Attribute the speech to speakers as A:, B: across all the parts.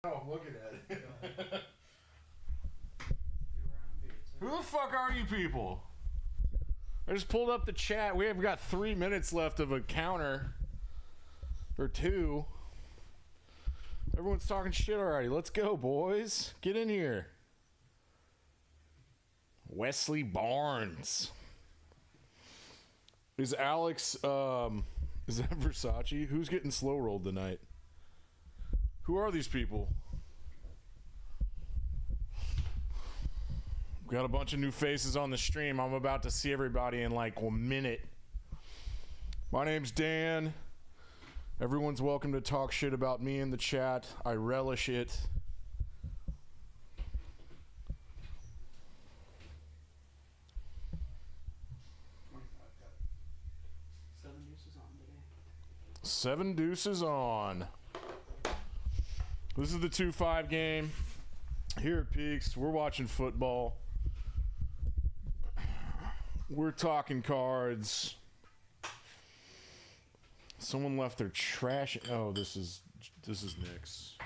A: Oh, look at that. Who the fuck are you people? I just pulled up the chat. We have got 3 minutes left of a counter. Or 2. Everyone's talking shit already. Let's go, boys. Get in here. Wesley Barnes. Is Alex, is that Versace? Who's getting slow rolled tonight? Who are these people? Got a bunch of new faces on the stream. I'm about to see everybody in like a minute. My name's Dan. Everyone's welcome to talk shit about me in the chat. I relish it. Seven deuces on. This is the 2-5 game. Here at Peaks, we're watching football. We're talking cards. Someone left their trash. Oh, this is Nick's.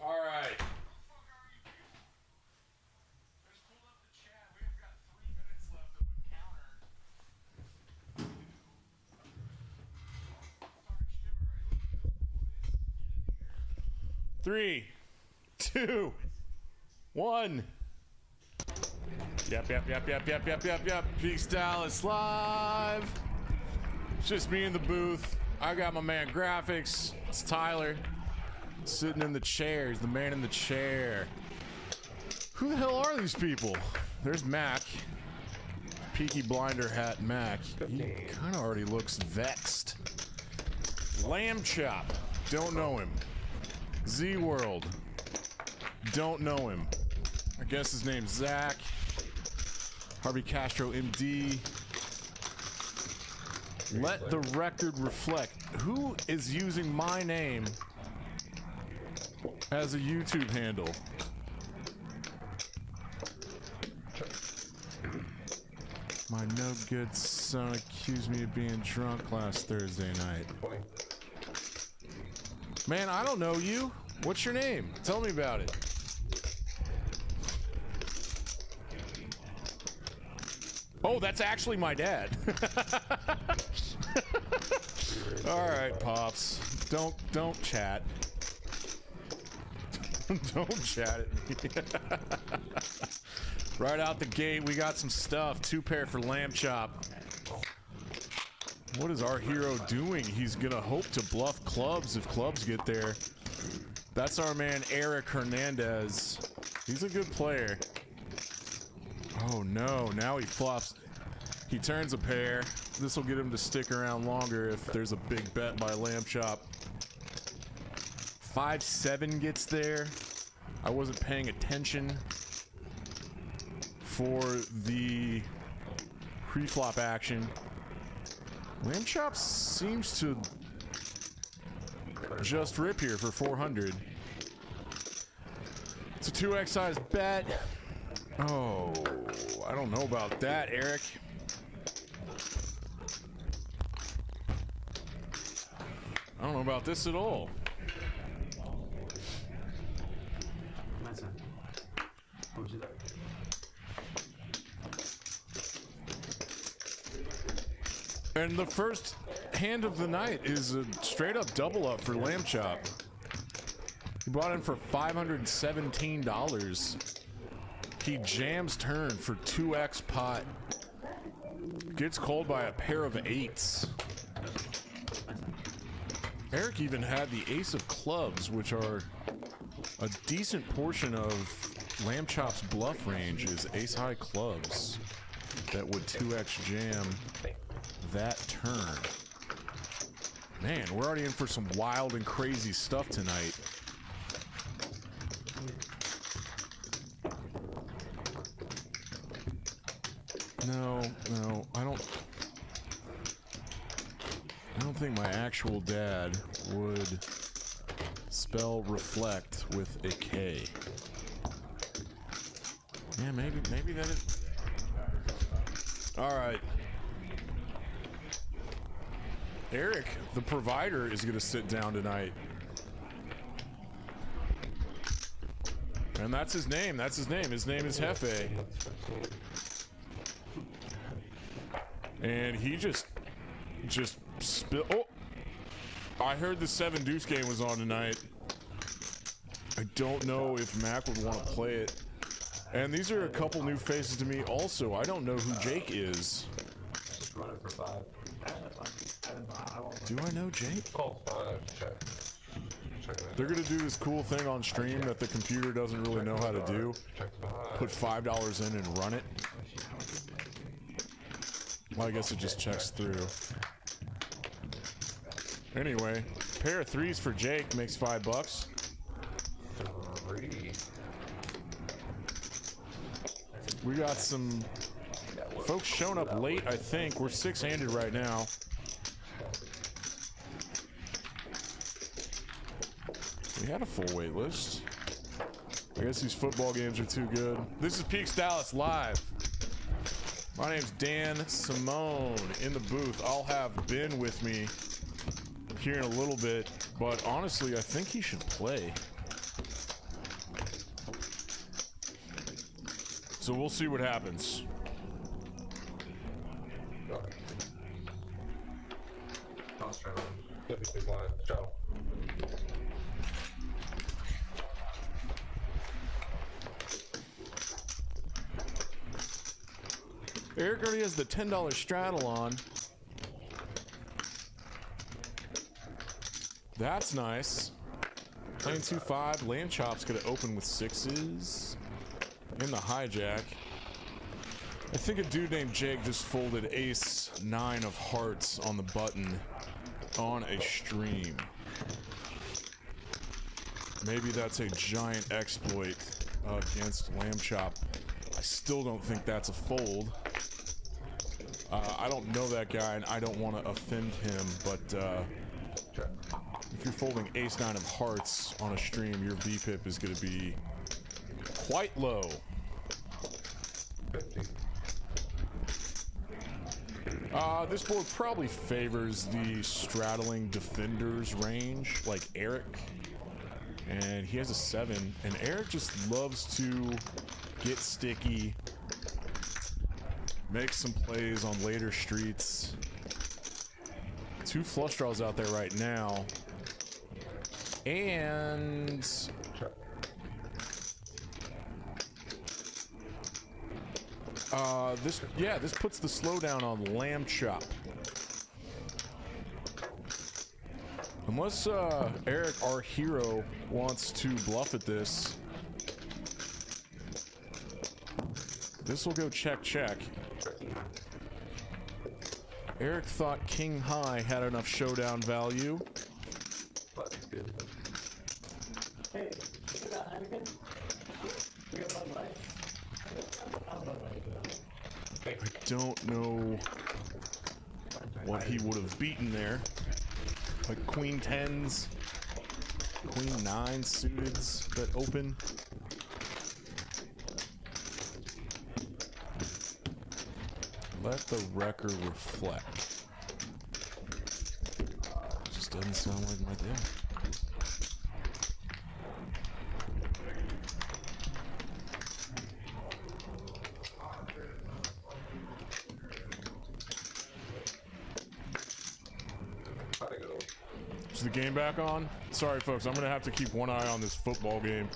A: All right. Three, 2, 1. Yep. Peaks Dallas live. It's just me in the booth. I got my man Graphics. It's Tyler. Sitting in the chair. He's the man in the chair. Who the hell are these people? There's Mac. Peaky Blinder hat Mac. He kind of already looks vexed. Lamb Chop. Don't know him. Z-World. Don't know him. I guess his name's Zach. Harvey Castro, MD. Let the record reflect. Who is using my name as a YouTube handle? My no good son accused me of being drunk last Thursday night. Man, I don't know you. What's your name? Tell me about it. Oh, that's actually my dad. All right, Pops. Don't chat. Don't chat at me. Right out the gate, we got some stuff. 2 pair for Lamb Chop. What is our hero doing? He's gonna hope to bluff clubs if clubs get there. That's our man Eric Hernandez. He's a good player. Oh no, now he flops. He turns a pair. This will get him to stick around longer if there's a big bet by Lamb Chop. 5-7 gets there. I wasn't paying attention for the pre-flop action. Lamb Chop seems to just rip here for 400. It's a 2x size bet. Oh, I don't know about that, Eric. I don't know about this at all. And the first hand of the night is a straight up double up for Lamb Chop. He bought in for $517. He jams turn for 2x pot. Gets called by a pair of 8s. Eric even had the ace of clubs, which are a decent portion of Lamb Chop's bluff range is ace high clubs that would 2x jam that turn. Man, we're already in for some wild and crazy stuff tonight. No, I don't think my actual dad would spell reflect with a K. Yeah, maybe that is. All right. Eric, the provider, is going to sit down tonight. And that's his name. That's his name. His name is Hefe. And he just spill. Oh, I heard the 7 Deuce game was on tonight. I don't know if Mac would want to play it. And these are a couple new faces to me also. I don't know who Jake is. Do I know Jake? They're gonna do this cool thing on stream that the computer doesn't really know how to do. Put $5 in and run it. Well, I guess it just checks through. Anyway, pair of 3s for Jake makes $5. We got some folks showing up late, I think. We're 6-handed right now. We had a full wait list. I guess these football games are too good. This is Peaks Dallas Live. My name's Dan Simone in the booth. I'll have Ben with me here in a little bit, but honestly, I think he should play. So we'll see what happens. Eric already has the $10 straddle on. That's nice. Playing 2-5. Lamb Chop's gonna open with 6s. In the hijack. I think a dude named Jake just folded ace 9 of hearts on the button on a stream. Maybe that's a giant exploit against Lamb Chop. I still don't think that's a fold. I don't know that guy and I don't want to offend him, but if you're folding ace 9 of hearts on a stream, your VPIP is going to be quite low.
B: 50.
A: This board probably favors the straddling defenders range, like Eric. And he has a 7. And Eric just loves to get sticky, make some plays on later streets. 2 flush draws out there right now. And this puts the slowdown on Lamb Chop. Unless Eric, our hero, wants to bluff at this. This will go check, check. Eric thought King High had enough showdown value.
C: Hey, you got Heineken? You got Bud Light?
A: I don't know what he would have beaten there. Like Queen 10s, Queen 9s suiteds that open. Let the record reflect. Just doesn't sound like my deal. Is the game back on? Sorry, folks. I'm going to have to keep one eye on this football game.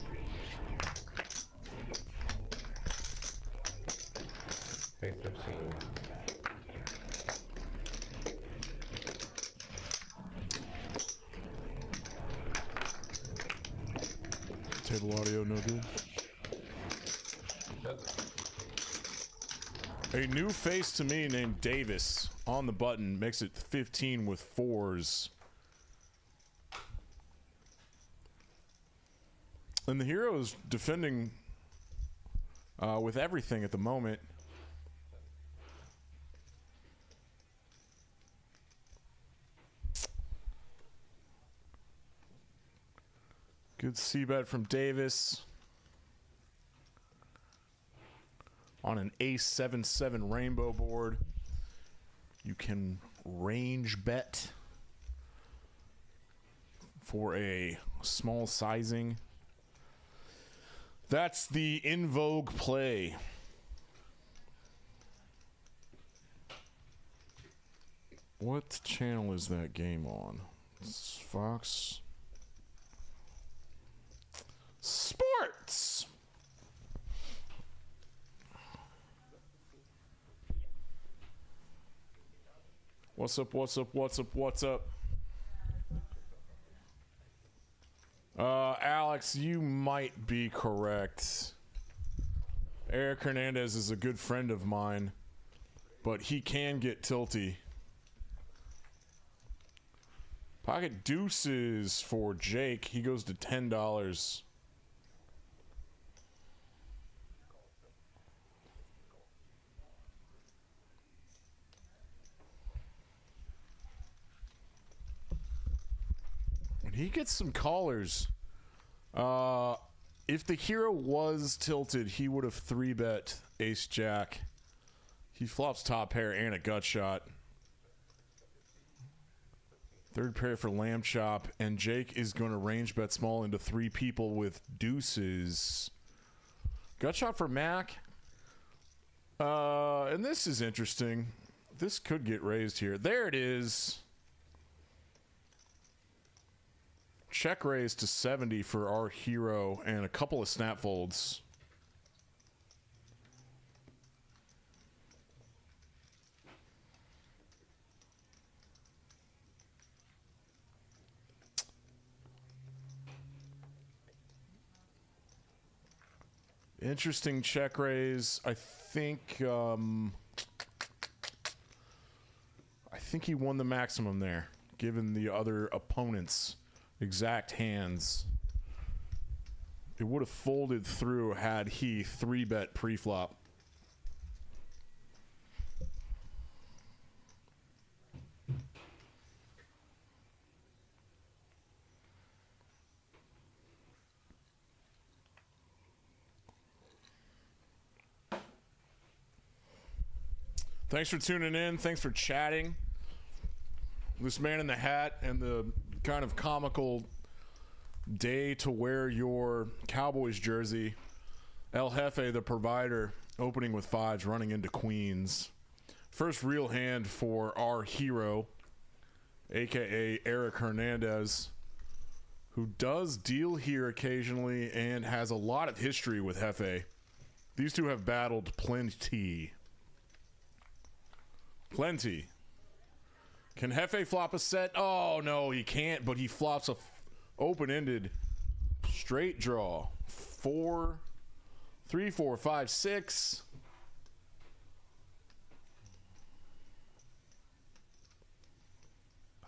A: Table audio, no good. A new face to me named Davis on the button makes it 15 with 4s. And the hero is defending with everything at the moment. Good C-bet from Davis. on an A77 rainbow board. You can range bet for a small sizing. That's the in vogue play. What channel is that game on? It's Fox Sports. What's up, what's up, what's up, what's up? Alex, you might be correct. Eric Hernandez is a good friend of mine, but he can get tilty. Pocket deuces for Jake. He goes to $10. He gets some callers. If the hero was tilted, he would have 3-bet ace jack. He flops top pair and a gut shot. Third pair for lamb chop, and Jake is going to range bet small into 3 people with deuces. Gut shot for Mac. And this is interesting. This could get raised here. There it is. Check raise to 70 for our hero and a couple of snap folds. Interesting check raise. I think he won the maximum there, given the other opponent's exact hands. It would have folded through had he 3-bet pre-flop. Thanks for tuning in. Thanks for chatting. This man in the hat and the kind of comical day to wear your Cowboys jersey. El Jefe, the provider, opening with 5s, running into queens. First real hand for our hero, a.k.a. Eric Hernandez, who does deal here occasionally and has a lot of history with Jefe. These two have battled plenty. Plenty. Can Jefe flop a set? Oh, no, he can't, but he flops a open-ended straight draw. 4, 3, 4, 5, 6.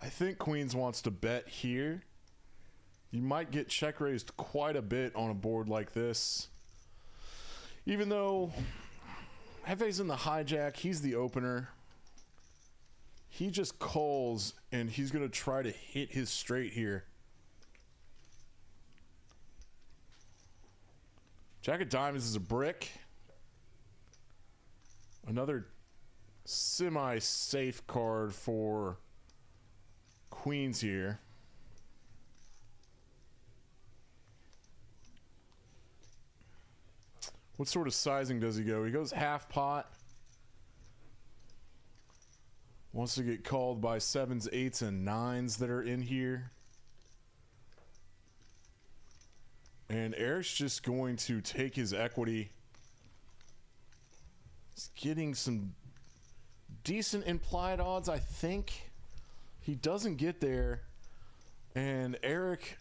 A: I think Queens wants to bet here. You might get check raised quite a bit on a board like this. Even though Jefe's in the hijack, he's the opener. He just calls, and he's going to try to hit his straight here. Jack of diamonds is a brick. Another semi-safe card for queens here. What sort of sizing does he go? He goes half pot. Wants to get called by 7s, 8s, and 9s that are in here. And Eric's just going to take his equity. He's getting some decent implied odds, I think. He doesn't get there. And Eric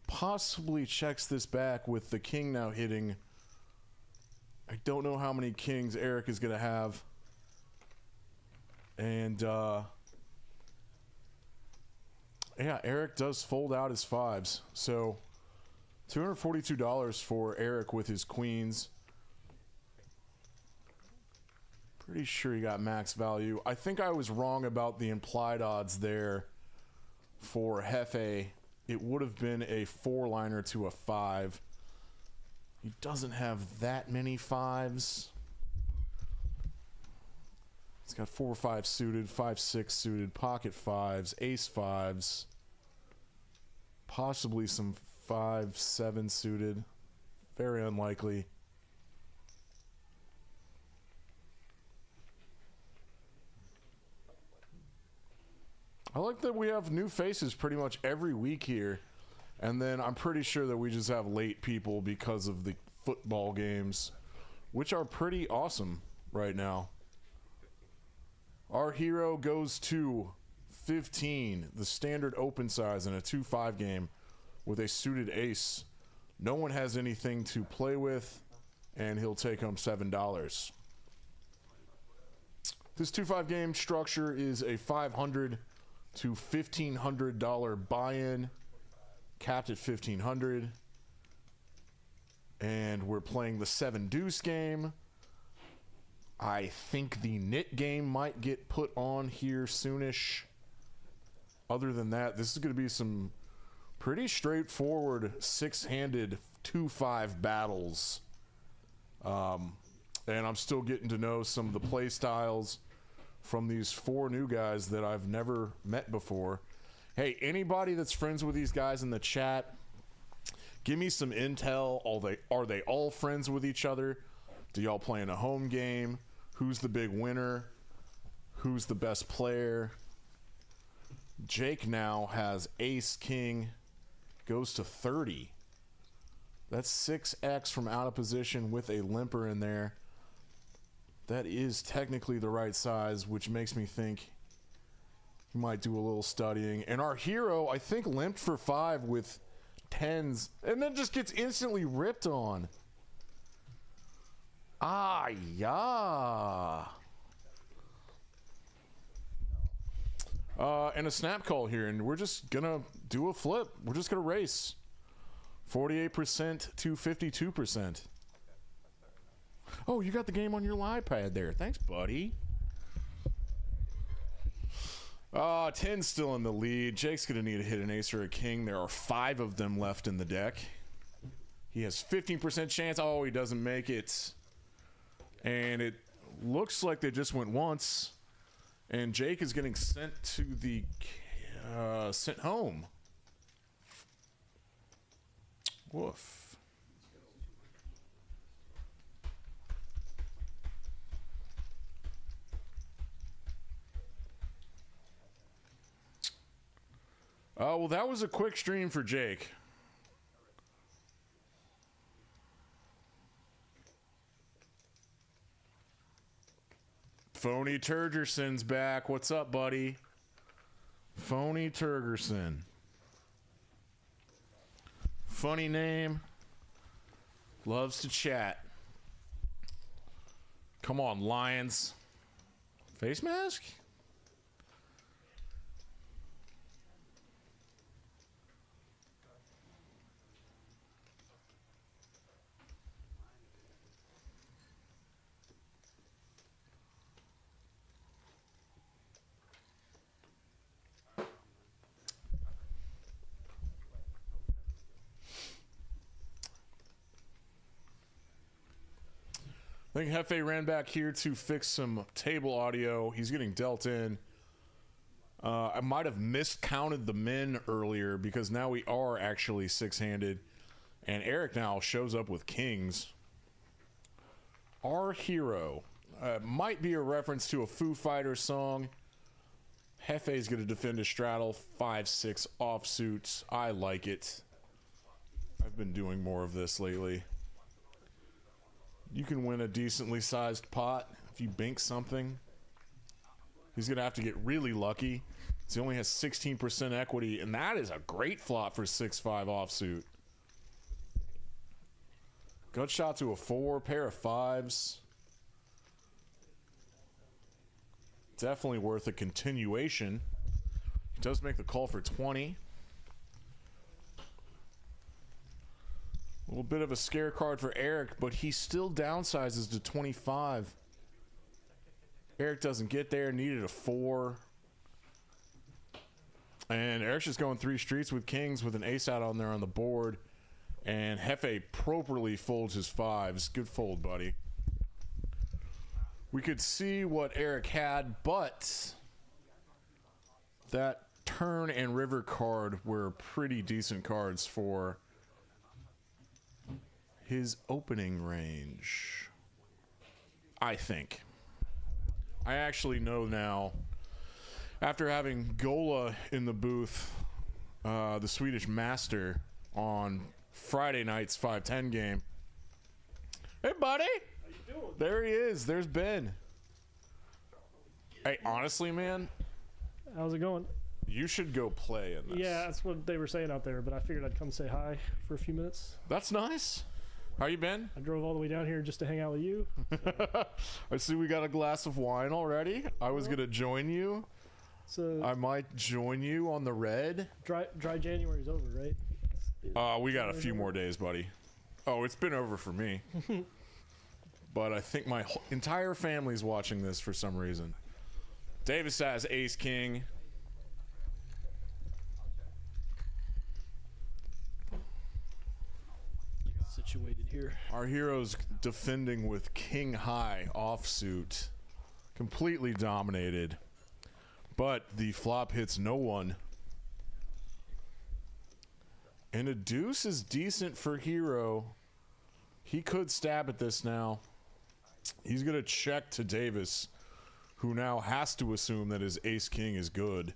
A: possibly checks this back with the king now hitting. I don't know how many kings Eric is going to have. And, yeah, Eric does fold out his 5s. So, $242 for Eric with his queens. Pretty sure he got max value. I think I was wrong about the implied odds there for Jefe. It would have been a 4-liner to a 5. He doesn't have that many 5s. got 4-5 suited, 5-6 suited, pocket fives, ace fives, possibly some 5-7 suited. Very unlikely. I like that we have new faces pretty much every week here. And then I'm pretty sure that we just have late people because of the football games, which are pretty awesome right now. Our hero goes to 15, the standard open size in a 2-5 game with a suited ace. No one has anything to play with, and he'll take home $7. This 2-5 game structure is a $500 to $1,500 buy-in, capped at $1,500. And we're playing the 7 deuce game. I think the nit game might get put on here soonish. Other than that, this is going to be some pretty straightforward 6-handed 2-5 battles. And I'm still getting to know some of the play styles from these 4 new guys that I've never met before. Hey, anybody that's friends with these guys in the chat, give me some intel. Are they all friends with each other? Do y'all play in a home game? Who's the big winner? Who's the best player? Jake now has ace king, goes to 30. That's 6x from out of position with a limper in there. That is technically the right size, which makes me think he might do a little studying. And our hero, I think, limped for 5 with 10s, and then just gets instantly ripped on. Ah, yeah. And a snap call here, and we're just gonna do a flip. We're just gonna race. 48% to 52%. Oh, you got the game on your iPad there. Thanks, buddy. 10's still in the lead. Jake's gonna need to hit an ace or a king. There are 5 of them left in the deck. He has 15% chance. Oh, he doesn't make it. And it looks like they just went once. And Jake is getting sent to the sent home. Woof. Well, that was a quick stream for Jake. Phony Turgerson's back. What's up, buddy? Phony Turgerson. Funny name. Loves to chat. Come on, Lions. Face mask? I think Hefe ran back here to fix some table audio. He's getting dealt in. I might have miscounted the men earlier because now we are actually 6-handed. And Eric now shows up with kings. Our hero might be a reference to a Foo Fighters song. Hefe's going to defend a straddle, 5-6 offsuits. I like it. I've been doing more of this lately. You can win a decently sized pot if you bink something. He's going to have to get really lucky. He only has 16% equity, and that is a great flop for 6-5 offsuit. Gut shot to a 4, pair of 5s. Definitely worth a continuation. He does make the call for 20. A little bit of a scare card for Eric, but he still downsizes to 25. Eric doesn't get there, needed a 4. And Eric's just going 3 streets with kings with an ace out on there on the board. And Hefe properly folds his 5s. Good fold, buddy. we could see what Eric had, but that turn and river card were pretty decent cards for his opening range, I think. I actually know now, after having Gola in the booth, the Swedish Master, on Friday night's 5-10 game. Hey, buddy!
B: How you doing?
A: There he is. There's Ben. Hey, honestly, man,
B: How's it going?
A: you should go play in this.
B: Yeah, that's what they were saying out there, but I figured I'd come say hi for a few minutes.
A: That's nice. How you been?
B: I drove all the way down here just to hang out with you.
A: I see we got a glass of wine already. I was going to join you.
B: So
A: I might join you on the red.
B: dry January's over, right?
A: We got a few more days, buddy. Oh, it's been over for me. But I think my entire family's watching this for some reason. Davis has ace king.
B: Situated here.
A: Our hero's defending with king high offsuit. Completely dominated. But the flop hits no one. And a deuce is decent for hero. He could stab at this now. He's going to check to Davis, who now has to assume that his ace-king is good.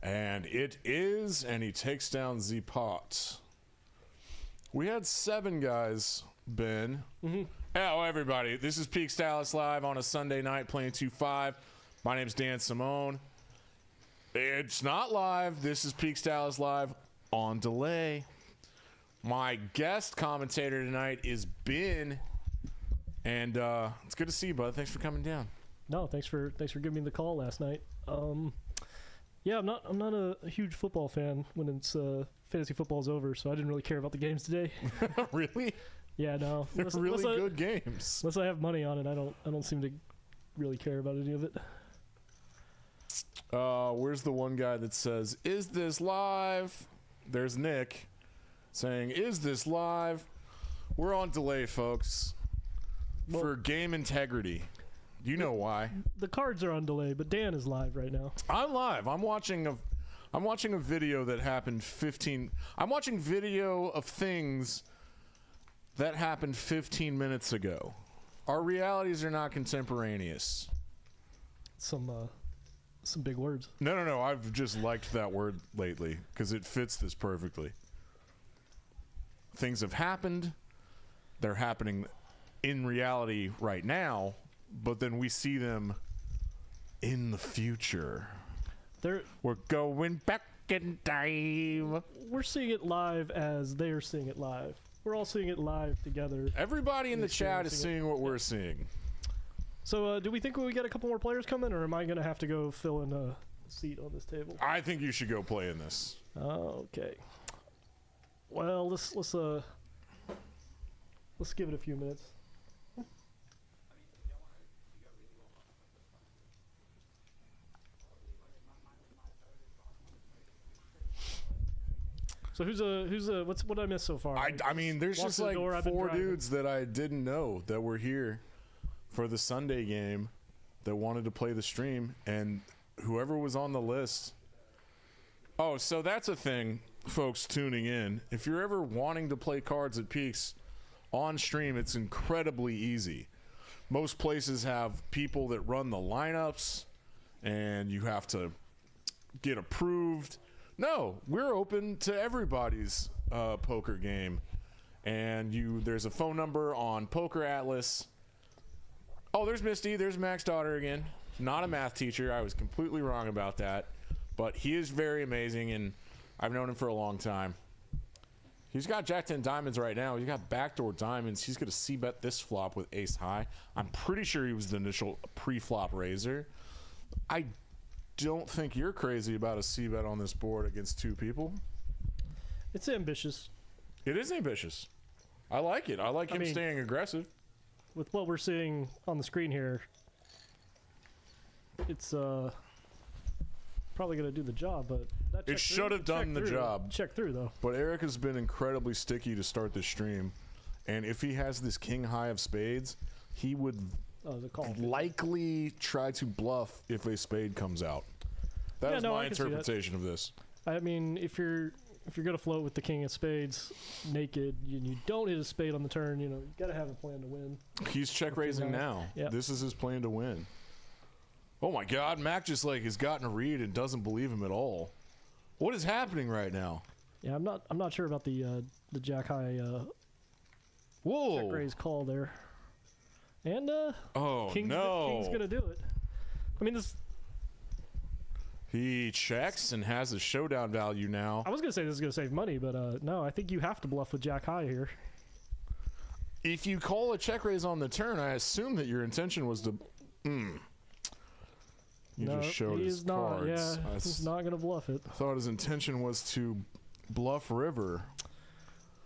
A: And it is, and he takes down Z-Pot. We had 7 guys, Ben. Hello, everybody. This is Peak Stylus Live on a Sunday night playing 2-5. My name's Dan Simone. It's not live. This is Peak Stylus Live on delay. My guest commentator tonight is Ben. And it's good to see you, bud. Thanks for coming down.
B: No, thanks for giving me the call last night. Yeah, I'm not a huge football fan when it's fantasy football's over, so I didn't really care about the games today.
A: Really?
B: Yeah, no.
A: They're really good games.
B: Unless I have money on it, I don't seem to really care about any of it.
A: Where's the one guy that says, "Is this live?" There's Nick saying, "Is this live?" We're on delay, folks, for game integrity. You know why?
B: The cards are on delay, but Dan is live right now.
A: I'm live. I'm watching a video that happened 15. I'm watching video of things that happened 15 minutes ago. Our realities are not contemporaneous.
B: Some big words.
A: No. I've just liked that word lately because it fits this perfectly. Things have happened. They're happening in reality right now, but then we see them in the future. We're going back in time.
B: We're seeing it live as they're seeing it live. We're all seeing it live together.
A: Everybody in the chat is seeing what we're seeing.
B: So do we think we get a couple more players coming, or am I going to have to go fill in a seat on this table?
A: I think you should go play in this.
B: Okay. Well, let's give it a few minutes. So what did I miss so far?
A: I mean, there's
B: Walk
A: just
B: to the
A: like
B: door, I've been
A: 4
B: driving.
A: dudes that I didn't know that were here for the Sunday game that wanted to play the stream, and whoever was on the list. Oh, so that's a thing, folks tuning in. If you're ever wanting to play cards at Peaks on stream, it's incredibly easy. Most places have people that run the lineups, and you have to get approved. No, we're open to everybody's poker game, and there's a phone number on Poker Atlas. Oh, there's Misty. There's Mac's daughter again. Not a math teacher. I was completely wrong about that, but he is very amazing, and I've known him for a long time. He's got Jack 10 diamonds right now. He's got backdoor diamonds. He's going to c-bet this flop with ace high. I'm pretty sure he was the initial pre-flop raiser. I don't think you're crazy about a c-bet on this board against 2 people.
B: It's ambitious.
A: It is ambitious. I like it. I like him staying aggressive.
B: With what we're seeing on the screen here, it's probably going to do the job, but that
A: It should have done the job.
B: Check through, though.
A: But Eric has been incredibly sticky to start this stream, and if he has this king high of spades, he would
B: Oh, the call.
A: Likely try to bluff if a spade comes out. That is my interpretation of this.
B: I mean, if you're gonna float with the king of spades naked, and you don't hit a spade on the turn, you know, you gotta have a plan to win.
A: He's check raising now.
B: Yep.
A: This is his plan to win. Oh my God, Mac just like has gotten a read and doesn't believe him at all. What is happening right now?
B: Yeah, I'm not sure about the jack high
A: Whoa.
B: check raise call there. And
A: oh
B: King's gonna do it. I mean, this.
A: He checks and has a showdown value now.
B: I was gonna say this is gonna save money, but no, I think you have to bluff with jack high here.
A: If you call a check raise on the turn, I assume that your intention was to. He just showed his cards.
B: Yeah, he's not gonna bluff it.
A: I thought his intention was to bluff river.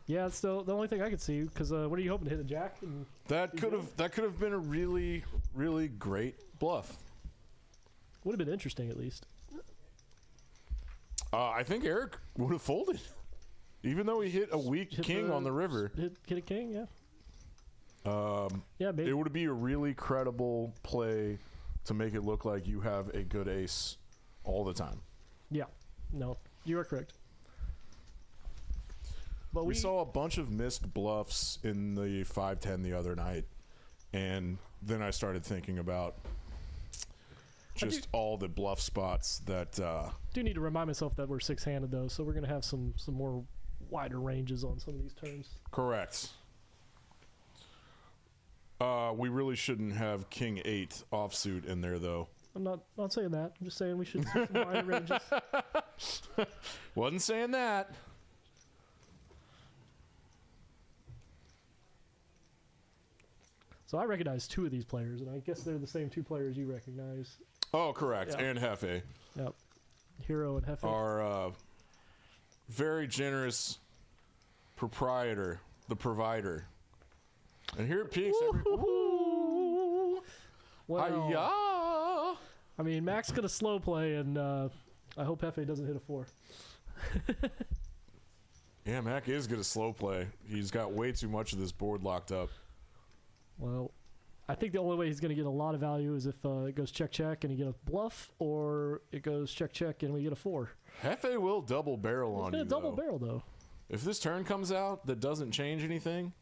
B: Yeah, it's the only thing I could see. Because what are you hoping to hit a jack? And
A: that could have been a really great bluff.
B: Would have been interesting at least.
A: I think Eric would have folded, even though he hit a weak king on the river.
B: Hit a king, yeah.
A: Yeah, maybe. It would be a really credible play to make it look like you have a good ace all the time.
B: Yeah, no, you are correct. But
A: we saw a bunch of missed bluffs in the 5-10 the other night, and then I started thinking about just all the bluff spots that.
B: Do need to remind myself that we're six-handed though, so we're gonna have some more wider ranges on some of these turns.
A: Correct. We really shouldn't have King 8 offsuit in there though.
B: I'm not saying that. I'm just saying we should see some wider ranges.
A: Wasn't saying that.
B: So I recognize two of these players, and I guess they're the same two players you recognize.
A: Oh, correct.
B: Yeah.
A: And Hefe.
B: Yep. Hero and Hefe.
A: Our very generous proprietor, the provider. And here it peaks.
B: Well, I mean, Mac's going to slow play, and I hope Hefe doesn't hit a 4.
A: Yeah, Mac is going to slow play. He's got way too much of this board locked up.
B: Well, I think the only way he's going to get a lot of value is if it goes check-check and you get a bluff, or it goes check-check and we get a 4.
A: Hefe will double barrel on you,
B: He's going to double barrel, though.
A: If this turn comes out that doesn't change anything,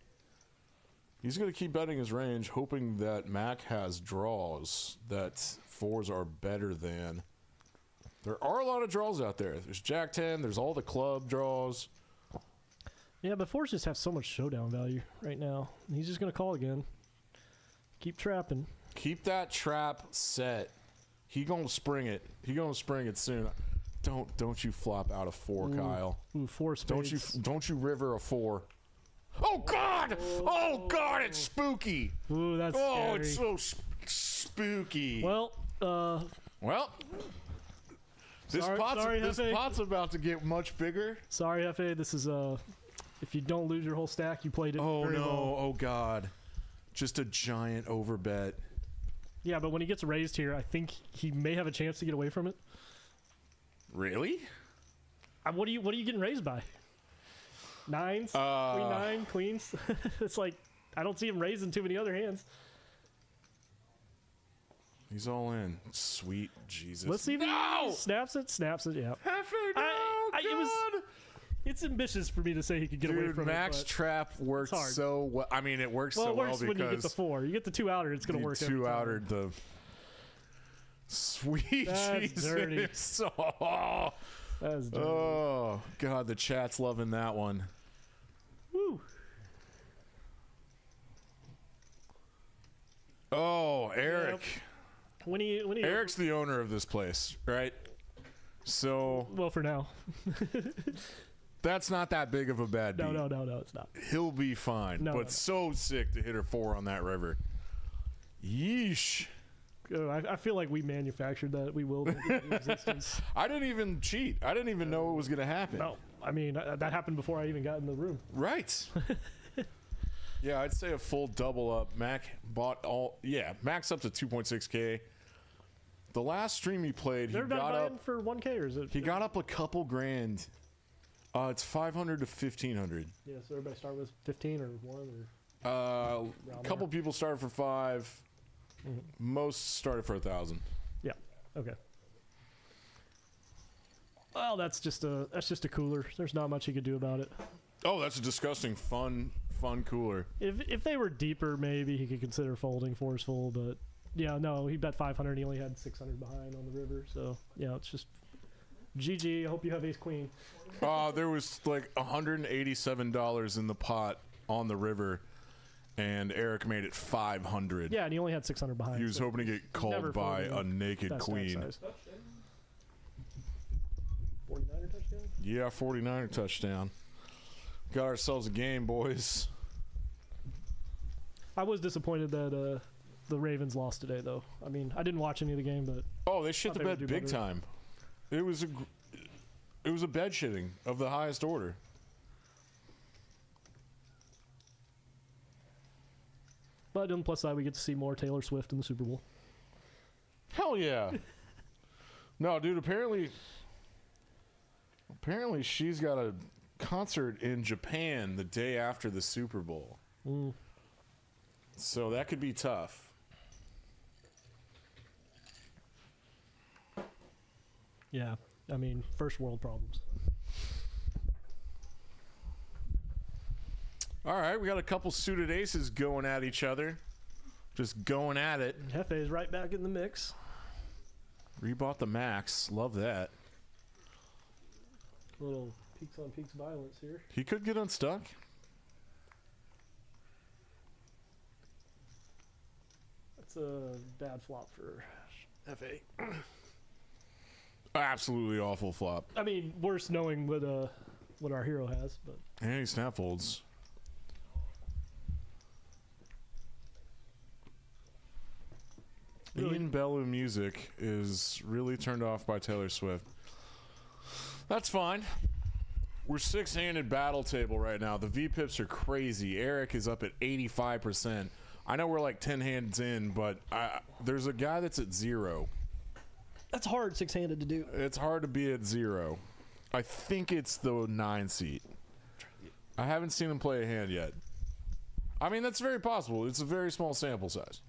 A: he's going to keep betting his range, hoping that Mac has draws that 4s are better than. There are a lot of draws out there. There's Jack 10, there's all the club draws.
B: Yeah, but 4s just have so much showdown value right now. He's just going to call again. Keep trapping.
A: Keep that trap set. He gonna spring it. He gonna spring it soon. Don't you flop out a 4, Kyle.
B: Ooh, 4 spades.
A: Don't you river a 4. Oh God! Oh God! It's spooky.
B: Ooh, that's scary.
A: It's so spooky.
B: Well,
A: this pot's about to get much bigger.
B: Sorry, Hefe. This is if you don't lose your whole stack, you played it.
A: Oh
B: very
A: no!
B: well.
A: Oh God! Just a giant overbet.
B: Yeah, but when he gets raised here, I think he may have a chance to get away from it.
A: Really?
B: What are you getting raised by? 9s? Queen 9, queens? It's like, I don't see him raising too many other hands.
A: He's all in. Sweet Jesus.
B: Let's see if he snaps it, yeah. It's ambitious for me to say he could get away from
A: Max
B: it.
A: Trap works so well. I mean, it works so well because
B: when you get the 4. You get the 2 outer, it's going to work.
A: 2 outer the sweet
B: That's
A: Jesus.
B: dirty.
A: Oh,
B: That's dirty.
A: Oh God, the chat's loving that one.
B: Woo.
A: Oh, Eric.
B: Yep.
A: Eric's the owner of this place, right? So
B: well, for now.
A: That's not that big of a bad beat.
B: No, it's not.
A: He'll be fine.
B: No.
A: So sick to hit a 4 on that river. Yeesh.
B: I feel like we manufactured that. We will make it in existence.
A: I didn't even cheat. I didn't even know it was going to happen.
B: No, I mean, that happened before I even got in the room.
A: Right. Yeah, I'd say a full double up. Mac bought all. Yeah, Mac's up to 2.6K. The last stream he played, he got up
B: for 1K, or is it?
A: He got up a couple grand. It's 500 to 1500.
B: Yeah, so everybody start with 15 or 1 or.
A: A couple people started for 5. Most started for 1,000.
B: Yeah. Okay. Well, that's just a cooler. There's not much you could do about it.
A: Oh, that's a disgusting fun cooler.
B: If they were deeper, maybe he could consider folding forceful, but yeah, no, he bet 500. He only had 600 behind on the river, so yeah, it's just GG. I hope you have ace queen.
A: There was like $187 in the pot on the river, and Eric made it 500.
B: Yeah, and he only had 600 behind.
A: He was
B: so
A: hoping to get called by a naked queen.
B: 49er touchdown?
A: Yeah, 49er touchdown. Got ourselves a game, boys.
B: I was disappointed that the Ravens lost today, though. I mean, I didn't watch any of the game, but
A: Oh, they shit the
B: they would
A: bed
B: do
A: big
B: better.
A: time. It was a bed shitting of the highest order.
B: on the plus side, we get to see more Taylor Swift in the Super Bowl.
A: Hell yeah. No, dude, apparently she's got a concert in Japan the day after the Super Bowl. So that could be tough.
B: Yeah, I mean, first world problems.
A: All right, we got a couple suited aces going at each other. Just going at it.
B: Hefe's right back in the mix.
A: Rebought the max. Love that.
B: Little peaks on peaks violence here.
A: He could get unstuck.
B: That's a bad flop for FA.
A: Absolutely awful flop.
B: I mean, worse knowing what our hero has, but
A: And he snap folds.
B: Really?
A: Ian Bellew music is really turned off by Taylor Swift. That's fine. We're six-handed battle table right now. The V-pips are crazy. Eric is up at 85%. I know we're like 10 hands in, but there's a guy that's at 0.
B: that's hard six-handed to do.
A: It's hard to be at 0. I think it's the 9 seat. I haven't seen him play a hand yet. I mean, that's very possible. It's a very small sample size.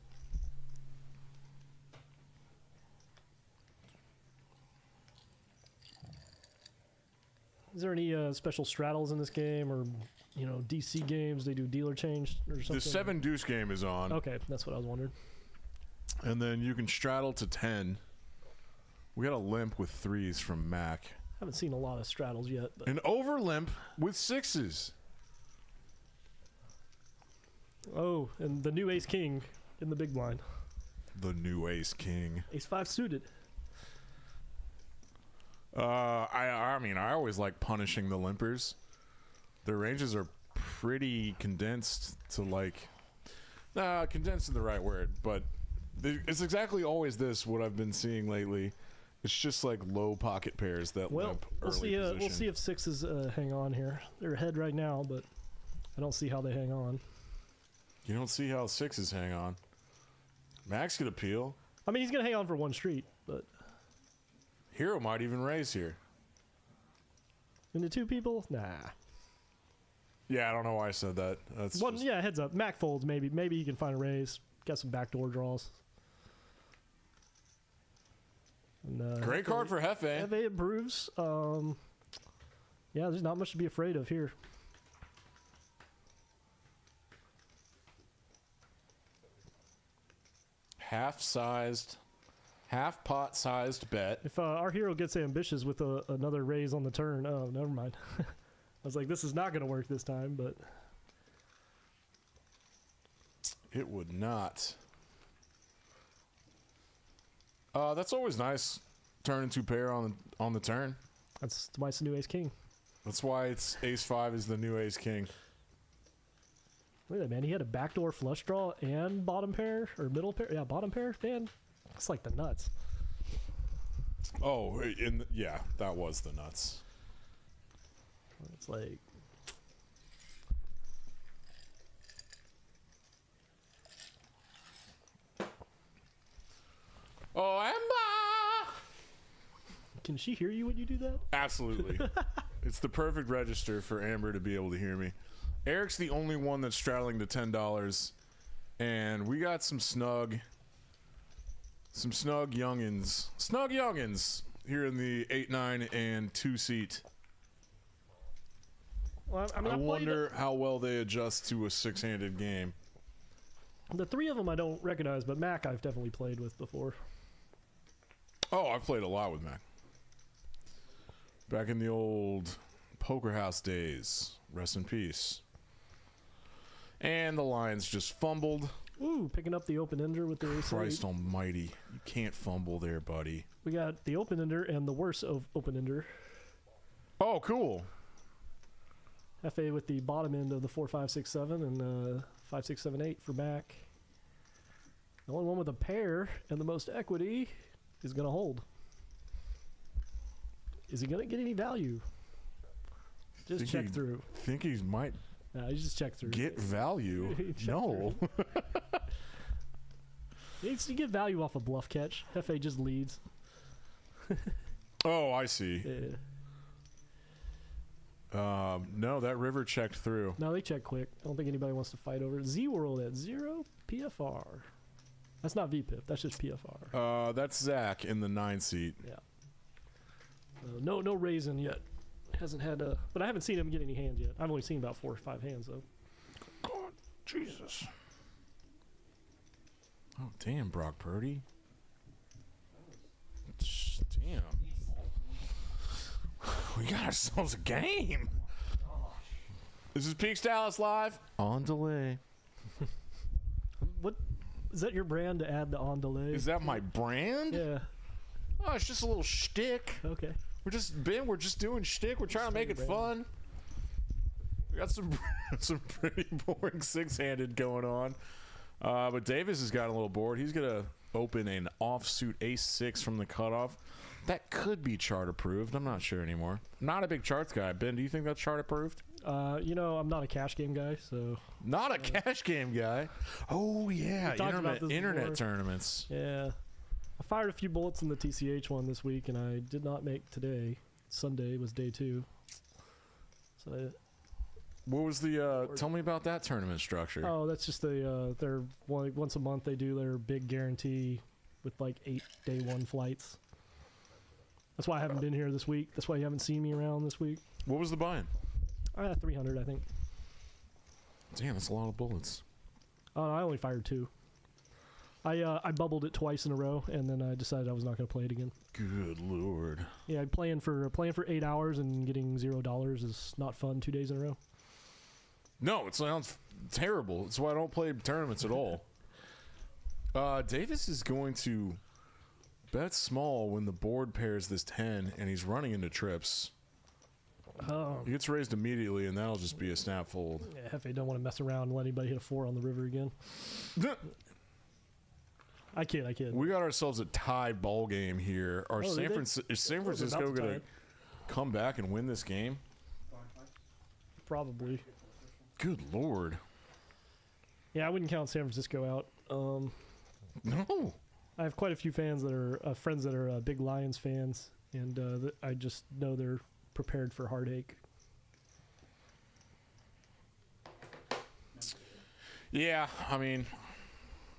B: Is there any special straddles in this game, or DC games they do dealer change or something?
A: The 7 deuce game is on.
B: Okay, that's what I was wondering.
A: And then you can straddle to 10. We got a limp with 3s from Mac.
B: Haven't seen a lot of straddles yet, but
A: An over limp with 6s.
B: oh, and the new ace king in the big blind.
A: The new ace king.
B: Ace 5 suited.
A: I mean, I always like punishing the limpers. Their ranges are pretty condensed to like... condensed is the right word, but it's exactly always this, what I've been seeing lately. It's just like low pocket pairs that limp
B: We'll
A: early
B: see.
A: position.
B: We'll see if 6s hang on here. They're ahead right now, but I don't see how they hang on.
A: You don't see how 6s hang on. Max could appeal.
B: I mean, he's gonna hang on for one street, but
A: Hero might even raise here.
B: into 2 people, nah.
A: Yeah, I don't know why I said that. That's
B: One,
A: just-
B: yeah, heads up. Mac folds, maybe he can find a raise. Got some backdoor draws. And,
A: Great card for Hefe.
B: FA improves. Yeah, there's not much to be afraid of here.
A: Half pot sized bet.
B: If our hero gets ambitious with another raise on the turn, oh, never mind. I was like, this is not going to work this time, but
A: It would not. That's always nice. Turn into pair on the turn.
B: that's why it's the new ace king.
A: That's why it's ace 5 is the new ace king.
B: Look at that, man. He had a backdoor flush draw and bottom pair or middle pair. Yeah, bottom pair. Man, it's like the nuts.
A: Oh, yeah, that was the nuts.
B: It's like
A: Oh, Emma!
B: can she hear you when you do that?
A: Absolutely. It's the perfect register for Amber to be able to hear me. Eric's the only one that's straddling to $10, and we got some snug Some snug youngins. Snug youngins here in the 8, 9, and 2 seat.
B: Well, I mean,
A: I
B: I've played
A: wonder how well they adjust to a 6-handed game.
B: the 3 of them I don't recognize, but Mac I've definitely played with before.
A: Oh, I've played a lot with Mac. Back in the old Poker House days. Rest in peace. And the Lions just fumbled.
B: Ooh, picking up the open-ender with the ace eight.
A: Christ almighty. You can't fumble there, buddy.
B: We got the open-ender and the worst of open-ender.
A: Oh, cool.
B: FA with the bottom end of the 4, 5, 6, 7, and 5, 6, 7, 8 for Mac. The only one with a pair and the most equity is going to hold. Is he going to get any value? Just check through.
A: Think he might
B: Nah, you just check through.
A: get value.
B: Check
A: No.
B: He needs to get value off a bluff catch. Hefe just leads.
A: Oh, I see.
B: Yeah.
A: No, that river checked through.
B: No, they check quick. I don't think anybody wants to fight over it. Z-World at 0 PFR. That's not VPIP. That's just PFR.
A: That's Zach in the 9 seat.
B: Yeah. No raisin yet. Hasn't had a... But I haven't seen him get any hands yet. I've only seen about 4 or 5 hands, though.
A: God, Jesus. Oh, damn, Brock Purdy. Damn. We got ourselves a game. This is Peaks Dallas Live. On delay.
B: What... Is that your brand to add the on delay?
A: Is that my brand?
B: Yeah.
A: Oh, it's just a little shtick.
B: Okay.
A: We're just doing shtick. We're trying to make it fun. We got some pretty boring 6-handed going on. But Davis has got a little bored. He's gonna open an offsuit ace-6 from the cutoff. That could be chart approved. I'm not sure anymore. Not a big charts guy. Ben, do you think that's chart approved?
B: You know, I'm not a cash game guy, so...
A: Not a cash game guy. Oh, yeah.
B: We talked about this
A: Internet
B: before.
A: tournaments.
B: Yeah. I fired a few bullets in the TCH one this week, and I did not make today. Sunday was day 2. So,
A: What was the... tell me about that tournament structure.
B: oh, that's just their once a month they do their big guarantee with like 8 day 1 flights. That's why I haven't been here this week. That's why you haven't seen me around this week.
A: What was the buy-in?
B: 300, I think.
A: Damn, that's a lot of bullets.
B: Oh, I only fired 2. I bubbled it twice in a row, and then I decided I was not going to play it again.
A: Good Lord.
B: Yeah, playing for 8 hours and getting $0 is not fun 2 days in a row.
A: No, it sounds terrible. That's why I don't play tournaments at all. Davis is going to bet small when the board pairs this 10, and he's running into trips.
B: Oh.
A: He gets raised immediately, and that'll just be a snap fold.
B: Yeah, Hefe don't want to mess around and let anybody hit a 4 on the river again. I kid.
A: We got ourselves a tie ball game here. Is San Francisco going to come back and win this game?
B: Probably.
A: Good Lord.
B: Yeah, I wouldn't count San Francisco out.
A: No.
B: I have quite a few fans that are friends that are big Lions fans, and I just know they're prepared for heartache.
A: Yeah, I mean,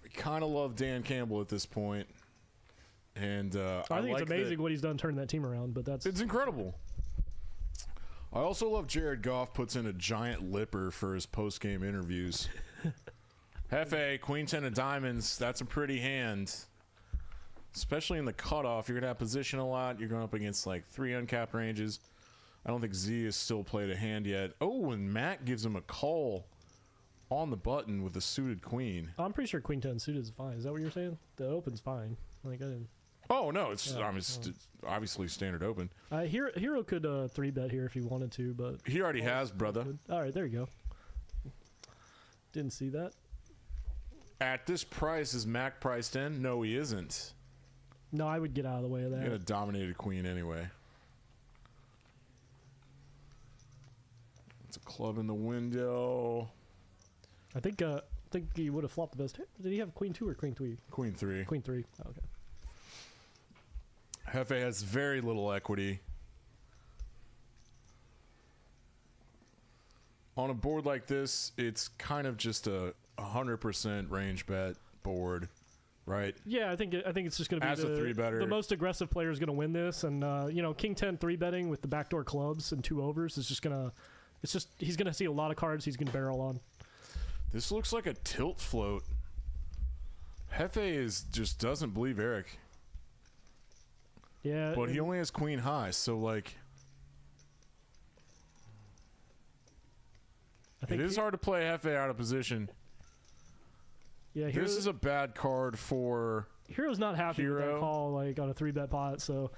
A: we kind of love Dan Campbell at this point, and
B: I think it's amazing what he's done turning that team around. But it's
A: incredible. I also love Jared Goff puts in a giant lipper for his post-game interviews. Hefe, Queen 10 of diamonds. That's a pretty hand. Especially in the cutoff, you're going to have position a lot. You're going up against like 3 uncapped ranges. I don't think Z has still played a hand yet. Oh, and Matt gives him a call on the button with a suited queen.
B: I'm pretty sure Queen 10 suited is fine. Is that what you're saying? The open's fine. Like I didn't.
A: Oh, no. It's obviously standard open.
B: Hero could 3-bet here if he wanted to, but...
A: He already has, brother.
B: All right, there you go. Didn't see that.
A: At this price, is Mac priced in? No, he isn't.
B: No, I would get out of the way of that.
A: You're going to dominate a queen anyway. It's a club in the window.
B: I think he would have flopped the best. Did he have Queen 2 or Queen 3?
A: Queen 3.
B: Queen 3. Oh, okay.
A: Hefe has very little equity. On a board like this, it's kind of just a 100% range bet board. right?
B: Yeah, I think it's just going to be
A: As a three-better.
B: the most aggressive player is going to win this, and you know, King 10 3-betting with the backdoor clubs and 2 overs is just gonna. It's just he's going to see a lot of cards he's going to barrel on.
A: This looks like a tilt float. Hefe just doesn't believe Eric.
B: Yeah,
A: But he only has queen high, so like it is hard to play Hefe out of position.
B: Yeah,
A: this is a bad card for
B: Hero's not happy with that call, like on a 3-bet pot. So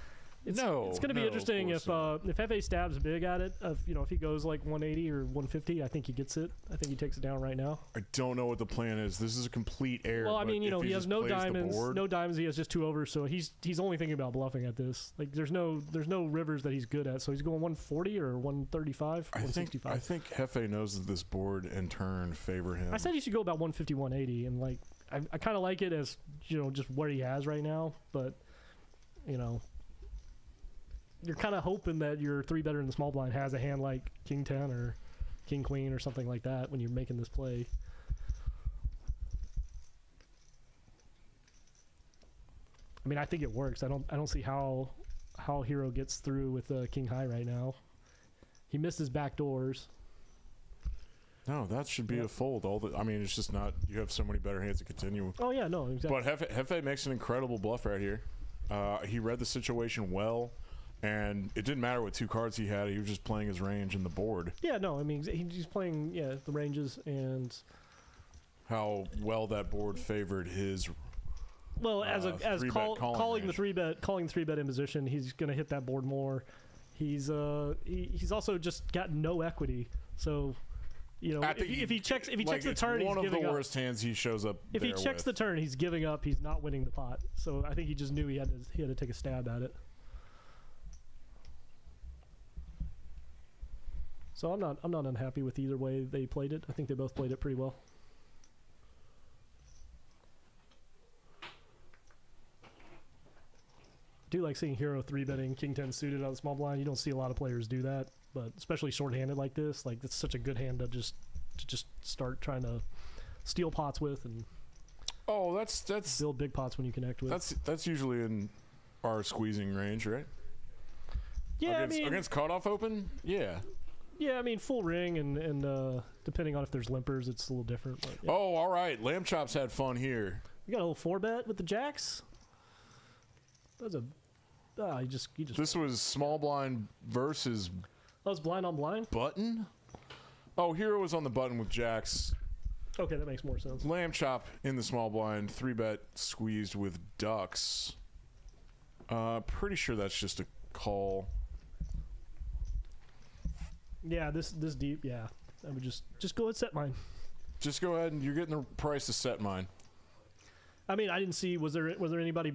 B: it's going to be interesting if Hefe stabs big at it. You know, if he goes like 180 or 150, I think he gets it. I think he takes it down right now.
A: I don't know what the plan is. This is a complete error.
B: Well, I mean, you know, he has no diamonds,
A: no
B: diamonds. He has just 2 overs, so he's only thinking about bluffing at this. Like, there's no rivers that he's good at, so he's going 140 or 135, 165.
A: I think Hefe knows that this board and turn favor him.
B: I said he should go about 150, 180, and like I kind of like it as, you know, just what he has right now, but you know, you're kind of hoping that your 3-better in the small blind has a hand like King 10 or King Queen or something like that when you're making this play. I mean, I think it works. I don't see how Hero gets through with King High right now. He missed his back doors.
A: No, that should be a fold. I mean, it's just not. You have so many better hands to continue.
B: Oh yeah, no, exactly.
A: But Hefe makes an incredible bluff right here. He read the situation well, and it didn't matter what 2 cards he had. He was just playing his range and the board.
B: Yeah, no, I mean, he's playing the ranges and
A: how well that board favored his.
B: Well, as calling
A: range.
B: the 3-bet in position, he's going to hit that board more. He's also just got no equity, so. You know, if he checks the turn, he's giving up. One of the worst
A: hands he shows up.
B: If he checks the turn, he's giving up. He's not winning the pot. So I think he just knew he had to take a stab at it. So I'm not unhappy with either way they played it. I think they both played it pretty well. I do like seeing Hero 3-betting King 10 suited on the small blind. You don't see a lot of players do that, but especially short-handed like this, like it's such a good hand to just start trying to steal pots with and
A: that's
B: build big pots when you connect with.
A: That's usually in our squeezing range, right?
B: Yeah,
A: against cutoff open, yeah.
B: Yeah, I mean full ring and depending on if there's limpers, it's a little different. But, yeah.
A: Oh, all right. Lamb Chops had fun here.
B: We got a little 4-bet with the jacks. That's a. He just.
A: This was small blind versus.
B: That was blind on blind.
A: Button. Oh, Hero was on the button with jacks.
B: Okay, that makes more sense.
A: Lamb Chop in the small blind, 3-bet squeezed with ducks. Pretty sure that's just a call.
B: Yeah, this deep. Yeah, I would just go and set mine.
A: Just go ahead and you're getting the price to set mine.
B: I mean, I didn't see. Was there anybody?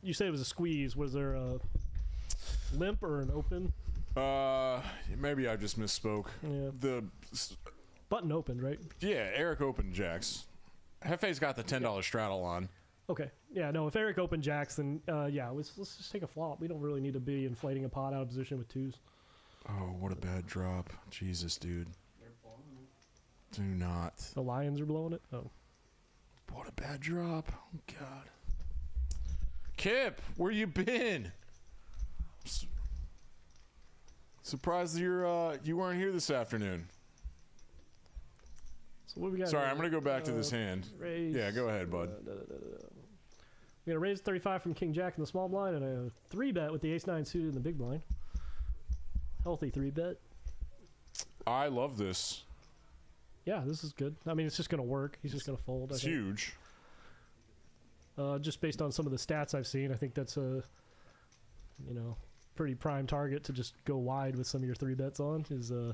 B: You said it was a squeeze. Was there a limp or an open?
A: Maybe I just misspoke.
B: Yeah.
A: The
B: button opened, right?
A: Yeah, Eric opened jacks. Hefe's got the $10 straddle on.
B: Okay. Yeah. No. If Eric opened jacks, then yeah. Let's just take a flop. We don't really need to be inflating a pot out of position with 2s.
A: Oh, what a bad drop! Jesus, dude. Do not.
B: The Lions are blowing it. Oh.
A: What a bad drop! Oh God. Kip, where you been? Surprised you weren't here this afternoon.
B: So what we got?
A: Sorry, I'm gonna go back to this hand.
B: Raise,
A: yeah, go ahead, bud.
B: We got a raise 35 from King Jack in the small blind and a 3-bet with the Ace-9 suited in the big blind. Healthy 3-bet.
A: I love this.
B: Yeah, this is good. I mean, it's just gonna work. He's just gonna fold.
A: It's huge.
B: Just based on some of the stats I've seen, I think that's a, pretty prime target to just go wide with some of your 3-bets on. Is
A: the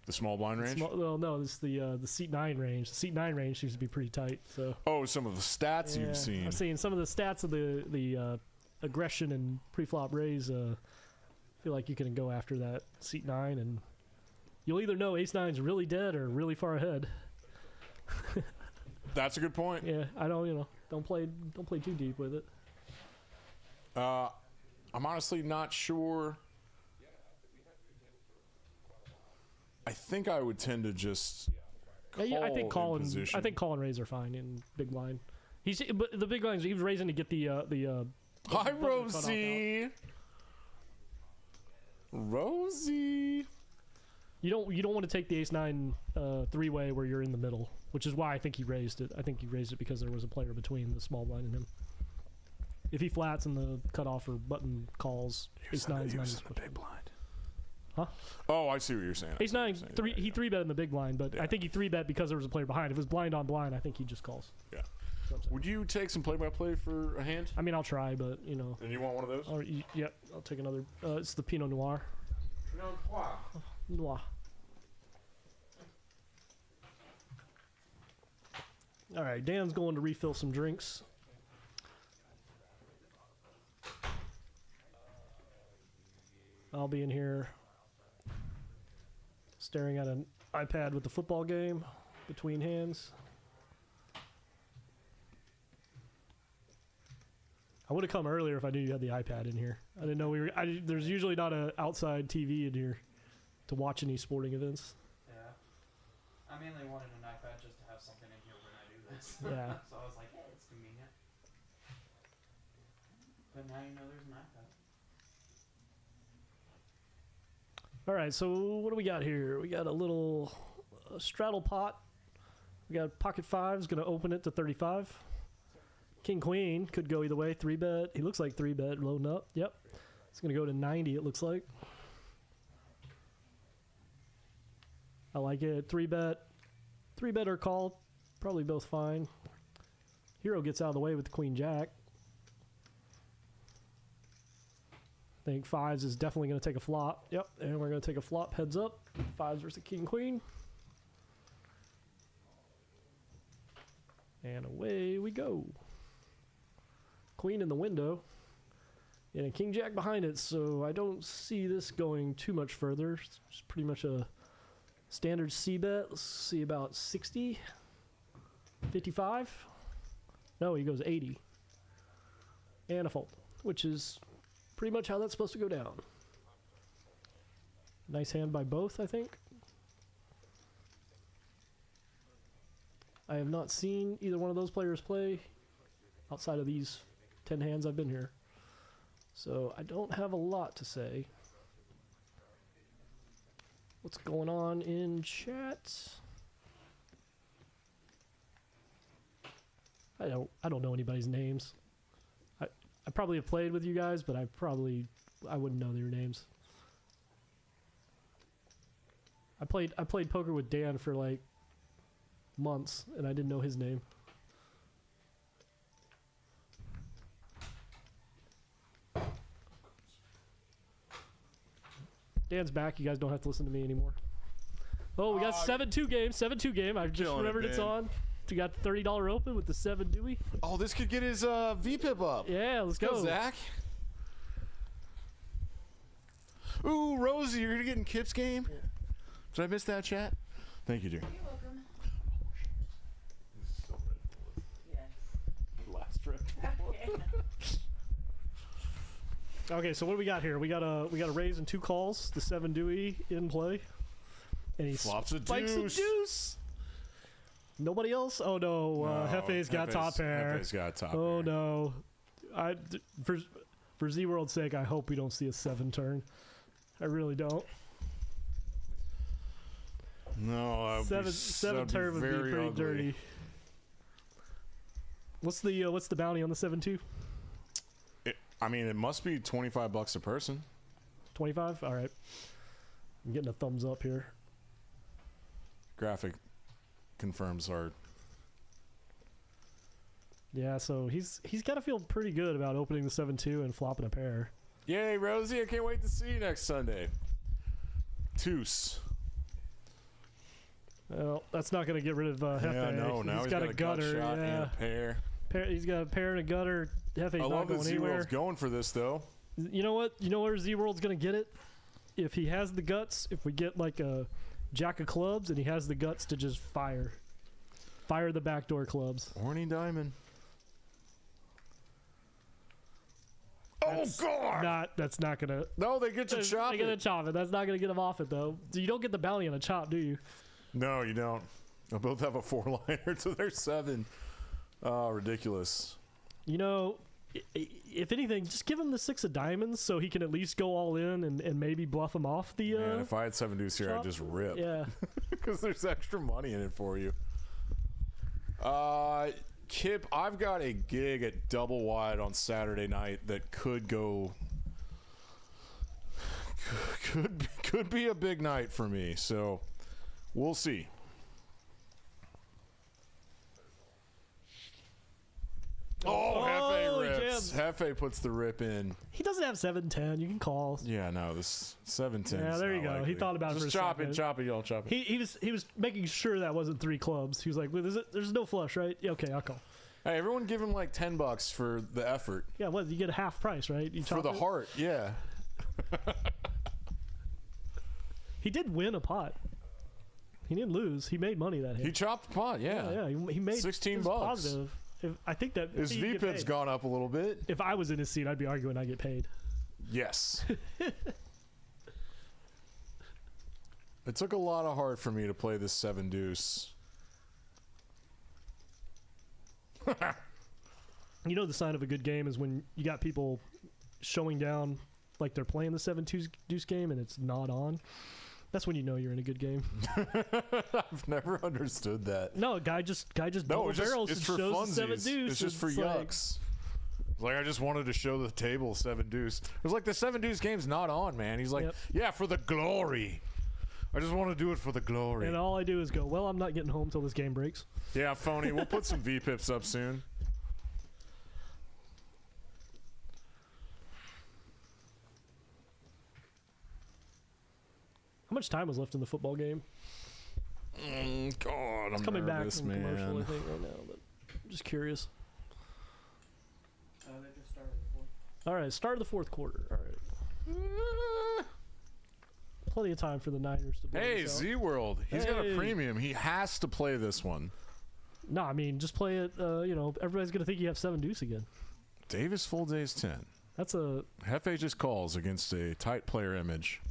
A: small blind range?
B: Well, no, this is the seat 9 range. The seat 9 range seems to be pretty tight. So.
A: Oh, some of the stats you've seen.
B: I've seen some of the stats of the aggression and pre-flop raise. I feel like you can go after that seat 9, and you'll either know Ace-9's really dead or really far ahead.
A: That's a good point.
B: Yeah, I don't. Don't play too deep with it.
A: I'm honestly not sure. I think I would tend to just call
B: I think call and
A: position.
B: I think call and raise are fine in big blind. But the big lines, he was raising to get the
A: Hi,
B: button cut off
A: Rosie. Rosie.
B: You don't want to take the ace-9 three-way where you're in the middle, which is why I think he raised it. I think he raised it because there was a player between the small blind and him. If he flats and the cutoff or button calls, ace-9's not as
A: a big blind.
B: Huh?
A: Oh, I see what you're saying.
B: Ace-9, he 3-bet in the big blind, but I think he 3-bet because there was a player behind. If it was blind on blind, I think he just calls.
A: Yeah. Would you take some play-by-play for a hand?
B: I mean, I'll try, but, you know.
A: And you want one of those?
B: Yep, I'll take another. It's the Pinot Noir.
A: Pinot Noir.
B: Noir. All right, Dan's going to refill some drinks. I'll be in here staring at an iPad with the football game between hands. I would have come earlier if I knew you had the iPad in here. I didn't know we were. There's usually not an outside TV in here to watch any sporting events.
D: Yeah. I mainly wanted an iPad just to have something in here when I do this.
B: Yeah.
D: So I was like, hey, it's convenient. But now you know there's an iPad.
B: All right, so what do we got here? We got a little straddle pot. We got pocket fives, going to open it to 35. King queen could go either way. 3-bet. He looks like 3-bet loading up. Yep. It's going to go to 90, it looks like. I like it. 3-bet. 3-bet or call. Probably both fine. Hero gets out of the way with the queen jack. I think 5s is definitely going to take a flop. Yep, and we're going to take a flop heads up. 5s versus king queen. And away we go. Queen in the window. And a king jack behind it, so I don't see this going too much further. It's just pretty much a standard c-bet. Let's see, about 60. 55. No, he goes 80. And a fold, which is pretty much how that's supposed to go down. Nice hand by both, I think. I have not seen either one of those players play outside of these 10 hands I've been here. So I don't have a lot to say. What's going on in chat? I don't know anybody's names. I probably have played with you guys, but I wouldn't know their names. I played poker with Dan for like months, and I didn't know his name. Dan's back. You guys don't have to listen to me anymore. Oh, we got 7-2 game. 7-2 game. I just remembered it's on. We got the $30 open with the 7 Dewey.
A: Oh, this could get his VPIP up.
B: Yeah, let's go.
A: Zach. Ooh, Rosie, you're going to get in Kip's game? Yeah. Did I miss that, chat? Thank you, dear.
E: You're welcome. Yes.
A: Last trip.
E: Okay.
B: Okay, so what do we got here? We got a raise and 2 calls. The 7 Dewey in play. And he
A: Flops a
B: spikes
A: deuce.
B: a deuce. Nobody else? Oh no, Hefe's got top pair.
A: Hefe's got top pair.
B: Oh no. For Z World's sake, I hope we don't see a 7 turn. I really don't.
A: No,
B: seven turn would be pretty
A: ugly.
B: dirty. What's the bounty on the 7-2?
A: I mean, it must be $25 a person.
B: 25? All right. I'm getting a thumbs up here.
A: Graphic confirms our.
B: Yeah, so he's got to feel pretty good about opening the 7-2 and flopping a pair.
A: Yay, Rosie! I can't wait to see you next Sunday. Toos.
B: Well, that's not going to get rid of Hefe.
A: Yeah, no. Now he's got a
B: gutter.
A: gut shot and a pair.
B: He's got a pair and a gutter. Hefe's
A: I
B: not
A: love
B: going
A: that
B: anywhere.
A: Z-World's going for this, though.
B: You know what? You know where Z-World's going to get it? If he has the guts, if we get like a jack of clubs and he has the guts to just fire the backdoor clubs.
A: Horny diamond.
B: That's not gonna.
A: No, they get to chop
B: They're gonna
A: it.
B: chop it. That's not gonna get him off it though. You don't get the bounty on a chop, do you?
A: No, you don't. They'll both have a 4-liner to their 7. Oh, ridiculous.
B: You know, if anything, just give him the 6 of diamonds so he can at least go all in and maybe bluff him off the.
A: Man, if I had 7 deuce here,
B: chop.
A: I'd just rip.
B: Yeah.
A: Because there's extra money in it for you. Kip, I've got a gig at Double Wide on Saturday night that could go. Could be a big night for me. So we'll see. Oh, Hefe rips. Hefe puts the rip in.
B: He doesn't have 7-10. You can call.
A: Yeah, no, this 7-10.
B: Yeah, there you go.
A: Likely.
B: He thought about it
A: Just
B: for a
A: chop
B: second.
A: it, chop it, y'all chop it.
B: He was making sure that wasn't 3 clubs. He was like, there's no flush, right? Yeah, okay, I'll call.
A: Hey, everyone give him like $10 for the effort.
B: Yeah, what? You get a half price, right? You
A: For
B: chop
A: the
B: it?
A: heart, yeah.
B: He did win a pot. He didn't lose. He made money that hand.
A: He chopped the pot, yeah.
B: Yeah, he made
A: $16
B: it was positive. I think that
A: His VPIP's gone up a little bit.
B: If I was in his seat, I'd be arguing I get paid.
A: Yes. It took a lot of heart for me to play this 7 deuce.
B: You know, the sign of a good game is when you got people showing down like they're playing the 7 deuce game and it's not on. That's when you know you're in a good game.
A: I've never understood that.
B: No, guy just double barrels and
A: for
B: shows
A: funsies.
B: the 7 deuce.
A: It's just for
B: like,
A: yucks. Like, I just wanted to show the table 7 deuce. It was like the 7 deuce game's not on, man. He's like,
B: Yep.
A: yeah, for the glory. I just want to do it for the glory.
B: And all I do is go, well, I'm not getting home till this game breaks.
A: Yeah, phony. We'll put some VPIPs up soon.
B: How much time was left in the football game?
A: God,
B: It's
A: I'm
B: coming back
A: nervous,
B: from
A: man.
B: commercial, I think, right now. But I'm just curious.
D: They just started the fourth.
B: All right, start of the 4th quarter. All right. Plenty of time for the Niners to blow
A: Hey,
B: this out.
A: Z-World. He's got a
B: Hey.
A: premium. He has to play this one.
B: No, I mean, just play it. You know, everybody's going to think you have 7 deuce again.
A: Davis full days 10.
B: That's a.
A: Hefe just calls against a tight player image.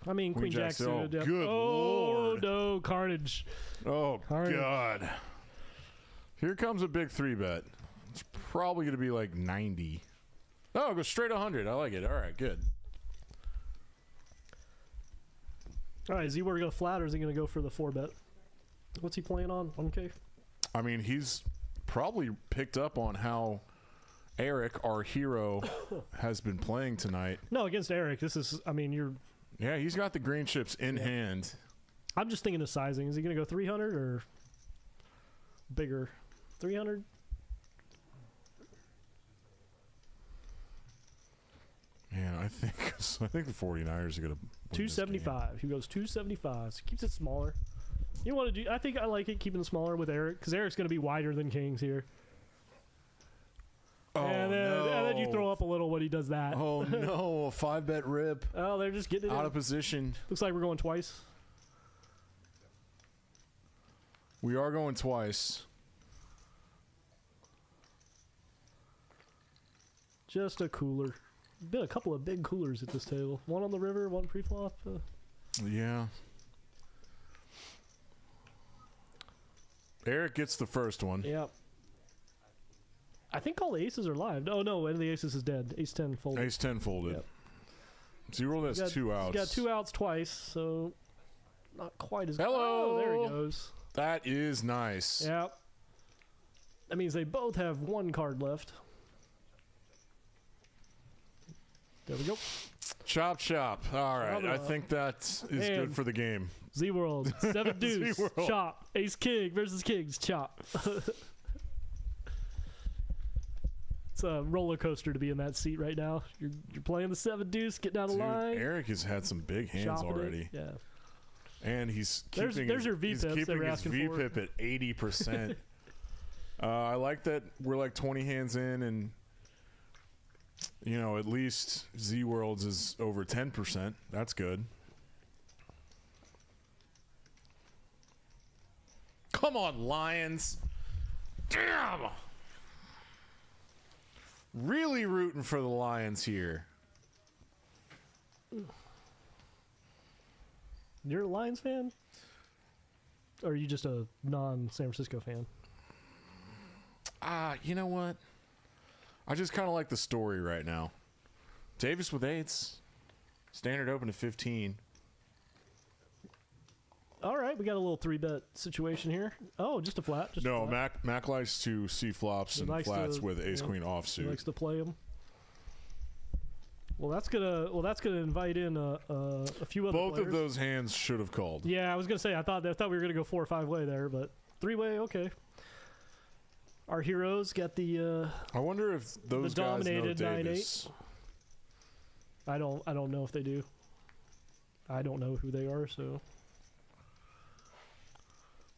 B: I mean, Queen Jack
A: suited.
B: suited.
A: Oh, good Lord.
B: No, carnage.
A: Oh,
B: Carnage.
A: God. Here comes a big 3-bet. It's probably going to be like 90. Oh, go straight 100. I like it. All right, good.
B: All right, is he going to go flat or is he going to go for the 4-bet? What's he playing on? 1K?
A: I mean, he's probably picked up on how Eric, our hero, has been playing tonight.
B: No, against Eric. This is, I mean, you're.
A: Yeah, he's got the green chips in hand.
B: I'm just thinking of sizing. Is he going to go 300 or bigger? 300?
A: Man, I think the 49ers are going to
B: 275. He goes 275. So keeps it smaller. You want to do? I think I like it keeping it smaller with Eric because Eric's going to be wider than Kings here.
A: Oh,
B: and then you throw up a little when he does that.
A: Oh, no. A 5-bet rip.
B: Oh, they're just getting it
A: Out
B: in.
A: of position.
B: Looks like we're going twice.
A: We are going twice.
B: Just a cooler. Been a couple of big coolers at this table. One on the river, one pre-flop.
A: Yeah. Eric gets the first one.
B: Yeah. I think all the aces are live. Oh, no, and the aces is dead. Ace 10 folded.
A: Ace 10 folded.
B: Yep.
A: Zero has 2 outs.
B: He's got 2 outs twice, so not quite as
A: Hello.
B: Oh, there he goes.
A: That is nice.
B: Yeah. That means they both have 1 card left. There we go.
A: Chop, chop. All right. I think that is good
B: And-
A: for the game.
B: Z-World, 7 deuce,
A: Z-World.
B: chop. Ace King versus Kings, chop. It's a roller coaster to be in that seat right now. You're playing the 7 deuce, get down the
A: Dude,
B: line.
A: Eric has had some big hands
B: chopping it.
A: already.
B: Yeah.
A: And he's
B: There's
A: keeping
B: your
A: he's
B: VPIPs they
A: keeping
B: were
A: his
B: asking for.
A: VPIP at 80%. I like that we're like 20 hands in, and you know, at least Z-World's is over 10%. That's good. Come on, Lions. Damn. Really rooting for the Lions here.
B: You're a Lions fan? Or are you just a non-San Francisco fan?
A: You know what? I just kind of like the story right now. Davis with 8s. Standard open to 15.
B: All right, we got a little 3-bet situation here. Oh, just a flat. Just
A: No,
B: a flat.
A: Mac likes to see flops
B: He
A: and
B: likes
A: flats
B: to,
A: with ace
B: yeah,
A: queen
B: He
A: offsuit.
B: likes to play them. Well, that's gonna invite in a few other
A: Both
B: players.
A: of those hands should have called.
B: Yeah, I was gonna say I thought we were gonna go 4 or 5 way there, but 3-way, okay. Our heroes got the
A: I wonder if those
B: the
A: guys know
B: dominated 9-8.
A: Davis.
B: I don't know if they do. I don't know who they are, so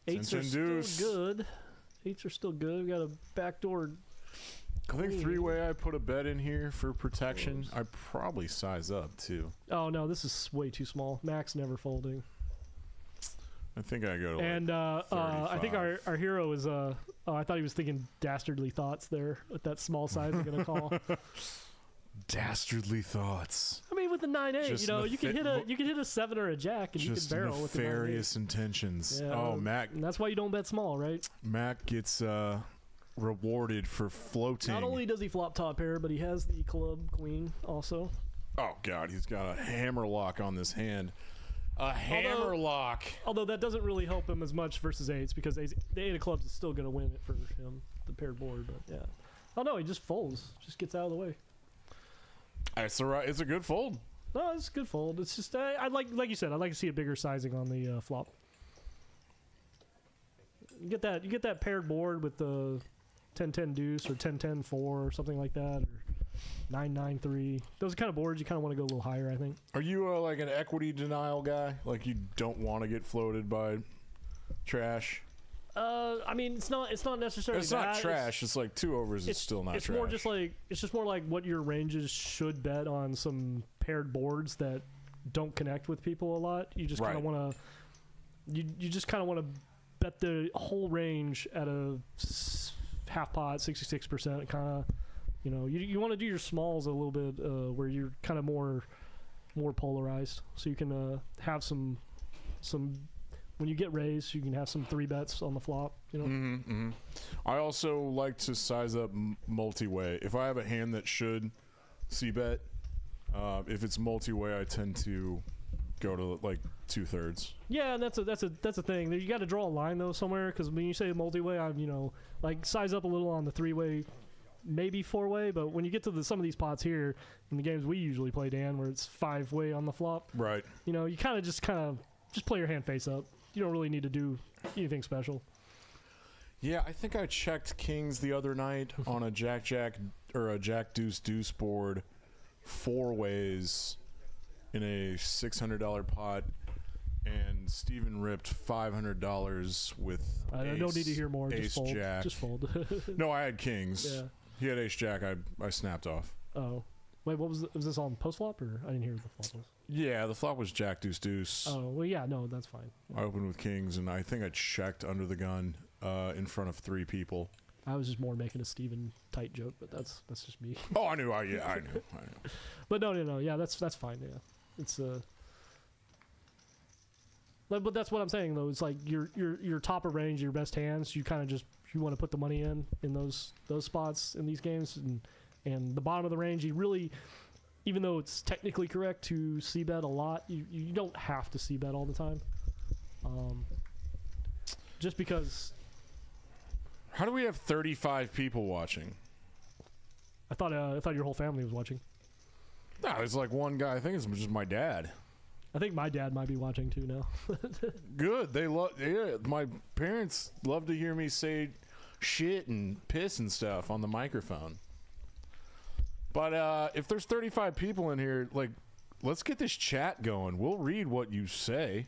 B: 8s are
A: 10-10
B: still
A: deuce.
B: good. 8s are still good. We got a backdoor.
A: I think
B: Queen.
A: 3-way I put a bet in here for protection. I probably size up too.
B: Oh no, this is way too small. Max never folding.
A: I think I go to
B: And I think
A: 35.
B: our hero is I thought he was thinking dastardly thoughts there with that small size we're gonna call.
A: Dastardly thoughts.
B: I mean, with the 9-8,
A: Just
B: you know, you can hit a 7 or a jack, and
A: Just
B: you can barrel with the 9-8.
A: nefarious intentions.
B: Yeah,
A: Oh, Mac
B: and that's why you don't bet small, right?
A: Mac gets rewarded for floating.
B: Not only does he flop top pair, but he has the club queen also.
A: Oh God, he's got a hammer lock on this hand. A hammer lock.
B: Although that doesn't really help him as much versus 8s, because the 8 of clubs is still going to win it for him, the paired board. But yeah, oh no, he just folds, just gets out of the way.
A: It's all right. It's a good fold.
B: No, it's a good fold. It's just I'd like you said, I'd like to see a bigger sizing on the flop. You get that paired board with the 10-10 deuce or 10-10 4 or something like that, or 9-9-3. Those are kind of boards you kind of want to go a little higher, I think.
A: Are you like an equity denial guy? Like you don't want to get floated by trash?
B: I mean, it's not necessarily.
A: It's not
B: that.
A: trash. It's like 2 overs. It's still not
B: It's
A: trash.
B: more just like more like what your ranges should bet on some paired boards that don't connect with people a lot. You just kind of want to. You just kind of want to bet the whole range at a half pot, 66%. Kind of, you know, you want to do your smalls a little bit where you're kind of more polarized, so you can have some. When you get raised, you can have some 3 bets on the flop. You know.
A: I also like to size up multi-way. If I have a hand that should c-bet, if it's multi-way, I tend to go to like 2/3.
B: Yeah, and that's a thing. You got to draw a line though somewhere, because when you say multi-way, I'm like size up a little on the 3-way, maybe 4-way. But when you get to some of these pots here in the games we usually play, Dan, where it's 5-way on the flop,
A: Right.
B: you know, you kind of just play your hand face up. You don't really need to do anything special.
A: Yeah, I think I checked kings the other night on a jack or a jack deuce deuce board 4 ways in a $600 pot, and Steven ripped $500 with
B: I don't need to hear more.
A: ace
B: Just fold.
A: jack.
B: Just fold.
A: No, I had kings.
B: Yeah.
A: He had ace jack. I snapped off.
B: Oh, wait. What was this on post flop, or I didn't hear what the flop was?
A: Yeah, the flop was jack deuce deuce.
B: Oh well, yeah. No, that's fine.
A: I opened with kings, and I think I checked under the gun in front of 3 people.
B: I was just more making a Steven tight joke, but that's just me.
A: Oh, I knew. I knew.
B: But no. Yeah, that's fine. Yeah, it's But that's what I'm saying though. It's like your top of range, your best hands. You kind of you want to put the money in those spots in these games, and the bottom of the range, you really, even though it's technically correct to c-bet a lot, you don't have to c-bet all the time. Just because.
A: How do we have 35 people watching?
B: I thought your whole family was watching.
A: No, it's like one guy. I think it's just my dad.
B: I think my dad might be watching too now.
A: Good. They love. Yeah, my parents love to hear me say shit and piss and stuff on the microphone. But if there's 35 people in here, like, let's get this chat going. We'll read what you say.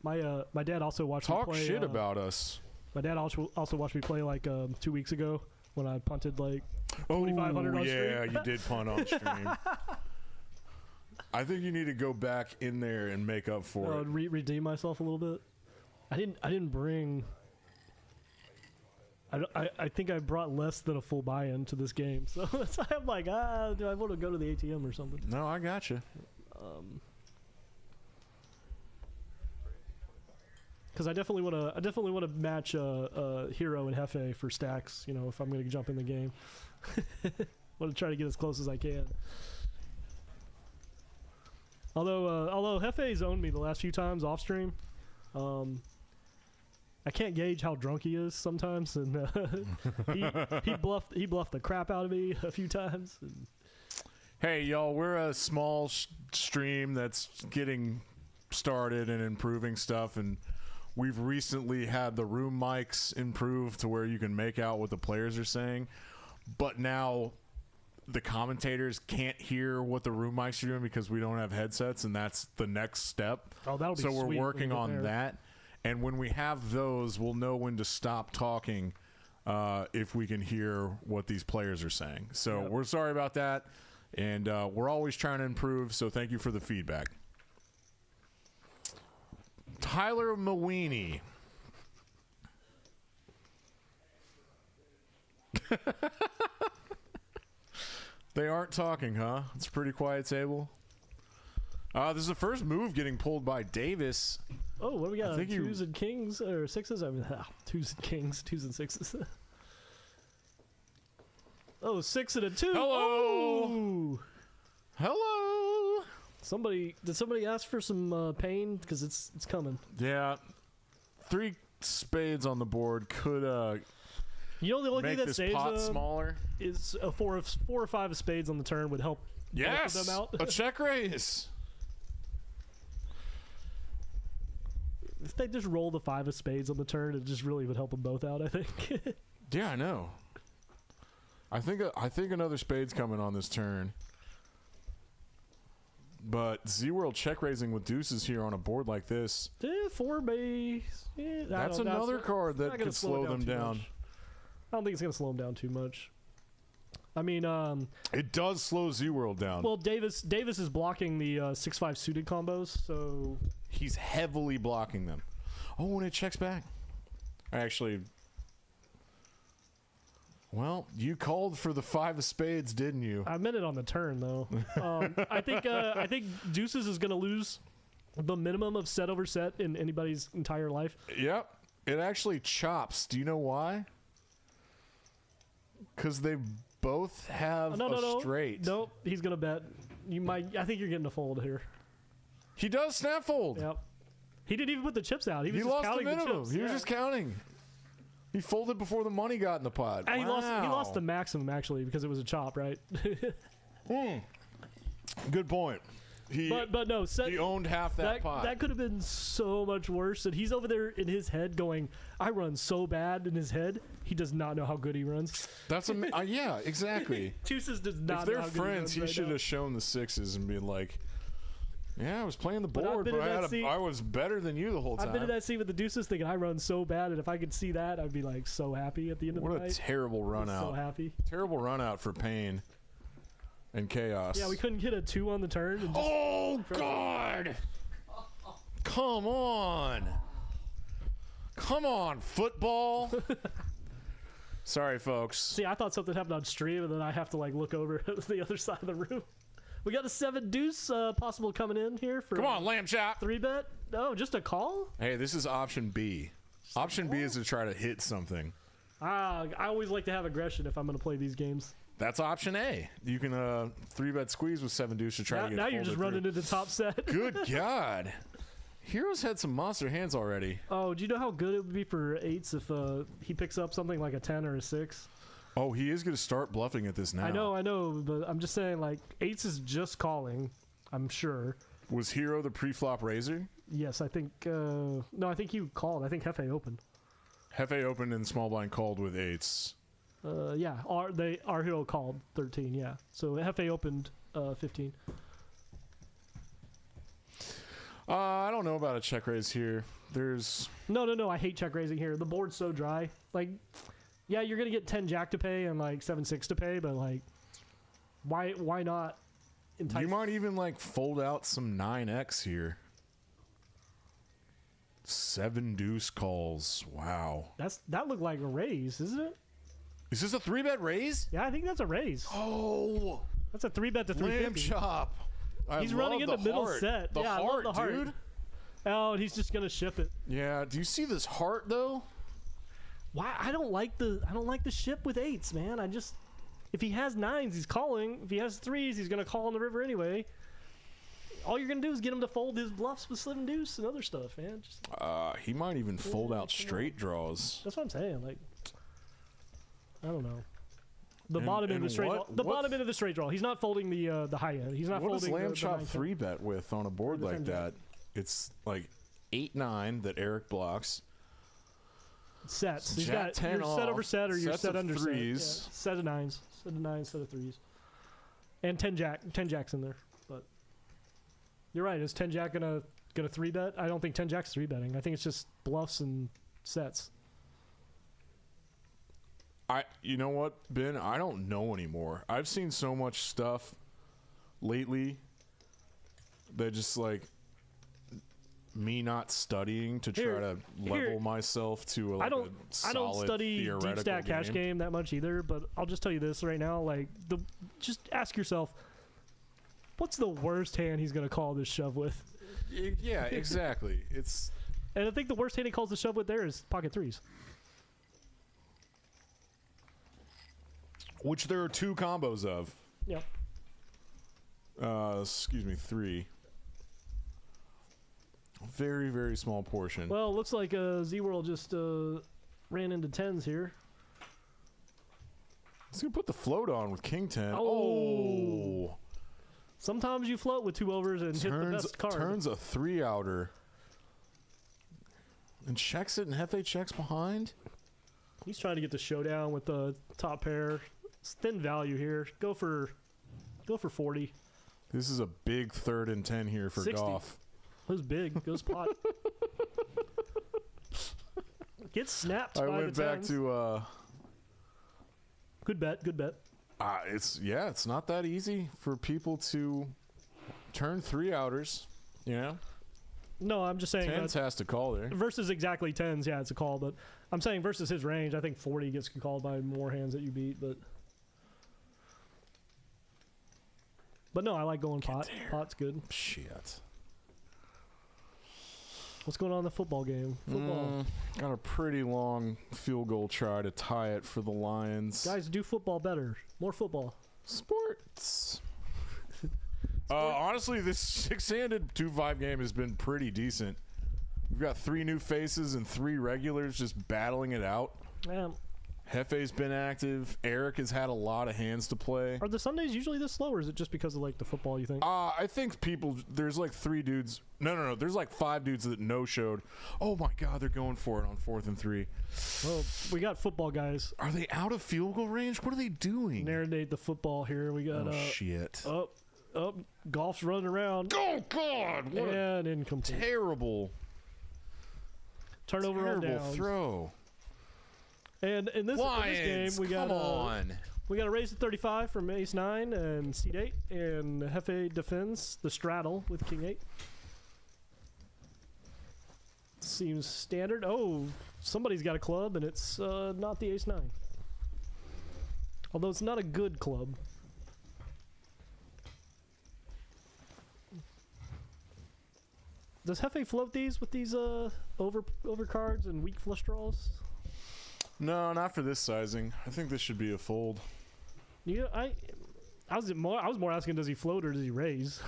B: My dad also watched me
A: Talk
B: play,
A: shit about us.
B: My dad also watched me play like 2 weeks ago when I punted like 2,500 on stream.
A: Yeah, you did punt on stream. I think you need to go back in there and make up for it.
B: Redeem myself a little bit. I didn't bring. I think I brought less than a full buy-in to this game, so I'm like, do I want to go to the ATM or something?
A: No, I got you.
B: Because I definitely want to match Hero and Hefe for stacks. You know, if I'm going to jump in the game, want to try to get as close as I can. Although Hefe's owned me the last few times off stream, I can't gauge how drunk he is sometimes, and he bluffed the crap out of me a few times. And
A: Hey, y'all, we're a small stream that's getting started and improving stuff, and we've recently had the room mics improved to where you can make out what the players are saying, but now the commentators can't hear what the room mics are doing because we don't have headsets, and that's the next step.
B: Oh, that'll be
A: so
B: sweet
A: we're working
B: when we get
A: on
B: there.
A: that, and when we have those, we'll know when to stop talking if we can hear what these players are saying. So
B: Yep.
A: we're sorry about that, and we're always trying to improve, so thank you for the feedback. Tyler Mawini. They aren't talking, huh? It's a pretty quiet table. This is the first move getting pulled by Davis.
B: oh, what do we got?
A: I think
B: Twos and kings or sixes? I mean, twos and kings, twos and sixes. Oh, 6 and a 2.
A: Hello.
B: Oh!
A: Hello.
B: Did somebody ask for some pain? Because it's coming.
A: Yeah. 3 spades on the board could
B: You know the only thing
A: make
B: that
A: this
B: saves
A: pot smaller.
B: is a 4 or 5 of spades on the turn would help both
A: Yes.
B: of them out.
A: A check raise.
B: If they just roll the 5 of spades on the turn, it just really would help them both out, I think.
A: Yeah, I know. I think another spade's coming on this turn. But Z-World check raising with deuces here on a board like this.
B: 4 base. Yeah,
A: That's another card that could slow them down.
B: I don't think it's going to slow them down too much. I mean,
A: It does slow Z-World down.
B: well, Davis is blocking the 6-5 suited combos, so
A: He's heavily blocking them. Oh, and it checks back. Actually, well, you called for the 5 of spades, didn't you?
B: I meant it on the turn though. I think deuces is going to lose the minimum of set over set in anybody's entire life.
A: Yep. It actually chops. Do you know why? Because they both have a straight.
B: Nope, he's going to bet. I think you're getting a fold here.
A: He does snap fold.
B: Yep. He didn't even put the chips out. He was
A: He
B: just
A: lost the
B: counting the
A: minimum.
B: chips.
A: He was
B: Yeah.
A: just counting. He folded before the money got in the pot.
B: And he
A: Wow.
B: lost the maximum actually because it was a chop, right?
A: Good point. He
B: but no,
A: he owned half that pot.
B: That could have been so much worse. And he's over there in his head going, "I run so bad." In his head, he does not know how good he runs.
A: That's yeah, exactly.
B: Tusis does not.
A: If they're
B: know how good
A: friends,
B: he
A: he
B: runs
A: should
B: right
A: have shown the 6s and been like, "Yeah, I was playing the
B: But I've
A: board,
B: been
A: but
B: in that seat.
A: I was better than you the whole
B: now.
A: time."
B: I've been in that seat with the deuces thinking I run so bad, and if I could see that, I'd be like so happy at the end of the
A: What a
B: night.
A: terrible run
B: So
A: out.
B: happy.
A: Terrible run out for pain and chaos.
B: Yeah, we couldn't hit a 2 on the turn. And just,
A: Oh, God! Come on. Come on, football. Sorry, folks.
B: See, I thought something happened on stream, and then I have to like look over at the other side of the room. We got a 7 deuce possible coming in here for
A: Come on, lamb chop.
B: 3-bet. Oh, just a call?
A: Hey, this is option B. Option B is to try to hit something.
B: I always like to have aggression if I'm going to play these games.
A: That's option A. You can 3-bet squeeze with 7 deuce to try to get
B: Now you're just
A: folded
B: running into top set.
A: through. Good God. Heroes had some monster hands already.
B: Oh, do you know how good it would be for 8s if he picks up something like a 10 or a 6?
A: Oh, he is going to start bluffing at this now.
B: I know, but I'm just saying, like, 8s is just calling, I'm sure.
A: Was Hero the pre-flop raiser?
B: Yes, I think, no, I think you called. I think Hefe opened.
A: Hefe opened and small blind called with 8s.
B: Yeah, our hero called 13, yeah. So Hefe opened 15.
A: I don't know about a check raise here. There's...
B: No, I hate check raising here. The board's so dry. Like, yeah, you're going to get 10 jack to pay and like 7-6 to pay, but like, why not entice?
A: You might even like fold out some 9x here. 7 deuce calls. Wow.
B: That looked like a raise, isn't it?
A: Is this a 3-bet raise?
B: Yeah, I think that's a raise.
A: Oh,
B: That's a 3-bet to
A: lamb
B: 350.
A: chop.
B: He's running
A: love
B: into
A: the
B: middle
A: heart.
B: set.
A: The
B: Yeah, I
A: heart,
B: love the heart.
A: dude.
B: Oh, and he's just gonna ship it.
A: Yeah. Do you see this heart though?
B: Why? I don't like the ship with 8s, man. If he has 9s, he's calling. If he has 3s, he's gonna call on the river anyway. All you're gonna do is get him to fold his bluffs with 7 deuce and other stuff, man. Just,
A: He might even fold out straight draws.
B: that's what I'm saying. Like, I don't know. The
A: And-
B: bottom end of
A: and
B: the straight
A: what-
B: draw. The
A: what-
B: bottom end of the straight draw. He's not folding the high end. He's not
A: What does
B: folding
A: lamb
B: the
A: chop
B: 9-10.
A: 3-bet with on a board
B: the
A: like
B: 10
A: that? It's like 8-9 that Eric blocks.
B: Sets. He's
A: Jack
B: got
A: 10
B: your set over
A: off,
B: set or your
A: sets
B: set
A: of
B: under
A: threes.
B: set. Yeah, set of 9s. Set of 9s, set of 3s. And 10 jacks in there. But you're right. Is 10 jack gonna 3-bet? I don't think 10 jack's 3-betting. I think it's just bluffs and sets.
A: You know what, Ben? I don't know anymore. I've seen so much stuff lately that just like me not studying to try to level myself to
B: I don't study deep
A: theoretical
B: stack cash game that much either, but I'll just tell you this right now, like just ask yourself, what's the worst hand he's gonna call this shove with?
A: Yeah, exactly.
B: And I think the worst hand he calls the shove with there is pocket 3s.
A: Which there are 2 combos of.
B: Yeah.
A: Excuse me, 3. Very, very small portion.
B: Well, it looks like Z-World just ran into 10s here.
A: He's gonna put the float on with King 10.
B: Oh. Sometimes you float with 2 overs and hit the best card.
A: Turns a 3-outer. And checks it, and Hefe checks behind.
B: He's trying to get the showdown with the top pair. It's thin value here. Go for 40.
A: This is a big 3rd and 10 here for
B: 60.
A: Goff.
B: Goes big. Goes pot. Gets snapped
A: I
B: by
A: went
B: the
A: back
B: 10s.
A: to
B: Good bet. Good bet.
A: it's not that easy for people to turn 3-outers, you know?
B: No, I'm just saying
A: 10s has to call there.
B: versus exactly 10s, yeah, it's a call. But I'm saying versus his range, I think 40 gets called by more hands that you beat. But no, I like going pot. Pot's good.
A: Shit.
B: What's going on in the football game? Football.
A: Got a pretty long field goal try to tie it for the Lions.
B: Guys, do football better. More football.
A: Sports. Honestly, this 6-handed 2-5 game has been pretty decent. We've got 3 new faces and 3 regulars just battling it out.
B: Yeah.
A: Hefe's been active. Eric has had a lot of hands to play.
B: Are the Sundays usually this slow, or is it just because of like the football, you think?
A: I think there's like 3 dudes. No. There's like 5 dudes that no-showed. Oh my God, they're going for it on 4th and 3.
B: Well, we got football guys.
A: Are they out of field goal range? What are they doing?
B: Narrate the football here. We got
A: shit.
B: Golf's running around.
A: Oh God! What a
B: And incomplete.
A: terrible
B: Turnover on
A: terrible
B: downs.
A: throw.
B: And in this game, we got we got a raise to 35 from Ace 9 and Seat 8, and Hefe defends the straddle with King 8. Seems standard. Oh, somebody's got a club, and it's not the Ace 9. Although it's not a good club. Does Hefe float these with these over cards and weak flush draws?
A: No, not for this sizing. I think this should be a fold.
B: Yeah, I was more asking, does he float or does he raise?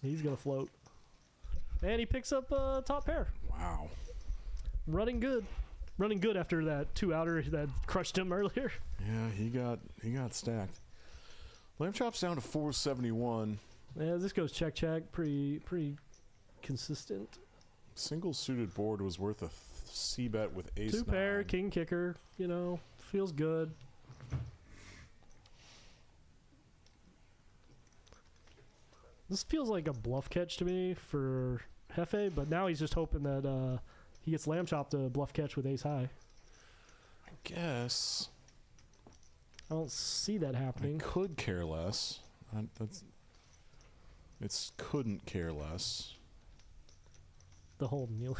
B: He's gonna float, and he picks up top pair.
A: Wow.
B: Running good after that 2-outer that crushed him earlier.
A: Yeah, he got stacked. Lamb chop's down to 471.
B: Yeah, this goes check. Pretty consistent.
A: Single suited board was worth a C bet with Ace
B: 2 pair,
A: 9.
B: king kicker. You know, feels good. This feels like a bluff catch to me for Hefe, but now he's just hoping that he gets lamb chop to bluff catch with ace high.
A: I guess.
B: I don't see that
A: I
B: happening.
A: could care less. It's couldn't care less.
B: The whole kneel.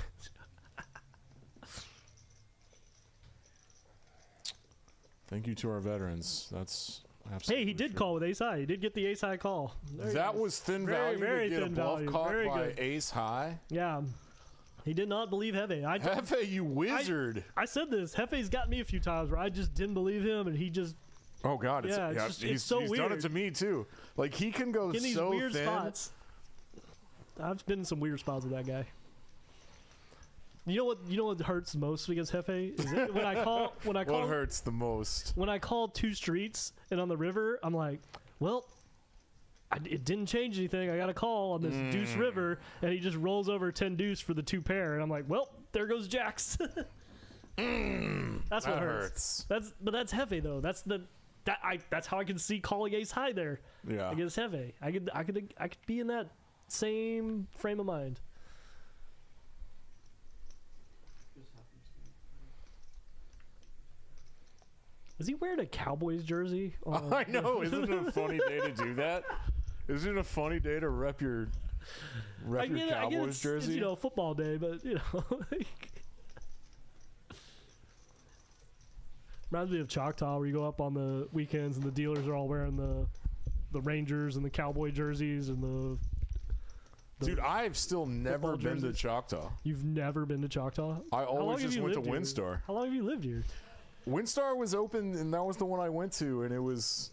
A: Thank you to our veterans. That's
B: Hey, he did call with ace high. He did get the ace high call.
A: That was thin value.
B: Very
A: to get
B: thin
A: a bluff
B: value.
A: caught
B: Very
A: by
B: good.
A: ace high.
B: Yeah. He did not believe Hefe.
A: Hefe, you wizard.
B: I said this. Hefe's got me a few times where I just didn't believe him, and he just
A: Oh God,
B: it's
A: he's
B: so
A: he's
B: weird.
A: done it to me too. Like he can go
B: in these
A: so
B: weird
A: thin.
B: spots. I've been in some weird spots with that guy. You know what hurts most against Hefe is it when I call
A: What hurts the most?
B: when I call two streets and on the river I'm like, well, it didn't change anything. I got a call on this deuce river, and he just rolls over 10 deuce for the 2 pair, and I'm like, well, there goes jacks. That's what
A: That
B: hurts.
A: hurts.
B: But that's Hefe though. That's how I can see calling ace high there
A: Yeah.
B: against Hefe. I could be in that same frame of mind. Is he wearing a Cowboys jersey?
A: I know. Isn't it a funny day to do that? Isn't it a funny day to rep your Cowboys jersey?
B: It's, football day, but reminds me of Choctaw, where you go up on the weekends and the dealers are all wearing the Rangers and the Cowboy jerseys and the
A: Dude, I've still never been to
B: jerseys.
A: Choctaw.
B: You've never been to Choctaw?
A: I
B: How long
A: always
B: have
A: just
B: you
A: went to
B: lived here?
A: Windstar.
B: How long have you lived here?
A: Windstar was open, and that was the one I went to, and it was,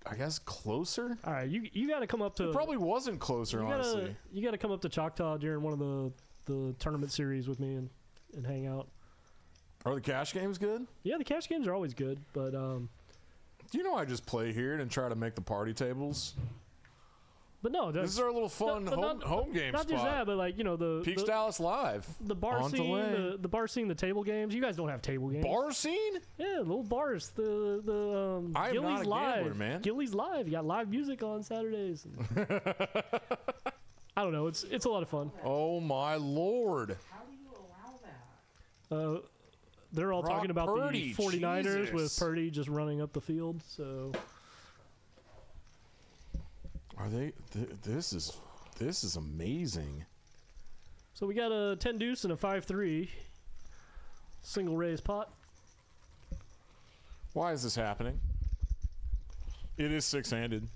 A: I guess, closer.
B: All right, you got to come up to.
A: It probably wasn't closer, honestly.
B: You got to come up to Choctaw during one of the tournament series with me and hang out.
A: Are the cash games good?
B: Yeah, the cash games are always good, but
A: You know I just play here and try to make the party tables.
B: no,
A: This is our little fun
B: but
A: home game
B: not
A: spot.
B: just that, but like the
A: Peaks Dallas Live.
B: the bar
A: On
B: scene,
A: delay.
B: the bar scene, the table games. You guys don't have table games.
A: Bar scene?
B: Yeah, little bars. The
A: I am
B: Gillies
A: not a
B: Live,
A: gambler, man.
B: Gillies Live. You got live music on Saturdays. I don't know. It's a lot of fun.
A: Oh my lord.
C: How do you allow that?
B: They're all
A: Brock
B: talking about
A: Purdy,
B: the 49ers with
A: Jesus.
B: Purdy just running up the field. So
A: Are they? This is amazing.
B: so we got a 10 deuce and a 5-3 single raise pot.
A: Why is this happening? It is six-handed.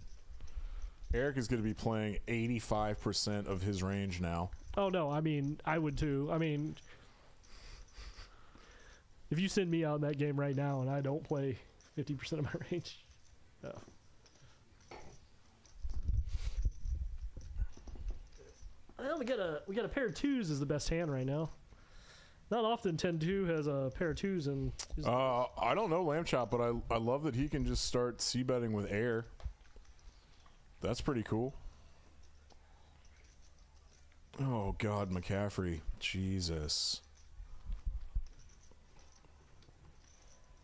A: Eric is going to be playing 85% of his range now.
B: Oh no, I mean I would too. I mean, if you send me out in that game right now and I don't play 50% of my range, well, we got a pair of twos is the best hand right now. Not often 10-2 has a pair of twos and
A: I don't know Lamb Chop, but I love that he can just start c-betting with air. That's pretty cool. Oh God, McCaffrey, Jesus,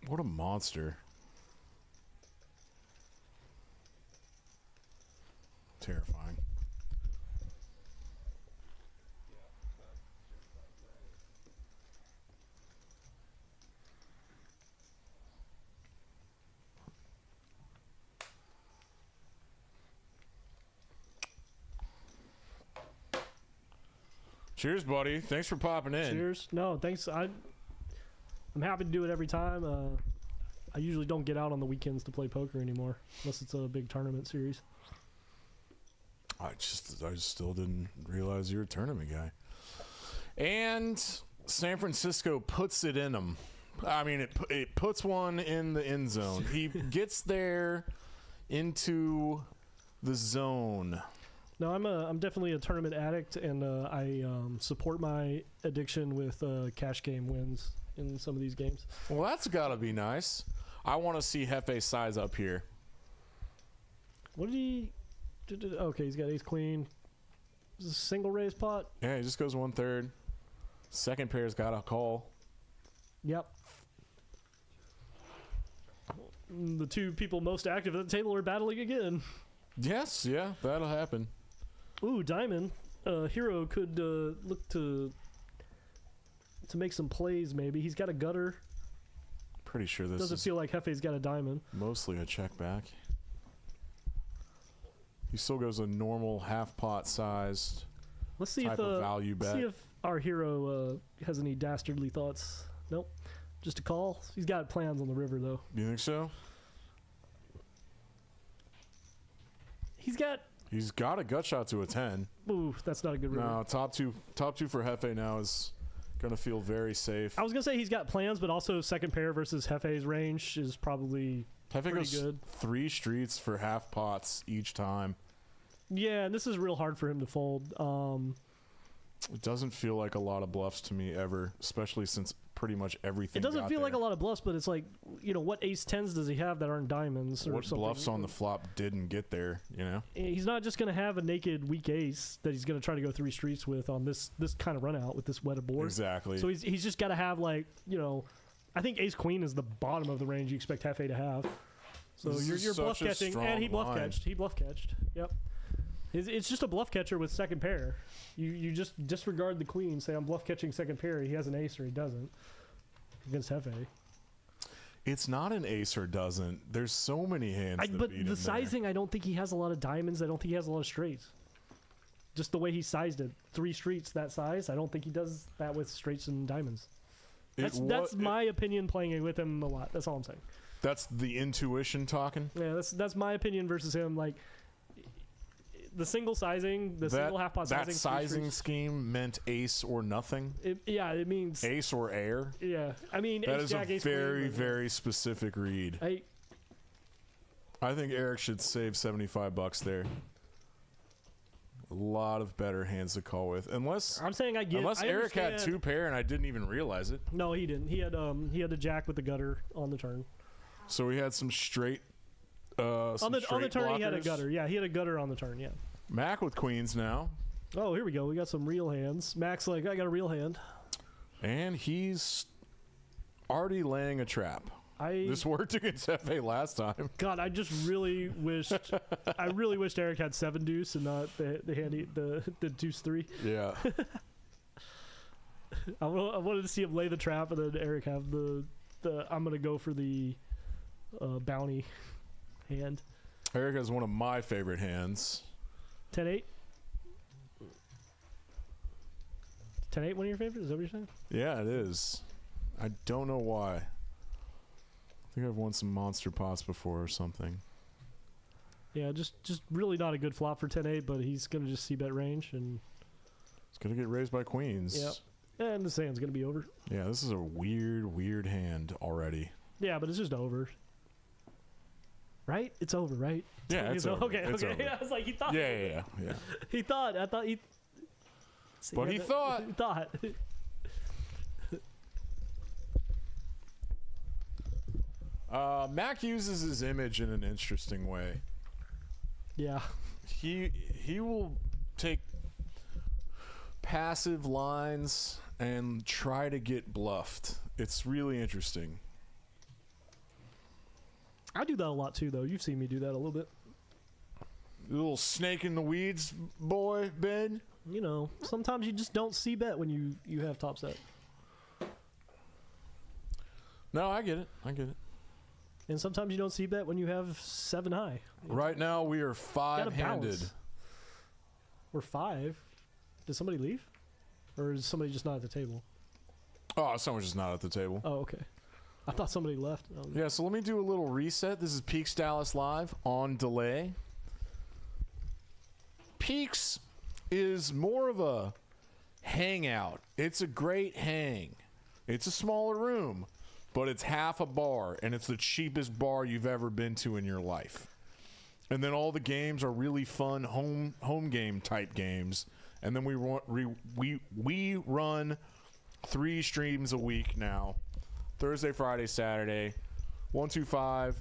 A: what a monster! Terrifying. Cheers, buddy. Thanks for popping in.
B: cheers. No, thanks. I'm happy to do it every time. I usually don't get out on the weekends to play poker anymore unless it's a big tournament series.
A: I still didn't realize you were a tournament guy. And San Francisco puts it in him. I mean, it puts one in the end zone. He gets there into the zone.
B: No, I'm definitely a tournament addict, and I support my addiction with cash game wins in some of these games.
A: Well, that's got to be nice. I want to see Hefe size up here.
B: What did he? Okay, he's got ace queen. Is this a single raise pot?
A: Yeah, he just goes 1/3. Second pair's got a call.
B: Yep. The two people most active at the table are battling again.
A: Yes, yeah, that'll happen.
B: Ooh, diamond. Hero could look to make some plays. Maybe he's got a gutter.
A: Pretty sure this
B: Doesn't
A: is
B: feel like Hefe's got a diamond.
A: mostly a check back. He still goes a normal half pot sized
B: Let's see
A: type
B: if
A: of value bet.
B: see if our hero has any dastardly thoughts. Nope, just a call. He's got plans on the river though.
A: Do you think so?
B: He's got.
A: He's got a gut shot to a 10.
B: Ooh, that's not a good river.
A: No, top two for Hefe now is gonna feel very safe.
B: I was gonna say he's got plans, but also second pair versus Hefe's range is probably
A: Hefe
B: pretty
A: goes
B: good.
A: 3 streets for half pots each time.
B: Yeah, and this is real hard for him to fold.
A: It doesn't feel like a lot of bluffs to me ever, especially since pretty much everything.
B: It doesn't
A: got
B: feel
A: there.
B: like a lot of bluffs, but it's like, what ace tens does he have that aren't diamonds or
A: What
B: something?
A: bluffs on the flop didn't get there, you know?
B: He's not just going to have a naked weak ace that he's going to try to go 3 streets with on this kind of run out with this wetted board.
A: Exactly.
B: So he's just got to have I think ace queen is the bottom of the range you expect Hefe to have. So
A: This is
B: you're bluff
A: such a
B: catching,
A: strong
B: and he bluff
A: line.
B: catched. He bluff catched. Yep. It's just a bluff catcher with second pair. You just disregard the queen, say I'm bluff catching second pair. He has an ace or he doesn't against Hefe.
A: It's not an ace or doesn't. There's so many hands that
B: But
A: beat him
B: the
A: there.
B: sizing, I don't think he has a lot of diamonds. I don't think he has a lot of straights. Just the way he sized it, 3 streets that size. I don't think he does that with straights and diamonds. That's my opinion playing it with him a lot. That's all I'm saying.
A: That's the intuition talking.
B: Yeah, that's my opinion versus him. Like the single sizing, single half pot sizing.
A: That sizing scheme meant ace or nothing.
B: It means
A: Ace or air.
B: Yeah, I mean
A: That
B: ace,
A: is
B: jack,
A: a
B: ace, queen,
A: very,
B: but-
A: very specific read. I think Eric should save $75 there. A lot of better hands to call with, unless
B: I'm saying I
A: Eric had
B: understand-
A: 2 pair and I didn't even realize it.
B: No, he didn't. He had a jack with the gutter on the turn.
A: So we had some straight.
B: On the turn,
A: blockers.
B: he had a gutter. Yeah, he had a gutter on the turn. Yeah.
A: Mac with queens now,
B: Oh, here we go. We got some real hands. Max, I got a real hand.
A: and he's already laying a trap. This worked against FA last time.
B: God, I just really wished. I really wished Eric had 7 deuce and not the deuce 3.
A: Yeah.
B: I wanted to see him lay the trap and then Eric have the I'm gonna go for the bounty hand.
A: Eric has one of my favorite hands.
B: 10-8. 10-8, one of your favorites? Is that what you're saying?
A: Yeah, it is. I don't know why. I think I've won some monster pots before or something.
B: Yeah, just really not a good flop for 10-8, but he's gonna just see bet range and
A: It's gonna get raised by queens.
B: Yep. And this hand's gonna be over.
A: Yeah, this is a weird hand already.
B: Yeah, but it's just over. Right? It's over, right?
A: Yeah, it's over.
B: Okay,
A: It's
B: okay.
A: over.
B: I was like, he thought.
A: Yeah.
B: He thought. I thought he.
A: But he thought.
B: He thought.
A: Mac uses his image in an interesting way.
B: Yeah.
A: He will take passive lines and try to get bluffed. It's really interesting.
B: I do that a lot too, though. You've seen me do that a little bit.
A: You little snake in the weeds, boy, Ben.
B: You know, sometimes you just don't see bet when you have top set.
A: No, I get it.
B: And sometimes you don't see bet when you have 7 high.
A: Right now we are
B: Gotta
A: 5-handed.
B: balance. We're 5. Did somebody leave? Or is somebody just not at the table?
A: Oh, someone's just not at the table.
B: Oh, okay. I thought somebody left.
A: Yeah, so let me do a little reset. This is Peaks Dallas Live on delay. Peaks is more of a hangout. It's a great hang. It's a smaller room, but it's half a bar, and it's the cheapest bar you've ever been to in your life. And then all the games are really fun home game type games. And then we run 3 streams a week now. Thursday, Friday, Saturday, 125,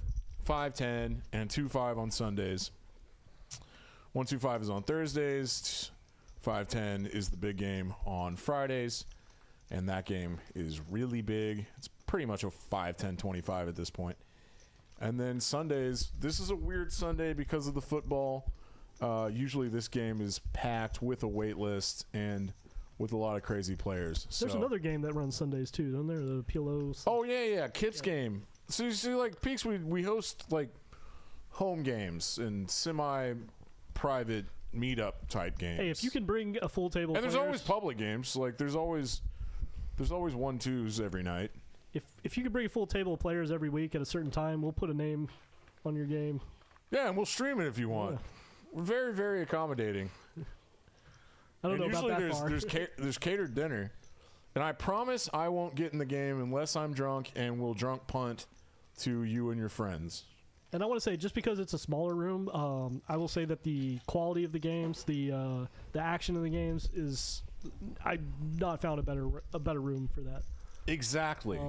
A: 510, and 25 on Sundays. 125 is on Thursdays, 510 is the big game on Fridays, and that game is really big. It's pretty much a 510 25 at this point. And then Sundays, this is a weird Sunday because of the football. Usually this game is packed with a wait list and with a lot of crazy players.
B: There's another game that runs Sundays too, doesn't there? The PLO.
A: Oh yeah, Kip's game. So you see, like Peaks, we host like home games and semi-private meetup type games.
B: Hey, if you can bring a full table,
A: and there's
B: players,
A: always public games. Like there's always 1-2s every night.
B: If you can bring a full table of players every week at a certain time, we'll put a name on your game.
A: Yeah, and we'll stream it if you want. We're very, very accommodating.
B: I don't know about that
A: usually
B: far.
A: there's catered dinner, and I promise I won't get in the game unless I'm drunk, and we'll drunk punt to you and your friends.
B: And I want to say, just because it's a smaller room, I will say that the quality of the games, the action of the games is, I've not found a better room for that.
A: Exactly.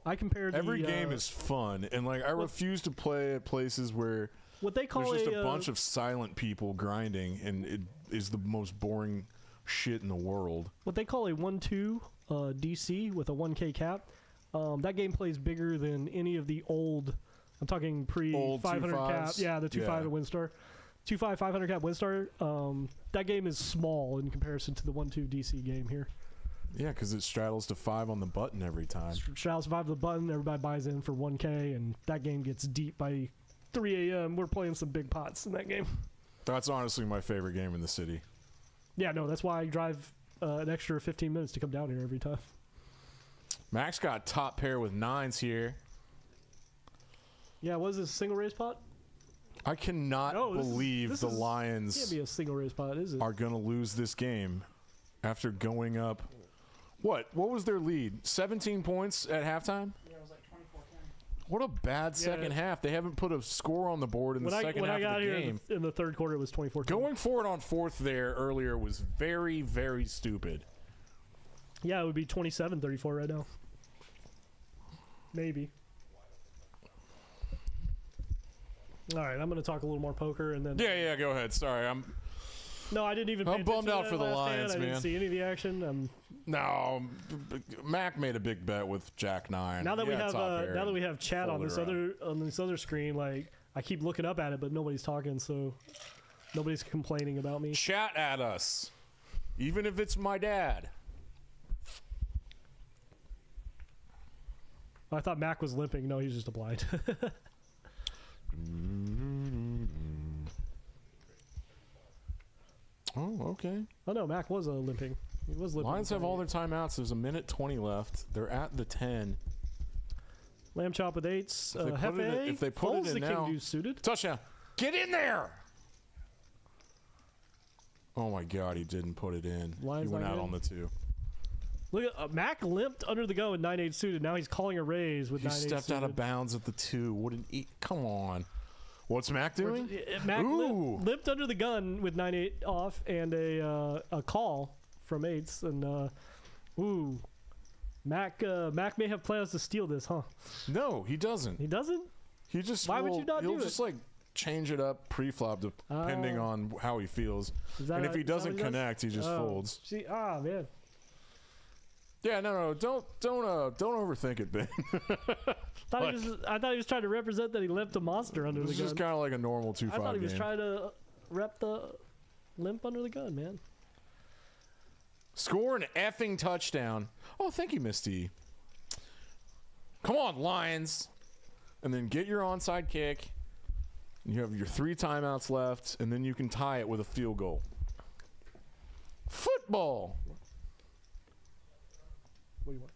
B: I compared
A: every game is fun, and like I refuse to play at places where
B: what they call
A: there's just a bunch of silent people grinding, and it is the most boring shit in the world.
B: What they call a 1-2 DC with a 1K cap. That game plays bigger than any of the old. I'm talking pre 500 cap. Yeah, the 2.5 at Windstar. 2.5 500 cap Windstar. That game is small in comparison to the 1-2 DC game here.
A: Yeah, because it straddles to 5 on the button every time.
B: Straddles 5 on the button. Everybody buys in for 1K, and that game gets deep by 3 a.m. We're playing some big pots in that game.
A: That's honestly my favorite game in the city.
B: Yeah, no, that's why I drive an extra 15 minutes to come down here every time.
A: Max got top pair with 9s here.
B: Yeah, what is this, single race pot?
A: I cannot believe the Lions
B: can't be a single race pot, is it?
A: are going to lose this game after going up. What was their lead? 17 points at halftime?
D: Yeah, it was like 24-10.
A: What a bad second half. They haven't put a score on the board in the second half of the game.
B: In the third quarter, it was 24-10.
A: Going forward on fourth there earlier was very, very stupid.
B: Yeah, it would be 27-34 right now. Maybe. All right, I'm going to talk a little more poker and then.
A: Yeah, go ahead. Sorry,
B: No, I didn't even.
A: I'm bummed out for the Lions, man.
B: I didn't see any of the action.
A: No, Mac made a big bet with Jack 9.
B: Now that we have chat on this other screen, like I keep looking up at it, but nobody's talking, so nobody's complaining about me.
A: Chat at us, even if it's my dad.
B: I thought Mac was limping. No, he's just a blind.
A: Oh, okay.
B: Oh no, Mac was limping. He was limping.
A: Lions have all their timeouts. There's a minute 20 left. They're at the 10.
B: Lamb chop with 8s.
A: If they put it in
B: the
A: now,
B: king deuce suited.
A: Touchdown! Get in there! Oh my God, he didn't put it in.
B: Lions
A: he went
B: not
A: out
B: in.
A: on the 2.
B: Look at Mac limped under the gun with 9-8 suited. Now he's calling a raise with 9-8
A: He stepped out of bounds at the 2. What an come on. What's Mac doing?
B: Mac limped under the gun with 9-8 off and a call from 8s. And Mac may have plans to steal this, huh?
A: No, he doesn't.
B: He doesn't?
A: He just
B: Why would you not do
A: he'll
B: it?
A: just like change it up pre-flop depending on how he feels. And if he doesn't connect, he just folds.
B: See, man.
A: Yeah, no, don't overthink it, Ben.
B: I thought he was trying to represent that he limped a monster under the gun.
A: It's just kind of like a normal 2-5 game.
B: I thought he was trying to rep the limp under the gun, man.
A: Score an effing touchdown. Oh, thank you, Misty. Come on, Lions. And then get your onside kick. You have your 3 timeouts left, and then you can tie it with a field goal. Football.
B: What do you want?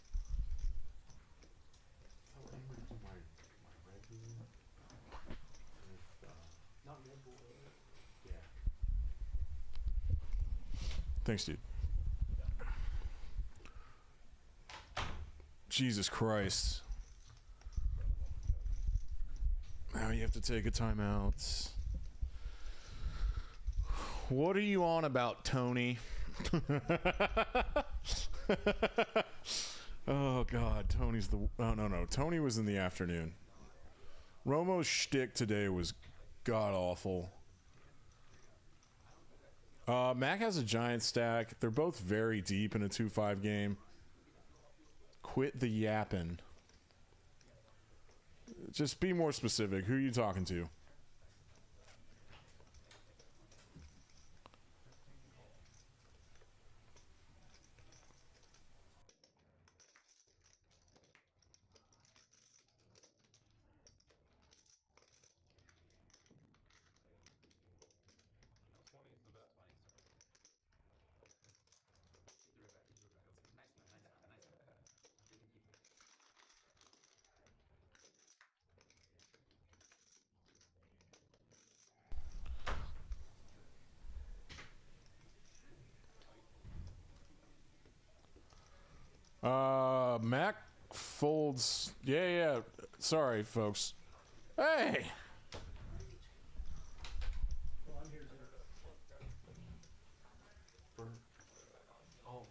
A: Thanks, dude. Jesus Christ. Now you have to take a timeout. What are you on about, Tony? Oh, God. Tony's the... Oh, no. Tony was in the afternoon. Romo's shtick today was god-awful. Mac has a giant stack. They're both very deep in a 2-5 game. Quit the yapping. Just be more specific. Who are you talking to? Mac folds. Yeah. Sorry, folks. Hey.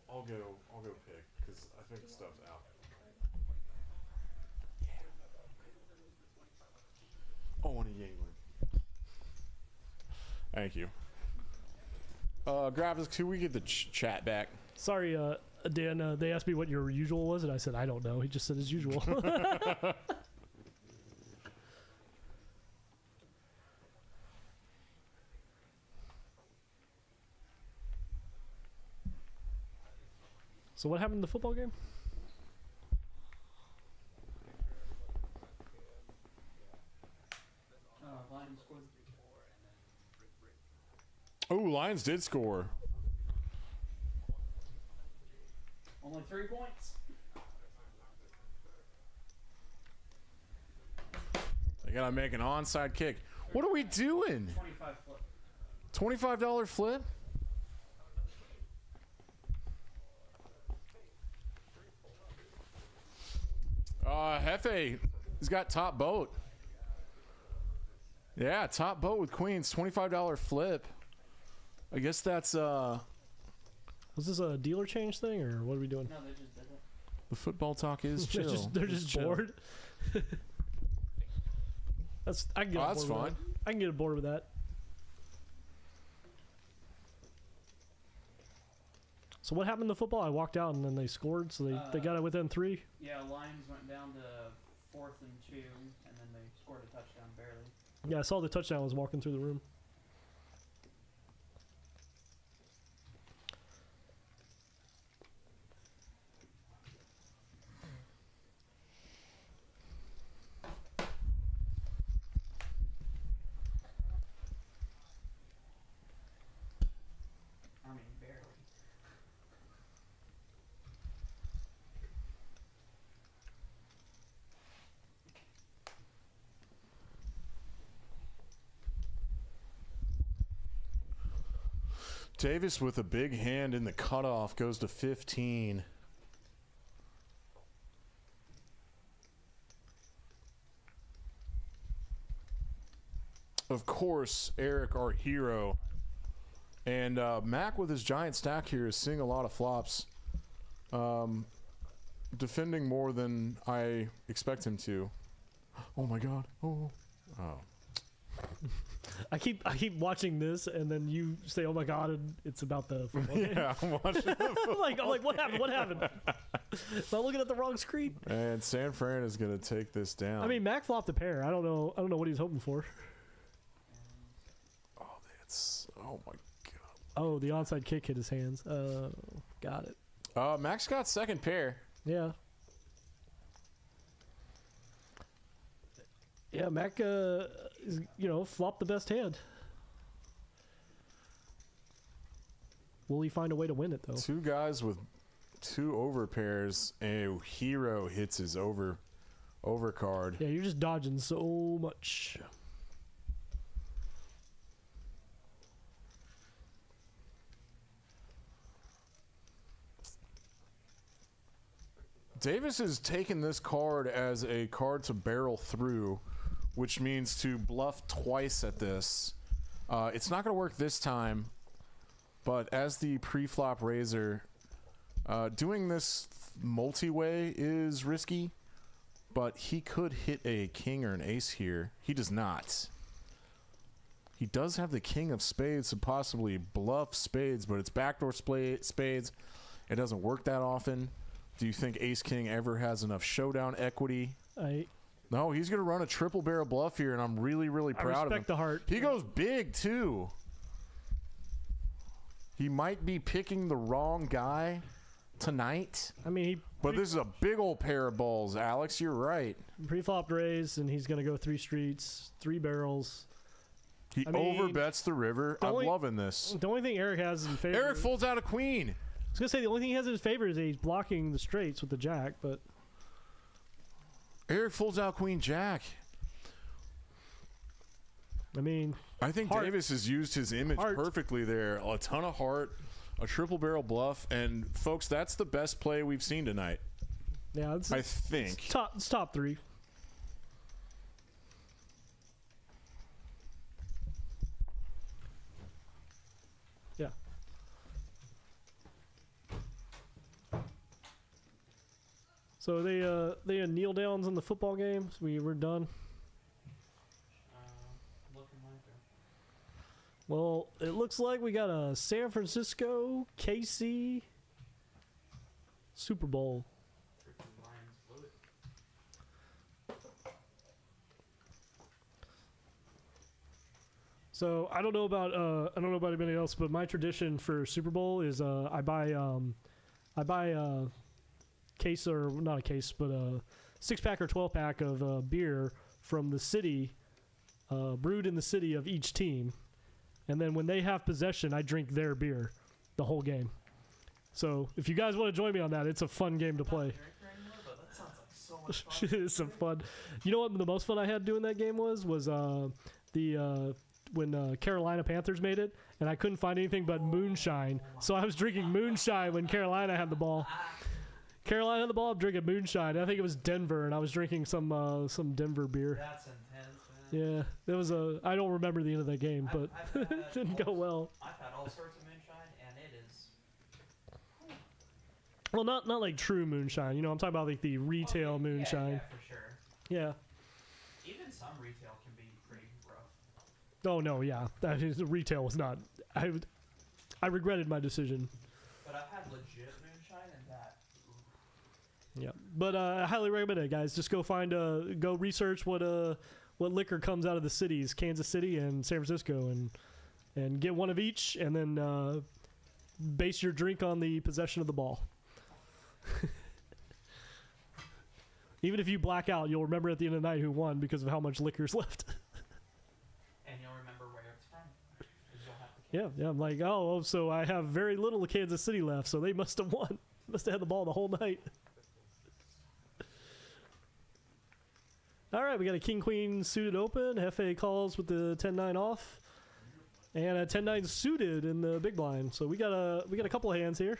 A: I'll go pick because I think stuff's out. Yeah. Oh, and a Yingling. Thank you. Graphics, can we get the chat back?
B: Sorry, Dan. They asked me what your usual was, and I said I don't know. He just said as usual. So what happened in the football game?
D: Lions scored.
A: Oh, Lions did score.
D: Only 3 points.
A: They gotta make an onside kick. What are we doing?
D: 25 flip.
A: $25 flip? Hefe, he's got top boat. Yeah, top boat with queens, $25 flip. I guess that's
B: Was this a dealer change thing, or what are we doing?
D: No, they just did it.
A: the football talk is chill.
B: They're just
A: chill.
B: bored. I can get on
A: That's
B: board with
A: fine.
B: that. I can get bored with that. So what happened in the football? I walked out and then they scored, so they got it within 3.
D: Yeah, Lions went down to 4th and 2, and then they scored a touchdown barely.
B: Yeah, I saw the touchdown. I was walking through the room.
D: I mean, barely.
A: Davis with a big hand in the cutoff goes to 15. Of course, Eric, our hero. And Mac with his giant stack here is seeing a lot of flops. Defending more than I expect him to. Oh my god. Oh.
B: I keep watching this, and then you say, "Oh my god!" and it's about the football game.
A: Yeah, I'm watching
B: I'm like, what happened? What happened? Am I looking at the wrong screen?
A: And San Fran is going to take this down.
B: I mean, Mac flopped a pair. I don't know what he's hoping for.
A: Oh, that's... Oh, my God.
B: Oh, the onside kick hit his hands. Got it.
A: Max got second pair.
B: Yeah. Yeah, Mac, is, flopped the best hand. Will he find a way to win it, though?
A: Two guys with two over pairs. A hero hits his over card.
B: Yeah, you're just dodging so much.
A: Davis is taking this card as a card to barrel through, which means to bluff twice at this. It's not going to work this time, but as the pre-flop raiser, doing this multi-way is risky, but he could hit a king or an ace here. He does not. He does have the king of spades to possibly bluff spades, but it's backdoor spades. It doesn't work that often. Do you think ace-king ever has enough showdown equity? No, he's going to run a triple barrel bluff here, and I'm really, really proud of him.
B: I respect the heart.
A: He goes big, too. He might be picking the wrong guy tonight.
B: I mean,
A: But this is a big old pair of balls, Alex. You're right.
B: Pre-flopped raise, and he's going to go 3 streets, 3 barrels.
A: He overbets the river. I'm loving this.
B: The only thing Eric has in favor...
A: Eric folds out a queen.
B: I was going to say, the only thing he has in his favor is that he's blocking the straights with the jack, but...
A: Eric folds out queen jack.
B: I mean...
A: I think
B: heart.
A: Davis has used his image perfectly there. A ton of heart, a triple barrel bluff, and folks, that's the best play we've seen tonight.
B: Yeah,
A: I think.
B: It's top 3. Yeah. So they had kneel downs in the football games. We're done.
D: Looking like it.
B: Well, it looks like we got a San Francisco KC Super Bowl.
D: Freaking Lions blew it.
B: So I don't know about anybody else, but my tradition for Super Bowl is I buy a case, or not a case, but a 6-pack or 12-pack of beer from the city, brewed in the city of each team, and then when they have possession, I drink their beer the whole game. So if you guys want to join me on that, it's a fun game to play.
D: That sounds like so much fun.
B: It's some fun. You know what the most fun I had doing that game was when Carolina Panthers made it, and I couldn't find anything but moonshine. So I was drinking moonshine when Carolina had the ball. Carolina had the ball, I'm drinking moonshine. I think it was Denver, and I was drinking some Denver beer.
D: That's intense, man.
B: Yeah, it was I don't remember the end of that game, but it didn't go well.
D: I've had all sorts of moonshine, and it is.
B: Well, not like true moonshine. You know, I'm talking about like the retail moonshine.
D: Yeah, for sure.
B: Yeah.
D: Even some retail can be pretty rough.
B: Oh no, yeah. That is, retail was not. I regretted my decision.
D: But I've had legit moonshine, and that.
B: Yeah, but I highly recommend it, guys. Just go go research what liquor comes out of the cities, Kansas City and San Francisco, and get one of each, and then base your drink on the possession of the ball. Even if you black out, you'll remember at the end of the night who won because of how much liquor's left.
D: And you'll remember where it's from. 'Cause you'll have the
B: Yeah, I'm like, oh, so I have very little Kansas City left, so they must have won. Must have had the ball the whole night. All right, we got a king-queen suited open. Hefe calls with the 10-9 off, and a 10-9 suited in the big blind. So we got a couple of hands here.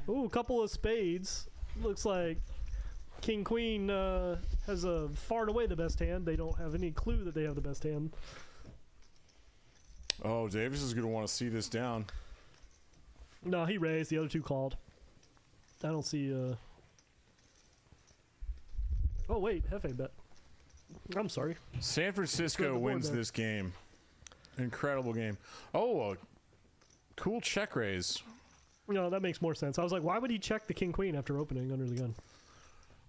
B: Ooh, a couple of spades. Looks like king-queen has far and away the best hand. They don't have any clue that they have the best hand.
A: Oh, Davis is going to want to see this down.
B: No, he raised. The other two called. I don't see. Oh wait, Hefe bet. I'm sorry.
A: San Francisco wins this game. Incredible game. Oh, a cool check raise.
B: No, that makes more sense. I was like, why would he check the king queen after opening under the gun?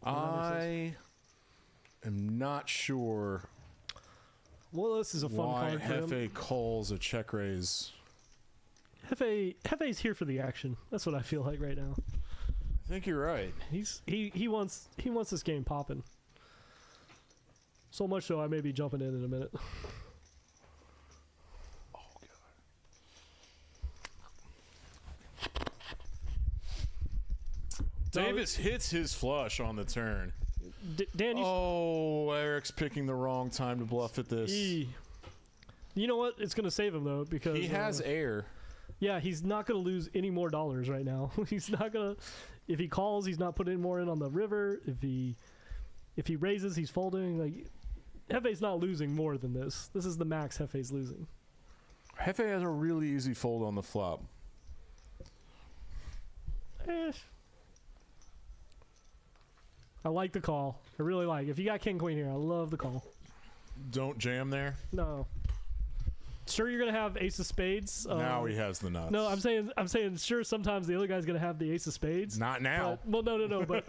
A: I am not sure.
B: Well, this is a fun
A: why
B: card for him.
A: Hefe calls a check raise.
B: Hefe's here for the action. That's what I feel like right now.
A: I think you're right.
B: He wants this game popping. So much so I may be jumping in a minute.
A: Oh god. Davis hits his flush on the turn.
B: Dan,
A: Eric's picking the wrong time to bluff at this.
B: You know what? It's going to save him though because
A: He has air.
B: Yeah, he's not going to lose any more dollars right now. He's not going to. If he calls, he's not putting any more in on the river. If he raises, he's folding. Like Hefe's not losing more than this. This is the max Hefe's losing.
A: Hefe has a really easy fold on the flop.
B: I like the call. I really like. If you got king queen here, I love the call.
A: Don't jam there.
B: No. Sure, you're gonna have ace of spades.
A: Now he has the nuts.
B: No, I'm saying sure. Sometimes the other guy's gonna have the ace of spades.
A: Not now.
B: Well, no. But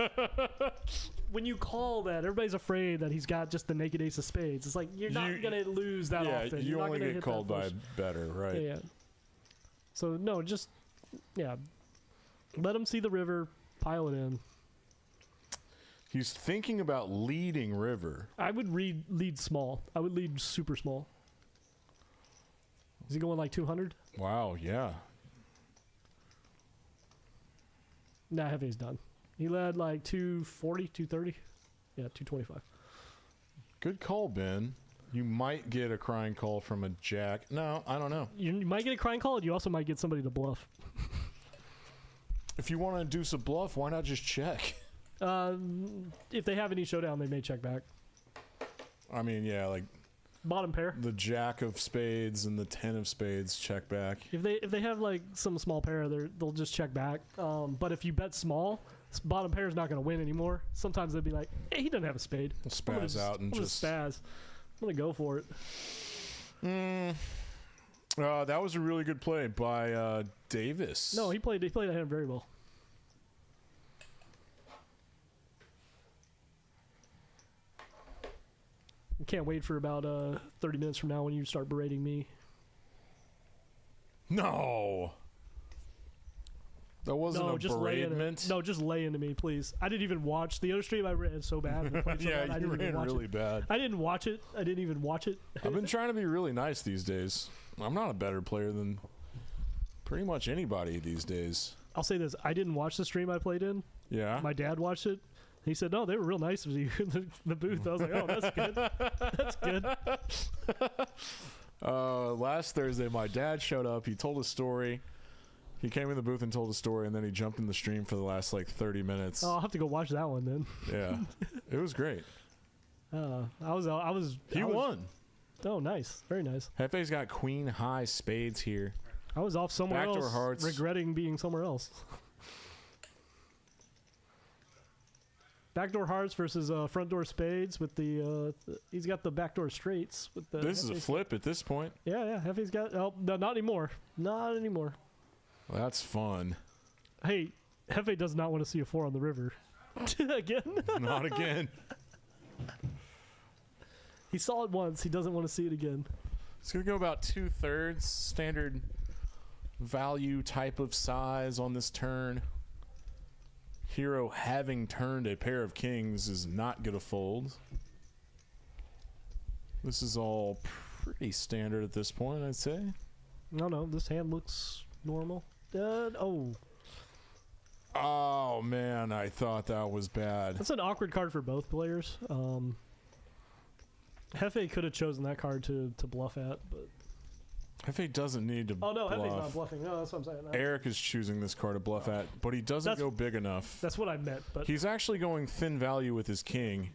B: when you call that, everybody's afraid that he's got just the naked ace of spades. It's like you're not gonna lose that often.
A: You
B: You're
A: only
B: not gonna
A: get
B: hit
A: called
B: that
A: by
B: flush.
A: better, right?
B: Yeah. So no, just let him see the river, pile it in.
A: He's thinking about leading river.
B: I would lead small. I would lead super small. Is he going like 200?
A: Wow, yeah.
B: Nah, Hefe's done. He led like 240, 230. Yeah, 225.
A: Good call, Ben. You might get a crying call from a jack. No, I don't know.
B: You might get a crying call, and you also might get somebody to bluff.
A: If you want to induce a bluff, why not just check?
B: If they have any showdown, they may check back.
A: I mean, yeah, like
B: Bottom pair.
A: the jack of spades and the 10 of spades check back.
B: If they have like some small pair, they'll just check back. But if you bet small, bottom pair is not going to win anymore. Sometimes they'll be like, "Hey, he doesn't have a spade."
A: Spaz out and
B: I'm gonna
A: just
B: spaz. I'm gonna go for it.
A: That was a really good play by Davis.
B: No, he played that hand very well. I can't wait for about 30 minutes from now when you start berating me.
A: No. That wasn't a beratement.
B: No, just lay into me, please. I didn't even watch the other stream. I ran so bad.
A: Yeah, you ran really bad.
B: I didn't watch it. I didn't even watch it.
A: I've been trying to be really nice these days. I'm not a better player than pretty much anybody these days.
B: I'll say this. I didn't watch the stream I played in.
A: Yeah.
B: My dad watched it. He said, "No, they were real nice with you in the booth." I was like, "Oh, that's good. That's good."
A: Last Thursday, my dad showed up. He told a story. He came in the booth and told a story, and then he jumped in the stream for the last, 30 minutes.
B: Oh, I'll have to go watch that one then.
A: Yeah. It was great. He won.
B: Oh, nice. Very nice.
A: Hefe's got queen high spades here.
B: I was off somewhere
A: Backdoor
B: else,
A: hearts.
B: regretting being somewhere else. Backdoor hearts versus front door spades with the he's got the backdoor straights with the.
A: This is a flip at this point.
B: Yeah. Hefe's got. Oh, no, not anymore. Not anymore.
A: Well, that's fun.
B: Hey, Hefe does not want to see a 4 on the river. Again?
A: Not again.
B: He saw it once. He doesn't want to see it again.
A: It's going to go about 2/3 standard value type of size on this turn. Hero having turned a pair of kings is not going to fold. This is all pretty standard at this point, I'd say.
B: No, this hand looks normal.
A: Oh, man, I thought that was bad.
B: That's an awkward card for both players. Hefe could have chosen that card to bluff at, but...
A: Hefe doesn't need to
B: Oh, no,
A: bluff.
B: Hefe's not bluffing. No, that's what I'm saying.
A: Eric is choosing this card to bluff at, but he doesn't go big enough.
B: That's what I meant, but...
A: He's actually going thin value with his king,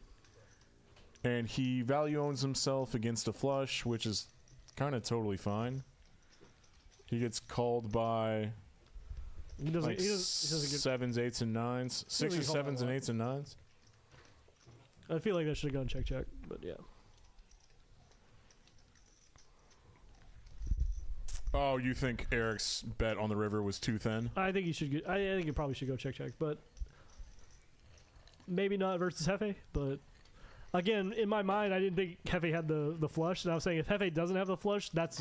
A: and he value owns himself against a flush, which is kind of totally fine. He gets called by
B: He doesn't get...
A: 7s, 8s, and 9s. 6s, 7s, and 8s, and 9s.
B: I feel like that should have gone check, but yeah.
A: Oh, you think Eric's bet on the river was too thin?
B: I think he should get... I think he probably should go check, but... Maybe not versus Hefe, but... Again, in my mind, I didn't think Hefe had the flush, and I was saying if Hefe doesn't have the flush, that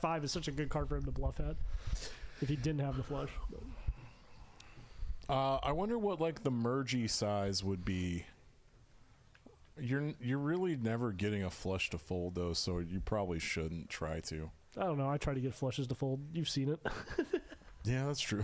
B: 5 is such a good card for him to bluff at. If he didn't have the flush.
A: I wonder what the mergey size would be. You're really never getting a flush to fold though, so you probably shouldn't try to.
B: I don't know. I try to get flushes to fold. You've seen it.
A: Yeah, that's true.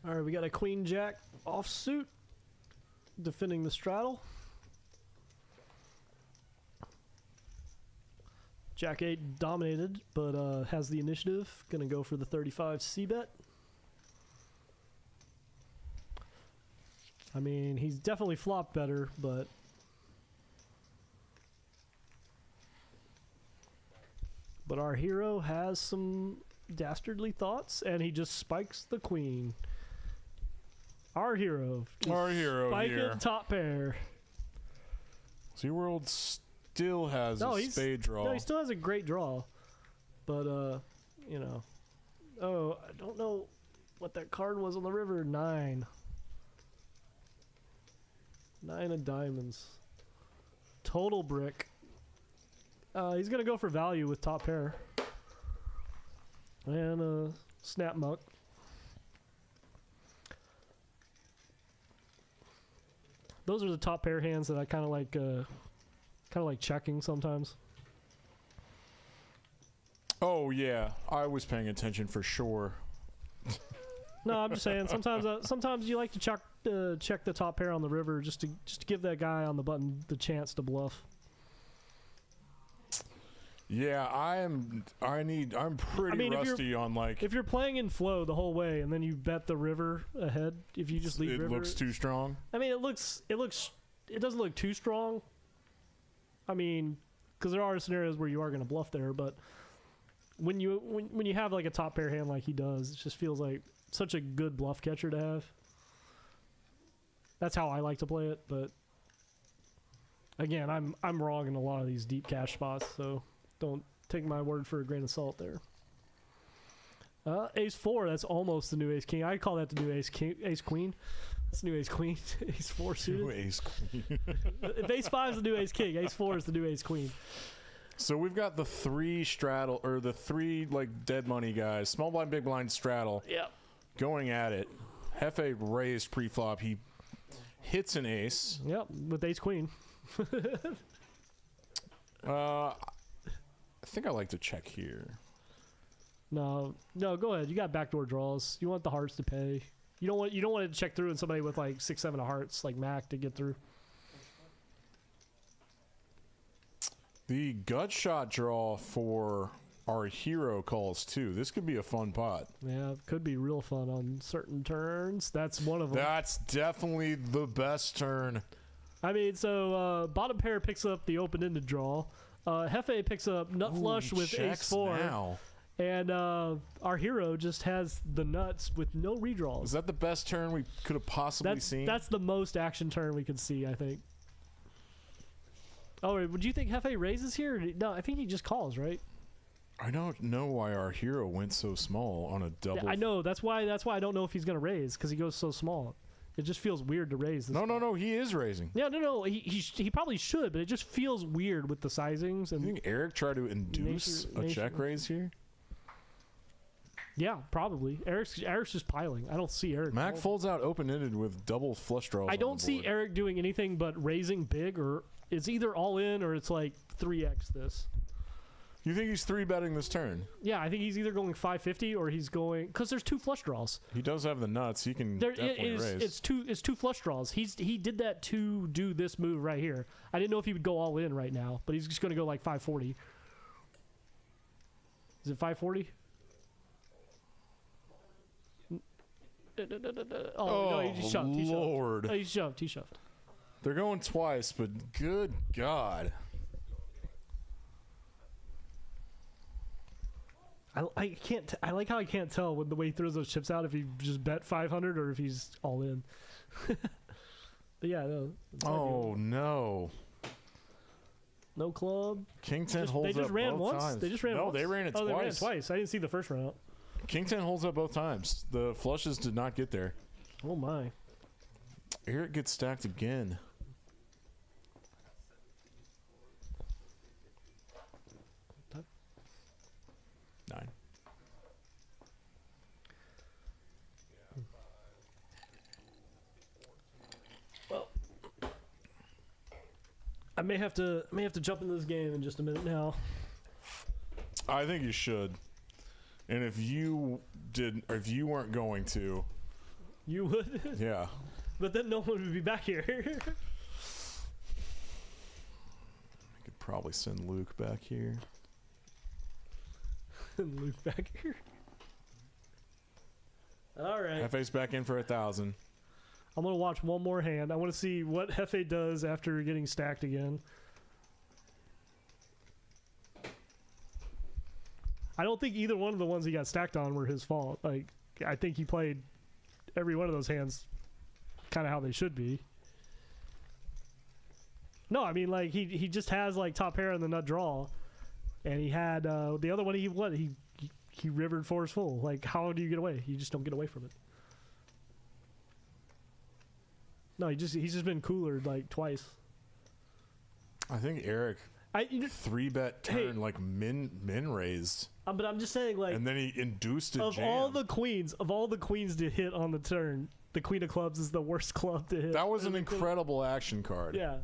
B: All right, we got a queen jack offsuit defending the straddle. Jack 8 dominated, but has the initiative. Gonna go for the 35 c-bet. I mean, he's definitely flopped better, but... But our hero has some dastardly thoughts, and he just spikes the queen. Our hero.
A: Spike here.
B: It top pair.
A: SeaWorld still has a spade draw.
B: No, he still has a great draw. But, you know. Oh, I don't know what that card was on the river. 9. 9 of diamonds. Total brick. He's going to go for value with top pair. And snap muck. those are the top pair hands that I kind of like checking sometimes.
A: Oh yeah, I was paying attention for sure.
B: No, I'm just saying sometimes you like to check the top pair on the river just to give that guy on the button the chance to bluff.
A: Yeah, I'm pretty rusty on like.
B: If you're playing in flow the whole way and then you bet the river ahead, if you just lead
A: it
B: river,
A: looks too strong.
B: I mean, it doesn't look too strong. I mean, because there are scenarios where you are going to bluff there, but when you have like a top pair hand like he does, it just feels like such a good bluff catcher to have. That's how I like to play it, but again, I'm wrong in a lot of these deep cash spots, so don't take my word for a grain of salt there. Ace 4, that's almost the new ace king. I call that the new ace queen. That's the new ace queen. Ace 4 suited.
A: New ace queen.
B: If ace 5 is the new ace king, ace 4 is the new ace queen.
A: So we've got the 3 straddle, or the 3 like dead money guys, small blind, big blind straddle.
B: Yeah.
A: Going at it. Hefe raised pre-flop. He hits an ace.
B: Yep, with ace queen.
A: I think I like to check here.
B: No, go ahead. You got backdoor draws. You want the hearts to pay. You don't want it to check through and somebody with like 6, 7 of hearts like Mac to get through.
A: The gut shot draw for our hero calls too. This could be a fun pot.
B: Yeah, it could be real fun on certain turns. That's one of them.
A: That's definitely the best turn.
B: I mean, so bottom pair picks up the open-ended draw. Hefe picks up nut flush with ace 4.
A: Now.
B: And our hero just has the nuts with no redraws.
A: Is that the best turn we could have possibly seen?
B: That's the most action turn we could see, I think. Oh, would you think Hefe raises here? No, I think he just calls, right?
A: I don't know why our hero went so small on a double.
B: Yeah, I know. That's why I don't know if he's going to raise, because he goes so small. It just feels weird to raise this.
A: No, he is raising.
B: Yeah, no. He probably should, but it just feels weird with the sizings. And
A: you think Eric tried to induce a check raise here?
B: Yeah, probably. Eric's just piling. I don't see Eric.
A: Mac folds out open-ended with double flush draws.
B: I don't see Eric doing anything but raising big, or it's either all in or it's like 3x this.
A: You think he's 3-betting this turn?
B: Yeah, I think he's either going 550 or he's going, because there's 2 flush draws.
A: He does have the nuts. He can definitely raise.
B: It's two flush draws. He did that to do this move right here. I didn't know if he would go all in right now, but he's just going to go like 540. Is it 540? Oh, no, he just shoved.
A: Lord.
B: He shoved.
A: They're going twice, but good God.
B: I can't. I like how I can't tell with the way he throws those chips out if he just bet 500 or if he's all in. But yeah, no.
A: Oh no.
B: No club.
A: King 10 holds up
B: They just ran
A: both
B: once.
A: times.
B: They just ran
A: no,
B: once.
A: they ran it twice.
B: They ran it twice. I didn't see the first run out.
A: King 10 holds up both times. The flushes did not get there.
B: Oh my.
A: Eric gets stacked again. Nine.
B: Well, I may have to jump into this game in just a minute now.
A: I think you should. And if you weren't going to,
B: You would?
A: yeah.
B: But then no one would be back here.
A: I could probably send Luke back here.
B: Luke back here. All right.
A: Hefe's back in for 1,000.
B: I'm going to watch one more hand. I want to see what Hefe does after getting stacked again. I don't think either one of the ones he got stacked on were his fault. Like, I think he played every one of those hands kind of how they should be. No, I mean, like, he just has, like, top pair and the nut draw. And he had, the other one, he rivered fours full. Like, how do you get away? You just don't get away from it. No, he's just been cooler, like, twice.
A: I think Eric 3-bet turn, like, min raised.
B: But I'm just saying, like,
A: and then he induced a
B: of
A: jam.
B: all the queens to hit on the turn, the queen of clubs is the worst club to hit.
A: That was an incredible action card.
B: Yeah.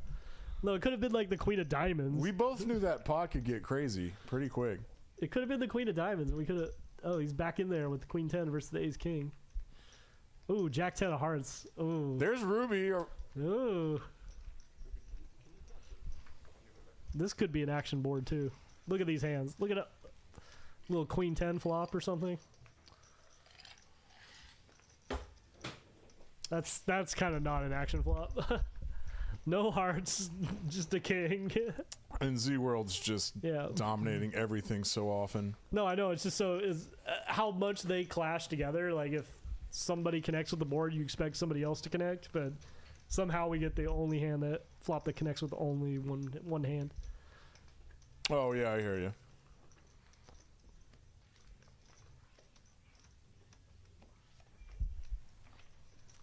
B: No, it could have been like the queen of diamonds.
A: We both knew that pot could get crazy pretty quick.
B: It could have been the queen of diamonds. We could have. Oh, he's back in there with the queen 10 versus the ace king. Ooh, jack 10 of hearts. Ooh.
A: There's Ruby.
B: Ooh. This could be an action board too. Look at these hands. Look at a little queen 10 flop or something. That's kind of not an action flop. No hearts, just a king.
A: And Z World's just dominating everything so often.
B: No, I know. It's just so is how much they clash together. Like if somebody connects with the board, you expect somebody else to connect, but somehow we get the only hand that flop that connects with only one hand.
A: Oh yeah, I hear you.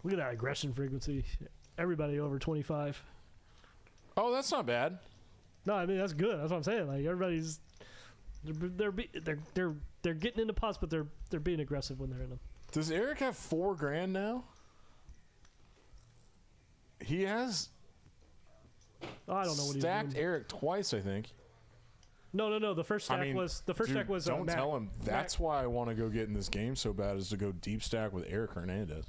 B: Look at that aggression frequency. Everybody over 25.
A: Oh, that's not bad.
B: No, I mean that's good. That's what I'm saying. Like everybody's, they're getting into pots, but they're being aggressive when they're in them.
A: Does Eric have $4,000 now? He has.
B: Oh, I don't know what he's
A: stacked
B: doing.
A: Eric twice, I think.
B: No. The first stack was stack was.
A: Don't tell him. That's why I want to go get in this game so bad is to go deep stack with Eric Hernandez.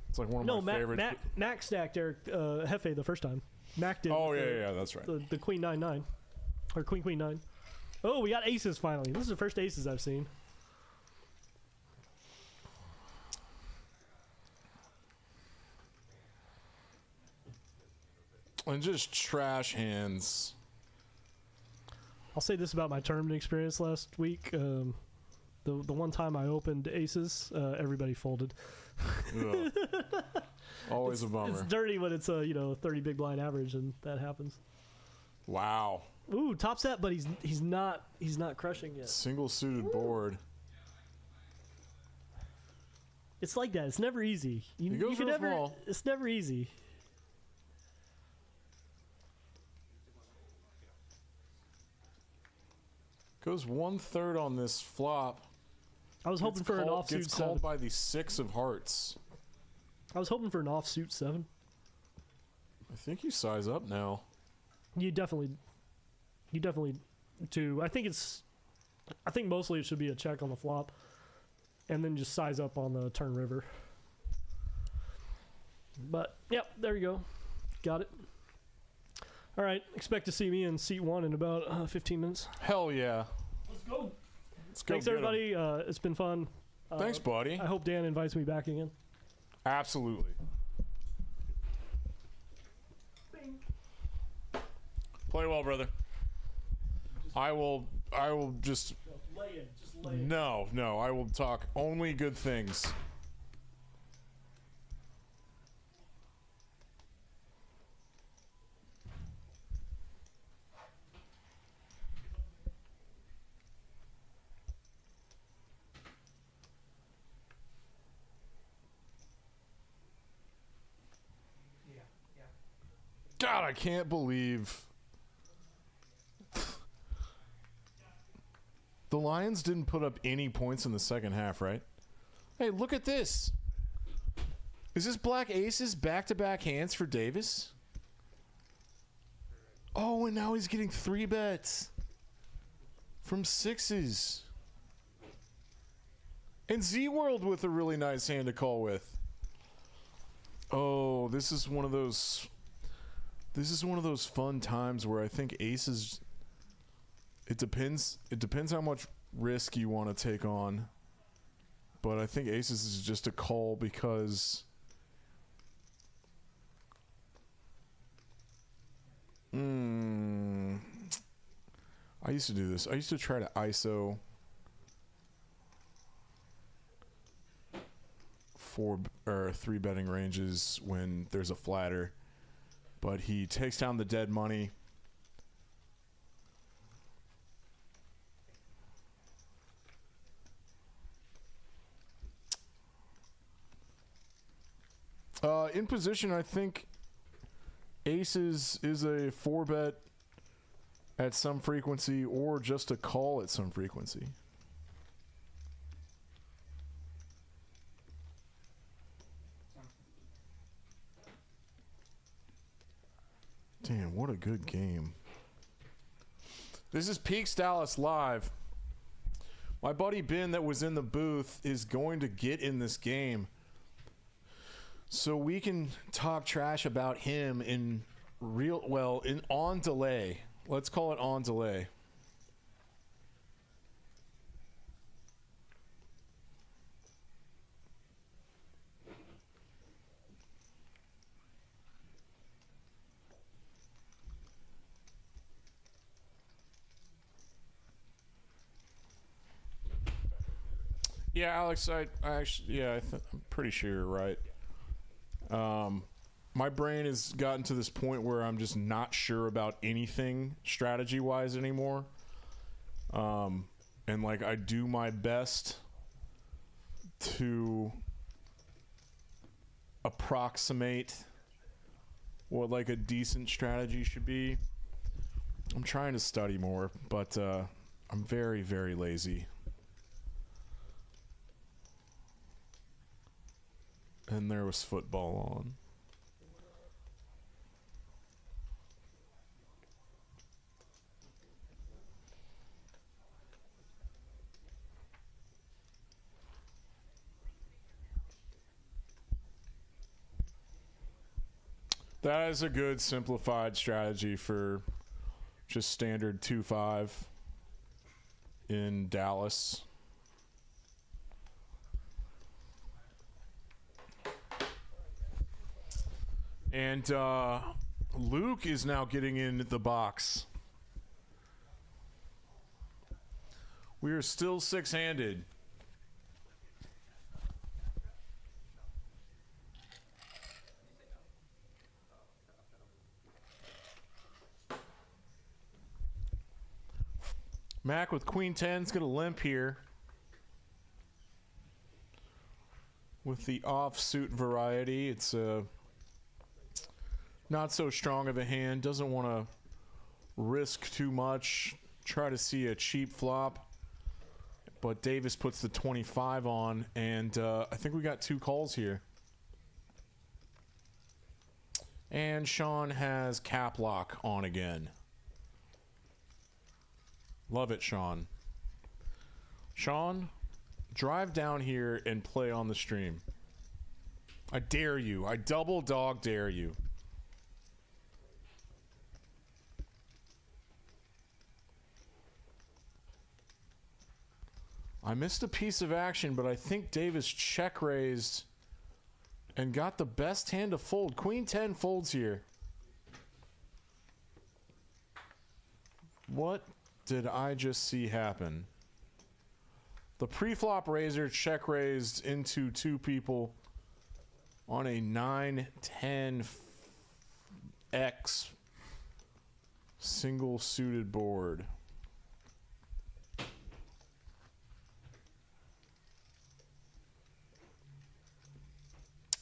A: It's like one of my favorites.
B: Mac stacked Eric Hefe the first time. Mac did.
A: Oh yeah, that's right.
B: The queen 9-9 or queen 9. Oh, we got aces finally. This is the first aces I've seen.
A: And just trash hands.
B: I'll say this about my tournament experience last week. The one time I opened aces, everybody folded.
A: Always a bummer.
B: It's dirty when it's a 30 big blind average and that happens.
A: Wow.
B: Ooh, top set, but he's not crushing yet.
A: Single suited board.
B: It's like that. It's never easy.
A: It goes real small.
B: It's never easy.
A: Goes 1/3 on this flop.
B: I was hoping for an offsuit 7.
A: Gets called by the 6 of hearts.
B: I was hoping for an offsuit 7.
A: I think you size up now.
B: You definitely do. I think mostly it should be a check on the flop, and then just size up on the turn river. But yep, there you go, got it. All right, expect to see me in seat 1 in about 15 minutes.
A: Hell yeah.
B: Let's go.
A: Thanks
B: everybody. It's been fun.
A: Thanks, buddy.
B: I hope Dan invites me back again.
A: Absolutely.
B: Bing.
A: Play well, brother. I will just
B: Lay in. Just lay in.
A: No, I will talk only good things. God, I can't believe the Lions didn't put up any points in the second half, right? Hey, look at this. Is this black aces back-to-back hands for Davis? Oh, and now he's getting 3 bets from 6s. And Z-World with a really nice hand to call with. Oh, this is one of those fun times where I think aces, it depends how much risk you want to take on. But I think aces is just a call because I used to do this. I used to try to ISO 4 or 3 betting ranges when there's a flatter. But he takes down the dead money. In position, I think aces is a 4-bet at some frequency or just a call at some frequency.
D: Some
A: Damn, what a good game. This is Peaks Dallas Live. My buddy Ben that was in the booth is going to get in this game. So we can talk trash about him in on delay. Let's call it on delay. Yeah, Alex, I actually, yeah, I'm pretty sure you're right. My brain has gotten to this point where I'm just not sure about anything strategy-wise anymore. And like, I do my best to approximate what like a decent strategy should be. I'm trying to study more, but I'm very, very lazy. And there was football on. That is a good simplified strategy for just standard 2-5 in Dallas. And Luke is now getting in the box. We are still six-handed. Mac with Queen 10's going to limp here. With the offsuit variety, it's not so strong of a hand. Doesn't want to risk too much. Try to see a cheap flop. But Davis puts the 25 on, and I think we got two calls here. And Sean has cap lock on again. Love it, Sean. Sean, drive down here and play on the stream. I dare you. I double dog dare you. I missed a piece of action, but I think Davis check raised and got the best hand to fold. Queen 10 folds here. What did I just see happen? The pre-flop raiser check raised into two people on a 9-10 X single suited board.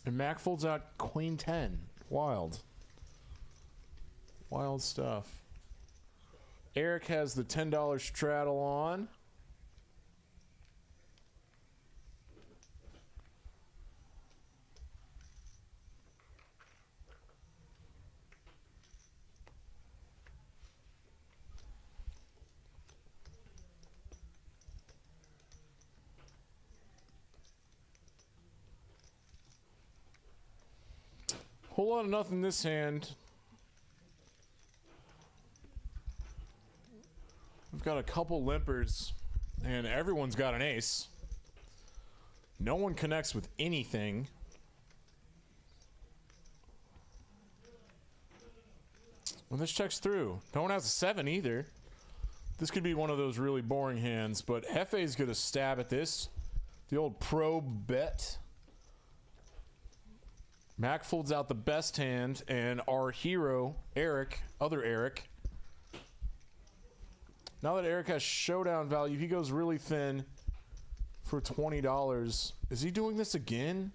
A: And Mac folds out Queen 10. Wild. Wild stuff. Eric has the $10 straddle on. Whole lot of nothing in this hand. We've got a couple limpers, and everyone's got an ace. No one connects with anything. When this checks through, no one has a 7 either. This could be one of those really boring hands, but Hefe's gonna stab at this. The old probe bet. Mac folds out the best hand, and our hero, Eric, other Eric. Now that Eric has showdown value, he goes really thin for $20. Is he doing this again?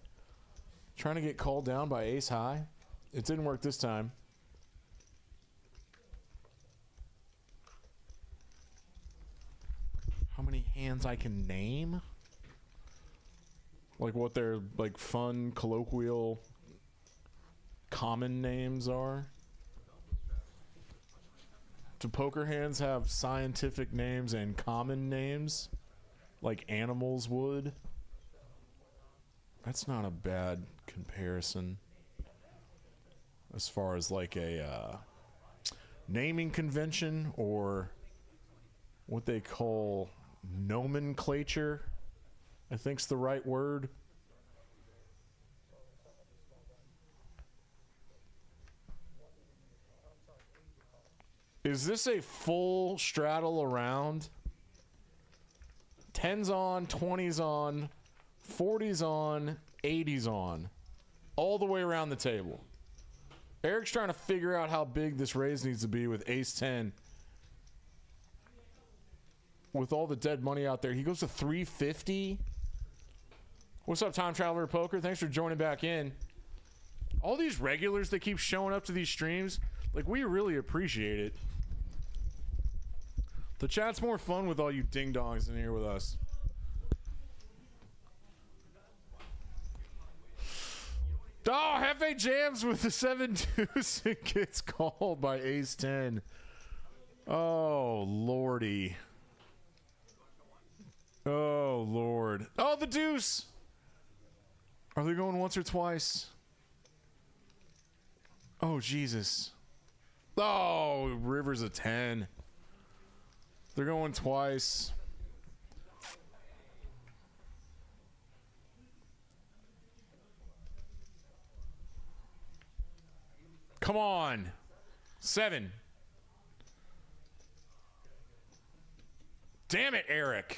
A: Trying to get called down by ace high? It didn't work this time. How many hands I can name? Like what their like fun, colloquial, common names are? Do poker hands have scientific names and common names like animals would? That's not a bad comparison as far as like a naming convention, or what they call nomenclature, I think's the right word. Is this a full straddle around? 10s on, 20s on, 40s on, 80s on. All the way around the table. Eric's trying to figure out how big this raise needs to be with ace 10. With all the dead money out there. He goes to 350. What's up, Time Traveler Poker? Thanks for joining back in. All these regulars that keep showing up to these streams, like, we really appreciate it. The chat's more fun with all you ding-dongs in here with us. Oh, Hefe jams with the 7-2 and gets called by ace 10. Oh, lordy. Oh, Lord. Oh, the deuce. Are they going once or twice? Oh, Jesus. Oh, river's a 10. They're going twice. Come on. 7. Damn it, Eric.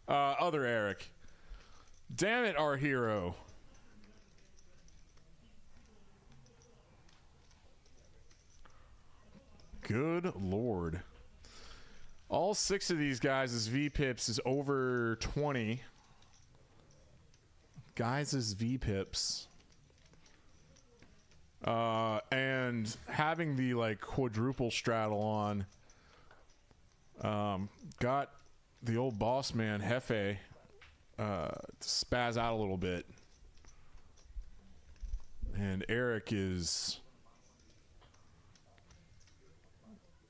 A: Other Eric. Damn it, our hero. Good Lord. All 6 of these guys' VPIPs is over 20. Guys' VPIPs. And having the like quadruple straddle on got the old boss man Hefe to spaz out a little bit. And Eric is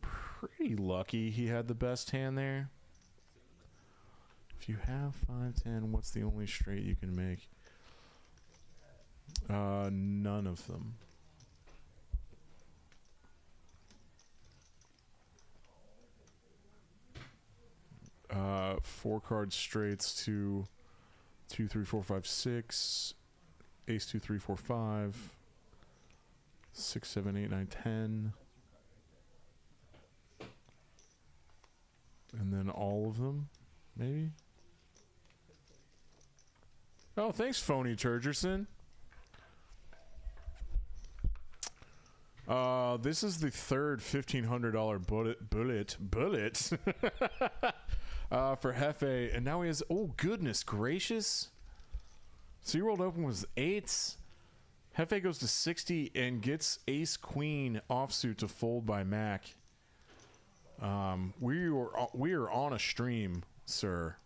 A: pretty lucky he had the best hand there. If you have 5-10, what's the only straight you can make? None of them. Four card straights to 2, 3, 4, 5, 6. Ace 2, 3, 4, 5. 6, 7, 8, 9, 10. And then all of them, maybe? Oh, thanks, Phony Turgerson. This is the third $1,500 bullet for Hefe, and now he has, oh goodness gracious. SeaWorld Open was 8s. Hefe goes to 60 and gets ace queen offsuit to fold by Mac. We are on a stream, sir.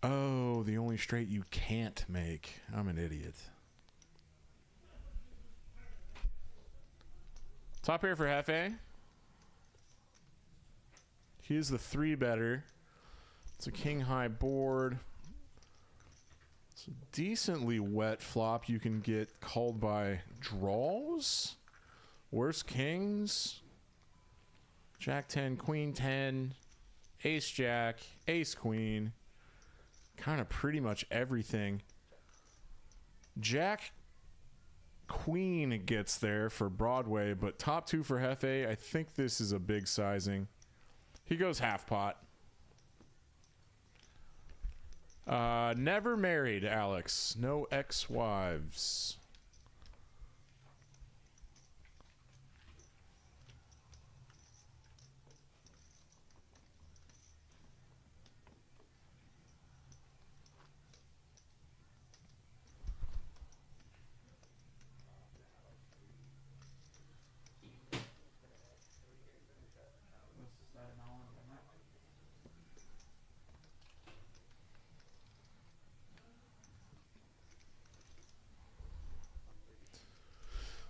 A: Oh, the only straight you can't make. I'm an idiot. Top pair for Hefe. He is the 3-better. It's a king high board. It's a decently wet flop. You can get called by draws. Worst kings. Jack 10, queen 10, ace jack, ace queen. Kind of pretty much everything. Jack queen gets there for Broadway, but top 2 for Hefe. I think this is a big sizing. He goes half pot. Never married, Alex. No ex-wives.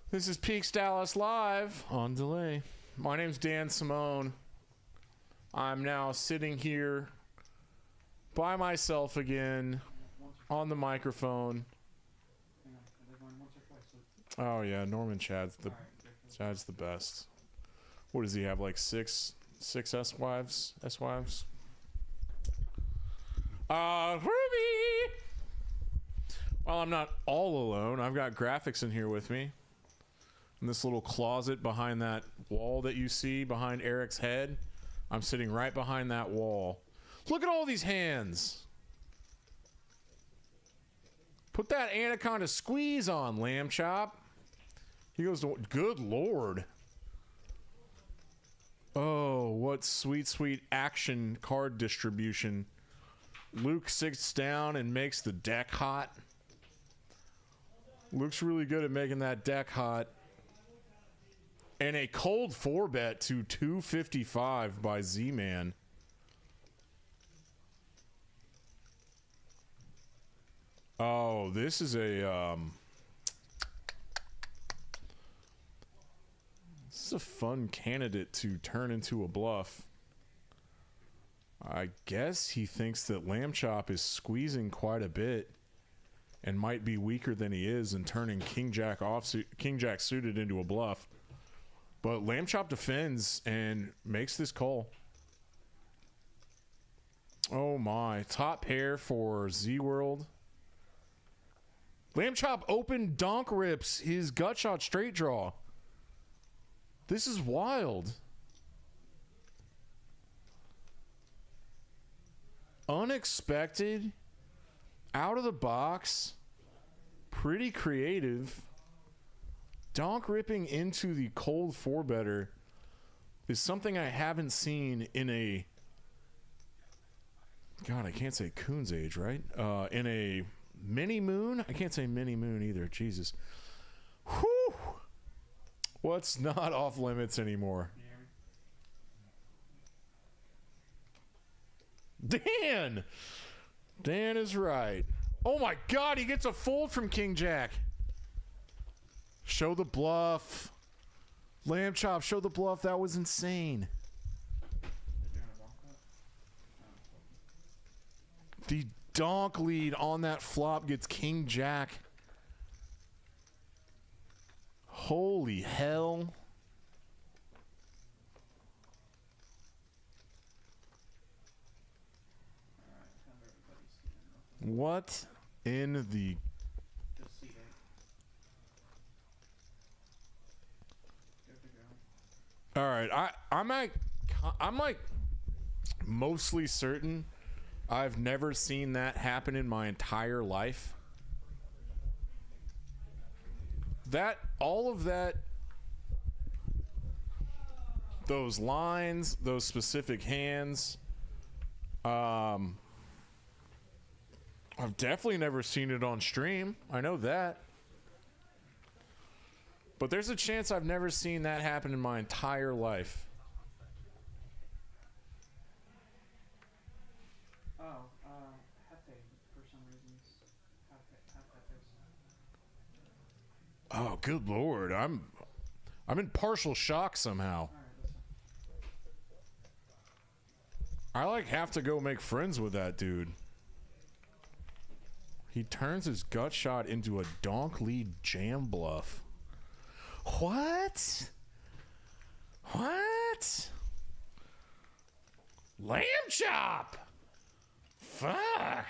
A: This is Peaks Dallas Live on delay. My name's Dan Simone. I'm now sitting here by myself again on the microphone. Oh yeah, Norman Chad's the best. What does he have, like six S-wives? Ruby! Well, I'm not all alone. I've got graphics in here with me. In this little closet behind that wall that you see behind Eric's head. I'm sitting right behind that wall. Look at all these hands. Put that anaconda squeeze on, Lamb Chop. He goes to, good Lord. Oh, what sweet, sweet action card distribution. Luke sits down and makes the deck hot. Luke's really good at making that deck hot. And a cold 4-bet to 255 by Z-Man. Oh, this is a fun candidate to turn into a bluff. I guess he thinks that Lamb Chop is squeezing quite a bit and might be weaker than he is and turning King Jack suited into a bluff. But Lamb Chop defends and makes this call. Oh my. Top pair for Z-World. Lamb Chop open donk rips his gut shot straight draw. This is wild. Unexpected. Out of the box. Pretty creative. Donk ripping into the cold 4-better is something I haven't seen in a... God, I can't say Coon's age, right? In a mini moon? I can't say mini moon either. Jesus. Whew! What's not off limits anymore? Dan! Dan is right. Oh my God, he gets a fold from King Jack. Show the bluff. Lamb Chop, show the bluff. That was insane. The donk lead on that flop gets King Jack. Holy hell. What in the... All right, I'm like mostly certain I've never seen that happen in my entire life. That all of that, those lines, those specific hands, I've definitely never seen it on stream. I know that. But there's a chance I've never seen that happen in my entire life.
D: Oh, Hefe, for some reasons.
A: Oh, good Lord. I'm in partial shock somehow. I like have to go make friends with that dude. He turns his gut shot into a donk lead jam bluff. What? What? Lamb Chop! Fuck!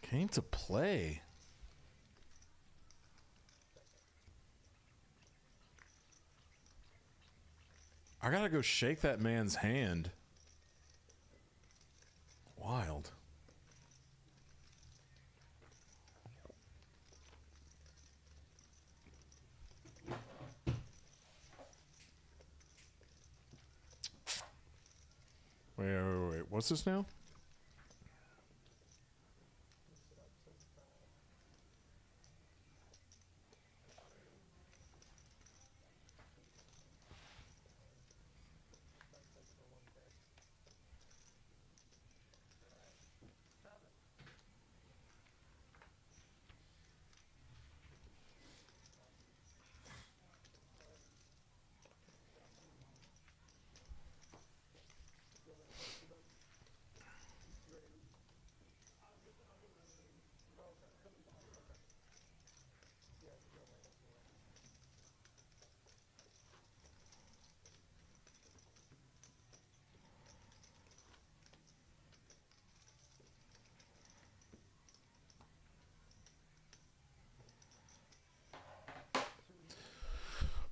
A: Came to play. I gotta go shake that man's hand. Wild. Wait. What's this now?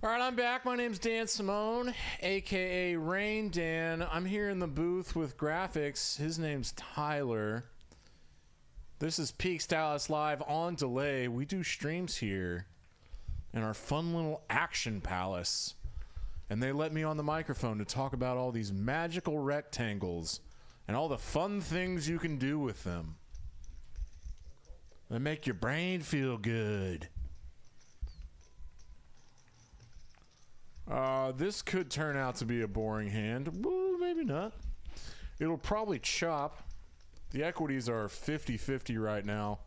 A: All right, I'm back. My name's Dan Simone, aka Rain Dan. I'm here in the booth with graphics. His name's Tyler. This is Peaks Dallas Live on delay. We do streams here in our fun little action palace. And they let me on the microphone to talk about all these magical rectangles and all the fun things you can do with them. They make your brain feel good. This could turn out to be a boring hand. Well, maybe not. It'll probably chop. The equities are 50-50 right now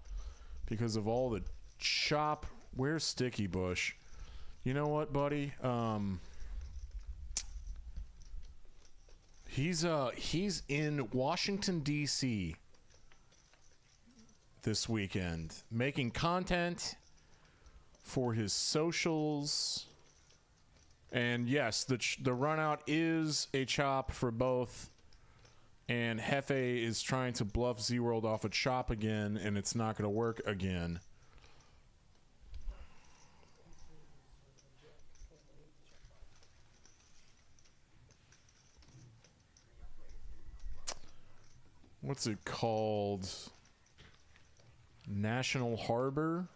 A: because of all the chop. Where's Sticky Bush? You know what, buddy? He's in Washington, D.C. this weekend, making content for his socials. And yes, the run out is a chop for both. And Hefe is trying to bluff Z-World off a chop again, and it's not going to work again. What's it called? National Harbor?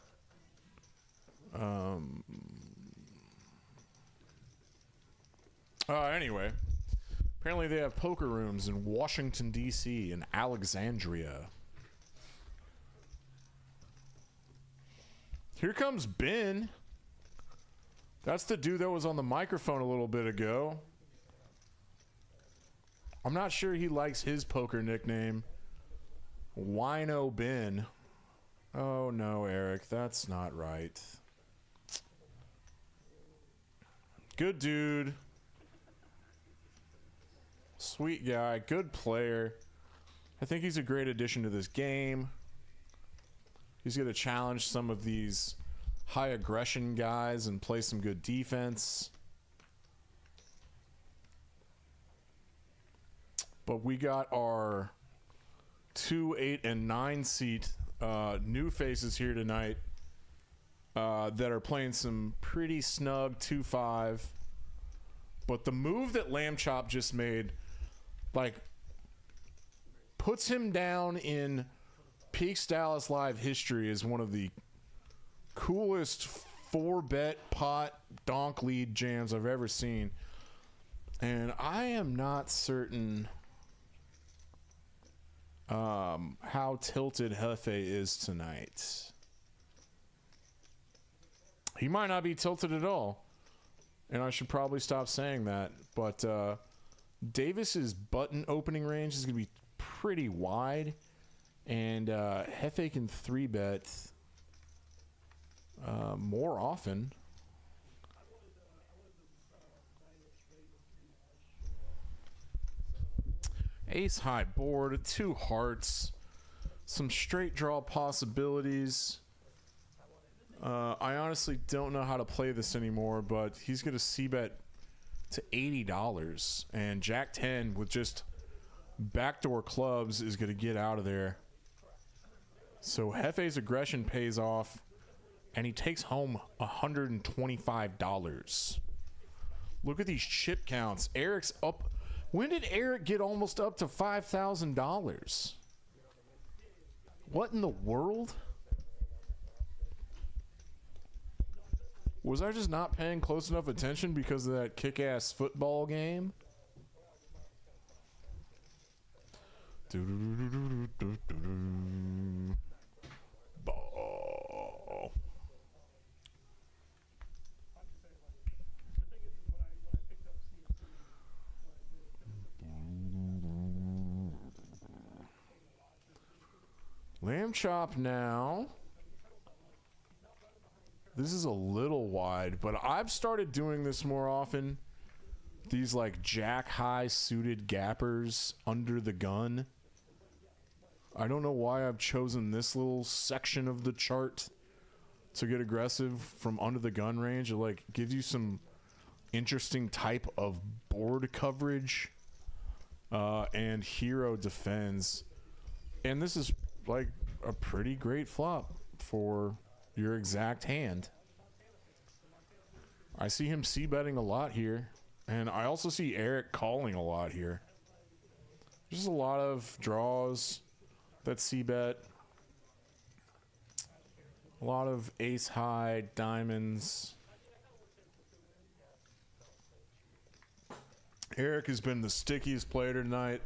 A: Anyway, apparently they have poker rooms in Washington, D.C. and Alexandria. Here comes Ben. That's the dude that was on the microphone a little bit ago. I'm not sure he likes his poker nickname. Wino Ben. Oh no, Eric, that's not right. Good dude. Sweet guy, good player. I think he's a great addition to this game. He's going to challenge some of these high aggression guys and play some good defense. But we got our 2, 8, and 9 seat new faces here tonight that are playing some pretty snug 2-5. But the move that Lamb Chop just made, like, puts him down in Peaks Dallas Live history as one of the coolest 4-bet pot donk lead jams I've ever seen. And I am not certain how tilted Hefe is tonight. He might not be tilted at all. And I should probably stop saying that. But Davis's button opening range is going to be pretty wide. And Hefe can 3-bet more often. Ace high board, 2 hearts, some straight draw possibilities. I honestly don't know how to play this anymore, but he's going to c-bet to $80, and Jack 10 with just backdoor clubs is going to get out of there. So Hefe's aggression pays off, and he takes home $125. Look at these chip counts. Eric's up. When did Eric get almost up to $5,000? What in the world? Was I just not paying close enough attention because of that kick-ass football game? Ball. Lamb chop now. This is a little wide, but I've started doing this more often. These like jack high suited gappers under the gun. I don't know why I've chosen this little section of the chart to get aggressive from under the gun range. It like gives you some interesting type of board coverage. And hero defends. And this is like a pretty great flop for your exact hand. I see him c-betting a lot here. And I also see Eric calling a lot here. Just a lot of draws that c-bet. A lot of ace high, diamonds. Eric has been the stickiest player tonight.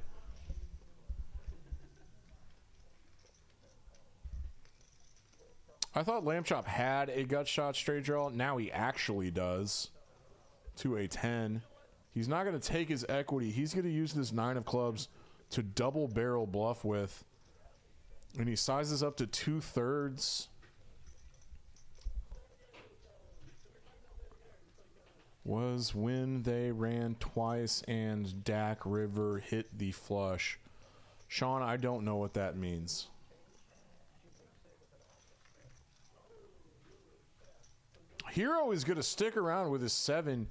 A: I thought Lamb Chop had a gut shot straight draw. Now he actually does. To a 10. He's not going to take his equity. He's going to use this 9 of clubs to double barrel bluff with. And he sizes up to 2/3. Was when they ran twice and Dak River hit the flush. Sean, I don't know what that means. Hero is going to stick around with his 7.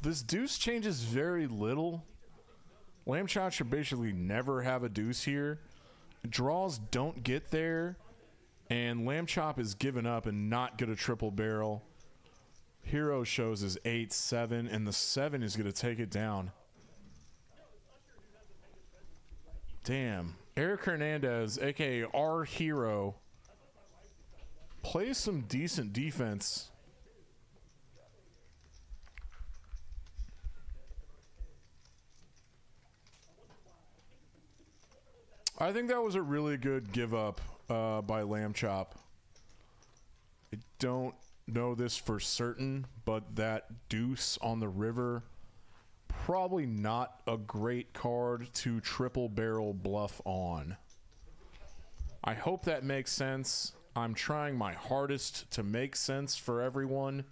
A: This deuce changes very little. Lamb Chop should basically never have a deuce here. Draws don't get there. And Lamb Chop is given up and not going to triple barrel. Hero shows his 8-7, and the 7 is going to take it down. Damn. Eric Hernandez, a.k.a. our hero, plays some decent defense. I think that was a really good give up by Lamb Chop. I don't know this for certain, but that deuce on the river, probably not a great card to triple barrel bluff on. I hope that makes sense. I'm trying my hardest to make sense for everyone,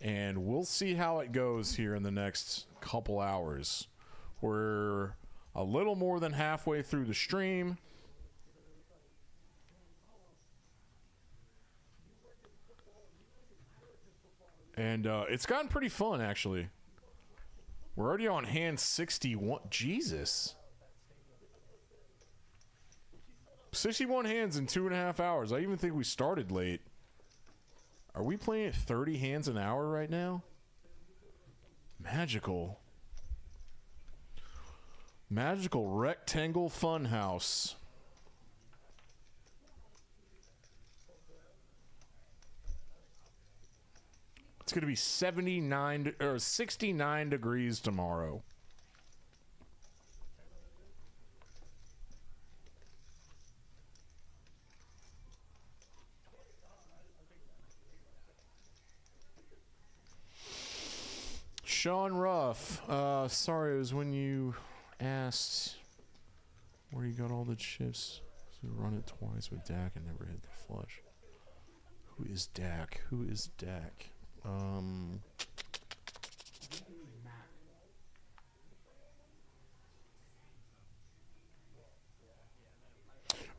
A: and we'll see how it goes here in the next couple hours. We're a little more than halfway through the stream. And it's gotten pretty fun, actually. We're already on hand 61. Jesus. 61 hands in 2.5 hours. I even think we started late. Are we playing at 30 hands an hour right now? Magical. Magical Rectangle Funhouse. It's going to be 79 or 69 degrees tomorrow. Sean Ruff, sorry, it was when you asked where you got all the chips. So run it twice with Dak and never hit the flush. Who is Dak? Who is Dak?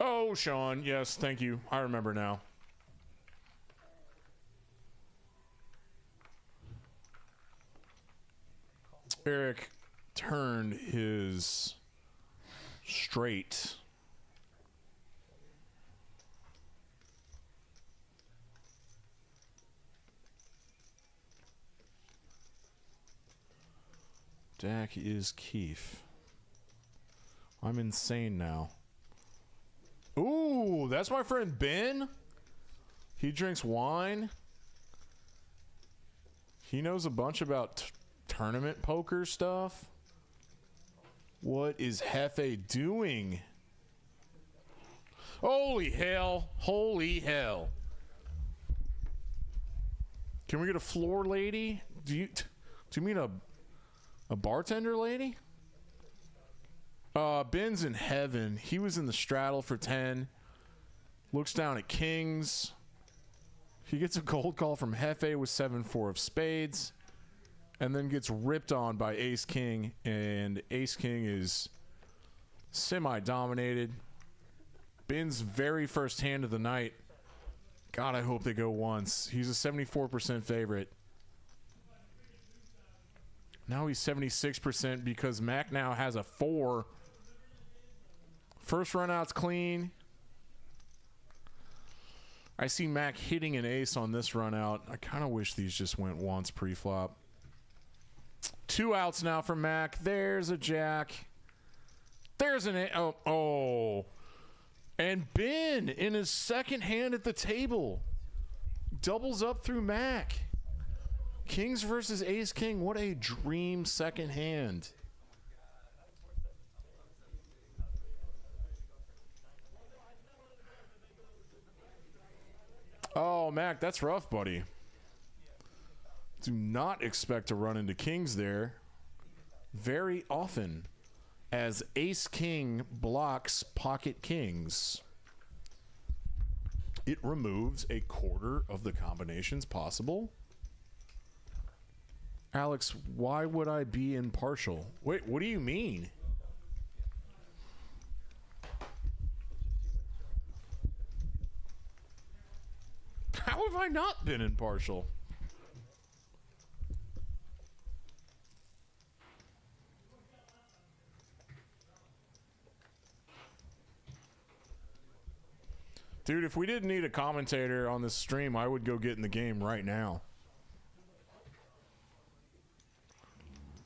A: Oh, Sean, yes, thank you. I remember now. Eric turned his straight. Dak is Keefe. I'm insane now. Ooh, that's my friend Ben. He drinks wine. He knows a bunch about tournament poker stuff. What is Hefe doing? Holy hell. Holy hell. Can we get a floor lady? Do you mean a bartender lady? Ben's in heaven. He was in the straddle for 10. Looks down at kings. He gets a cold call from Hefe with 7-4 of spades. And then gets ripped on by Ace King. And Ace King is semi-dominated. Ben's very first hand of the night. God, I hope they go once. He's a 74% favorite. Now he's 76% because Mac now has a 4. First run out's clean. I see Mac hitting an ace on this run out. I kind of wish these just went once pre-flop. 2 outs now for Mac. There's a jack. There's an a oh. And Ben in his second hand at the table. Doubles up through Mac. Kings versus ace king. What a dream second hand. Oh, Mac, that's rough, buddy. Do not expect to run into kings there very often, as ace king blocks pocket kings. It removes a quarter of the combinations possible. Alex, why would I be impartial? Wait, what do you mean? How have I not been impartial? Dude, if we didn't need a commentator on this stream, I would go get in the game right now.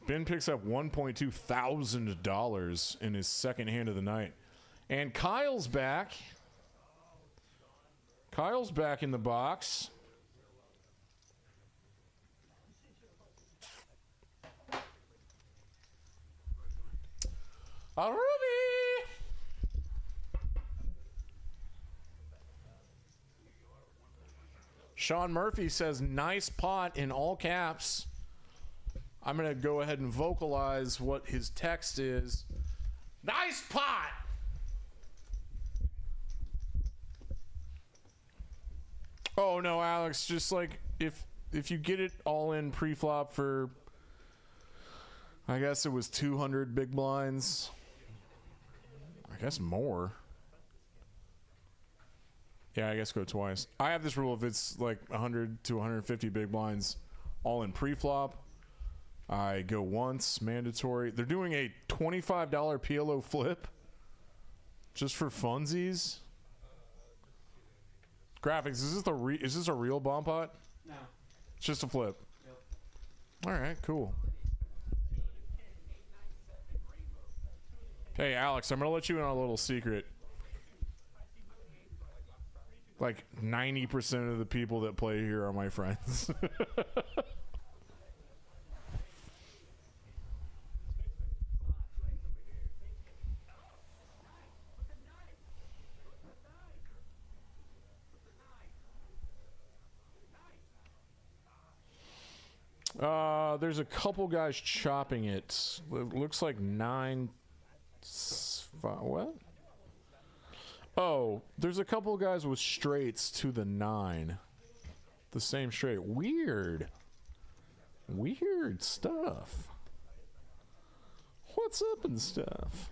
A: Ben picks up $1.2 thousand in his second hand of the night. And Kyle's back. Kyle's back in the box. A Ruby! Sean Murphy says, nice pot in all caps. I'm going to go ahead and vocalize what his text is. Nice pot! Oh, no, Alex, just like if you get it all in pre-flop for, I guess it was 200 big blinds. I guess more. Yeah, I guess go twice. I have this rule, if it's like 100 to 150 big blinds all in pre-flop, I go once, mandatory. They're doing a $25 PLO flip just for funsies. Graphics, is this a real bomb pot?
D: No.
A: It's just a flip.
D: Yep.
A: All right, cool. Hey, Alex, I'm going to let you in on a little secret. Like 90% of the people that play here are my friends. There's a couple guys chopping it. It looks like 9. What? Oh, there's a couple guys with straights to the 9. The same straight. Weird. Weird stuff. What's up and stuff?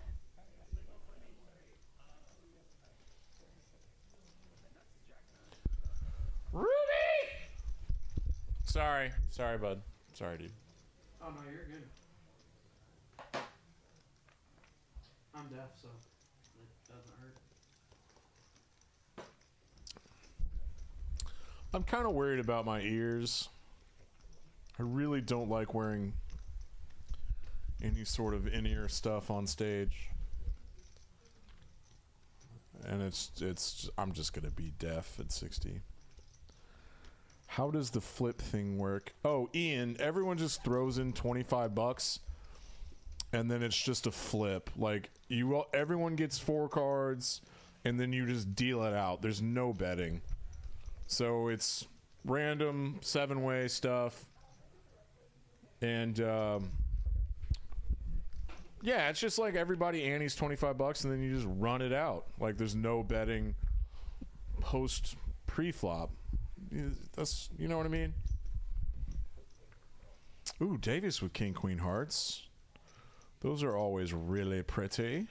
A: Ruby! Sorry, bud. Sorry, dude.
D: Oh no, you're good. I'm deaf, so it doesn't hurt.
A: I'm kind of worried about my ears. I really don't like wearing any sort of in-ear stuff on stage. And I'm just gonna be deaf at 60. How does the flip thing work? Oh, Ian, everyone just throws in 25 bucks and then it's just a flip. Like everyone gets 4 cards and then you just deal it out. There's no betting. So it's random 7-way stuff. And yeah, it's just like everybody antes 25 bucks and then you just run it out. Like there's no betting post pre-flop. That's, you know what I mean? Ooh, Davis with King Queen Hearts. Those are always really pretty.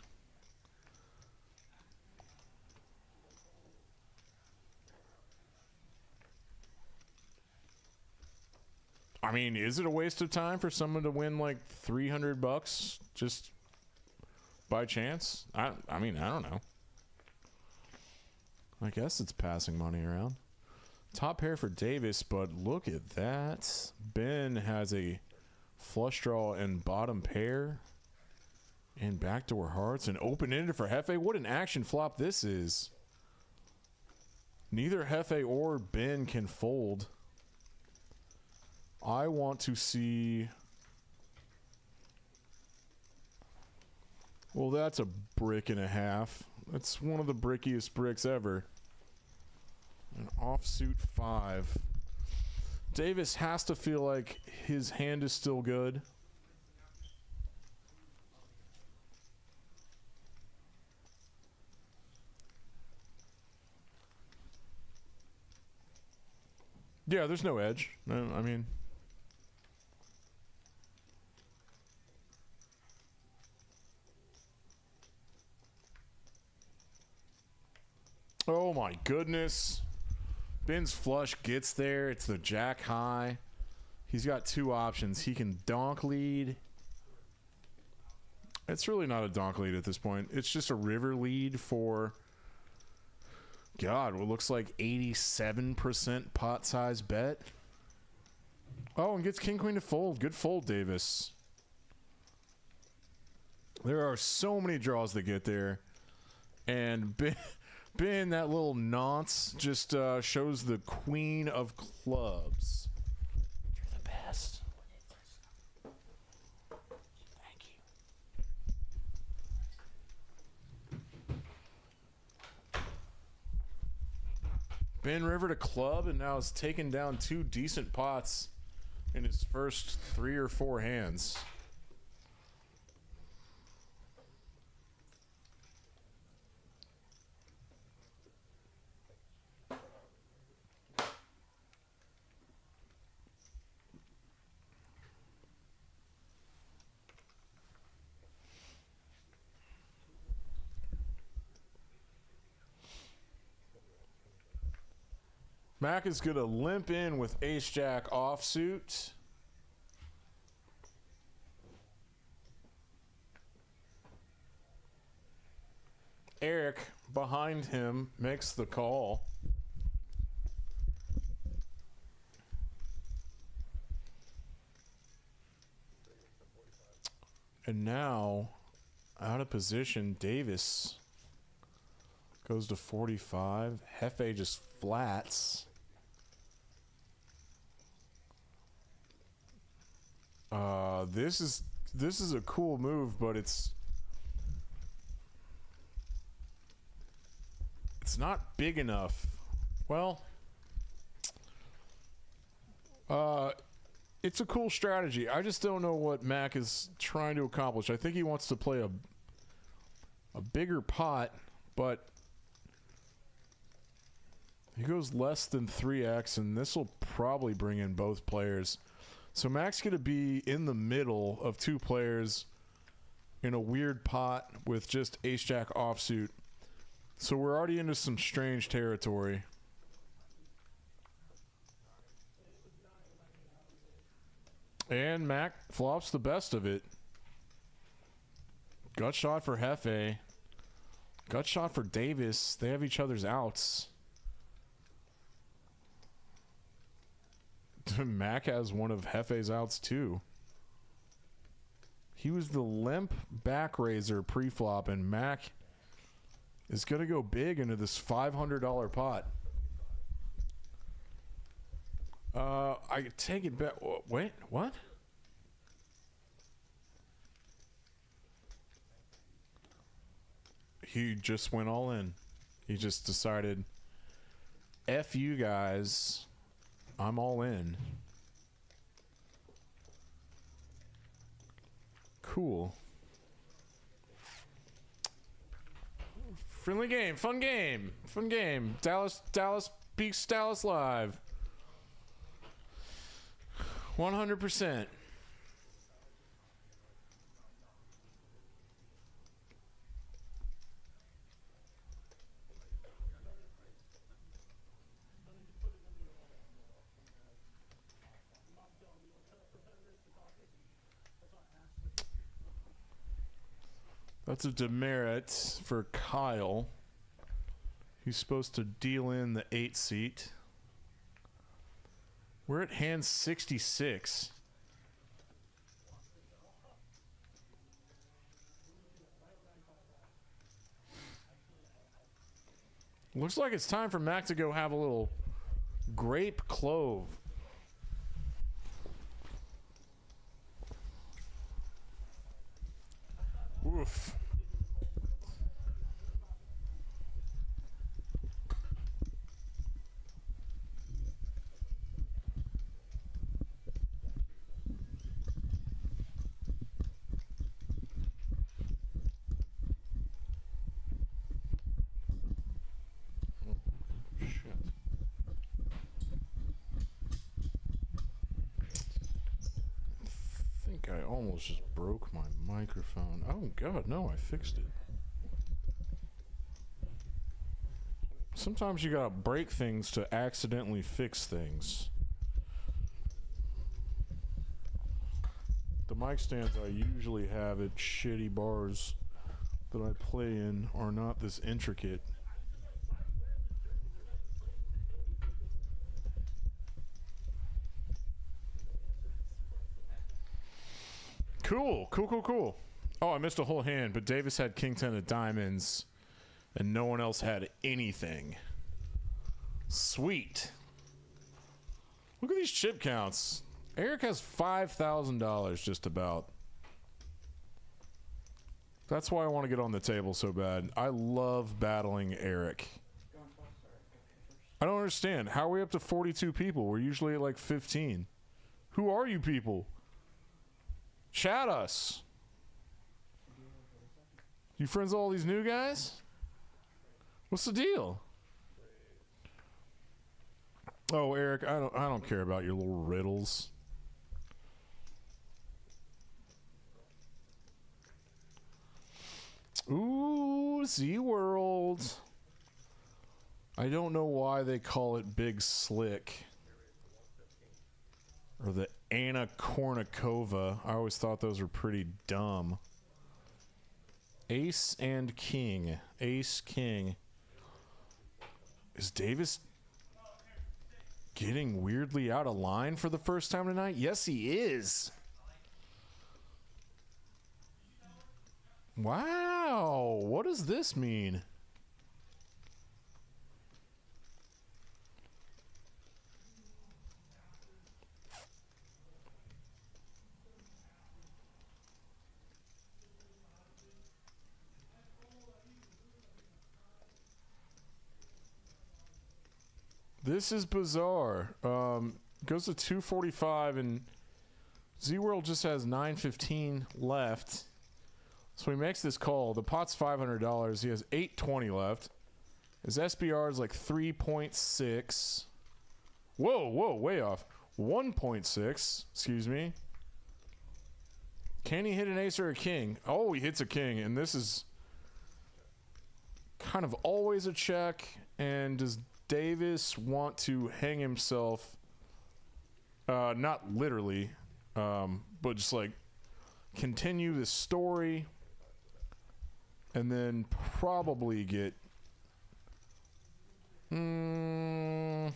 A: I mean, is it a waste of time for someone to win like 300 bucks just by chance? I mean, I don't know. I guess it's passing money around. Top pair for Davis, but look at that. Ben has a flush draw and bottom pair. And backdoor hearts and open-ended for Hefe. What an action flop this is. Neither Hefe or Ben can fold. I want to see... Well, that's a brick and a half. That's one of the brickiest bricks ever. An offsuit 5. Davis has to feel like his hand is still good. Yeah, there's no edge. No, I mean... Oh my goodness. Ben's flush gets there. It's the jack high. He's got two options. He can donk lead. It's really not a donk lead at this point. It's just a river lead for... God, what looks like 87% pot size bet. Oh, and gets king queen to fold. Good fold, Davis. There are so many draws that get there. And Ben, that little nonce, just shows the queen of clubs. You're the best. Thank you. Ben river to club, and now has taken down two decent pots in his first 3 or 4 hands. Mac is going to limp in with ace-jack offsuit. Eric, behind him, makes the call. And now, out of position, Davis goes to 45. Hefe just flats. This is a cool move, but it's not big enough. Well, it's a cool strategy. I just don't know what Mac is trying to accomplish. I think he wants to play a bigger pot, but he goes less than 3x, and this will probably bring in both players. So Mac's going to be in the middle of two players in a weird pot with just ace-jack offsuit. So we're already into some strange territory. And Mac flops the best of it. Gut shot for Hefe. Gut shot for Davis. They have each other's outs. Mac has one of Hefe's outs too. He was the limp back raiser pre-flop, and Mac is going to go big into this $500 pot. I take it back. Wait, what? He just went all in. He just decided, F you guys. I'm all in. Cool. Friendly game, fun game, fun game. Dallas beats Dallas live. 100%. That's a demerit for Kyle. He's supposed to deal in the 8 seat. We're at hand 66. Looks like it's time for Mac to go have a little grape clove. Oof. I almost just broke my microphone. Oh god, no, I fixed it. Sometimes you gotta break things to accidentally fix things. The mic stands I usually have at shitty bars that I play in are not this intricate. Cool. Oh, I missed a whole hand, but Davis had King 10 of diamonds, and no one else had anything. Sweet. Look at these chip counts. Eric has $5,000 just about. That's why I want to get on the table so bad. I love battling Eric. I don't understand. How are we up to 42 people? We're usually at like 15. Who are you people? Chat us. You friends with all these new guys? What's the deal? Oh, Eric, I don't care about your little riddles. Ooh, SeaWorld. I don't know why they call it Big Slick. Or the Anna Kournikova. I always thought those were pretty dumb. Ace and King. Ace, King. Is Davis getting weirdly out of line for the first time tonight? Yes, he is. Wow. What does this mean? This is bizarre. Goes to 245 and Z-World just has 915 left. So he makes this call. The pot's $500. He has 820 left. His SBR is like 3.6. Whoa, way off. 1.6, excuse me. Can he hit an ace or a king? Oh, he hits a king, and this is kind of always a check. And does Davis want to hang himself? Not literally, but just like continue this story and then probably get my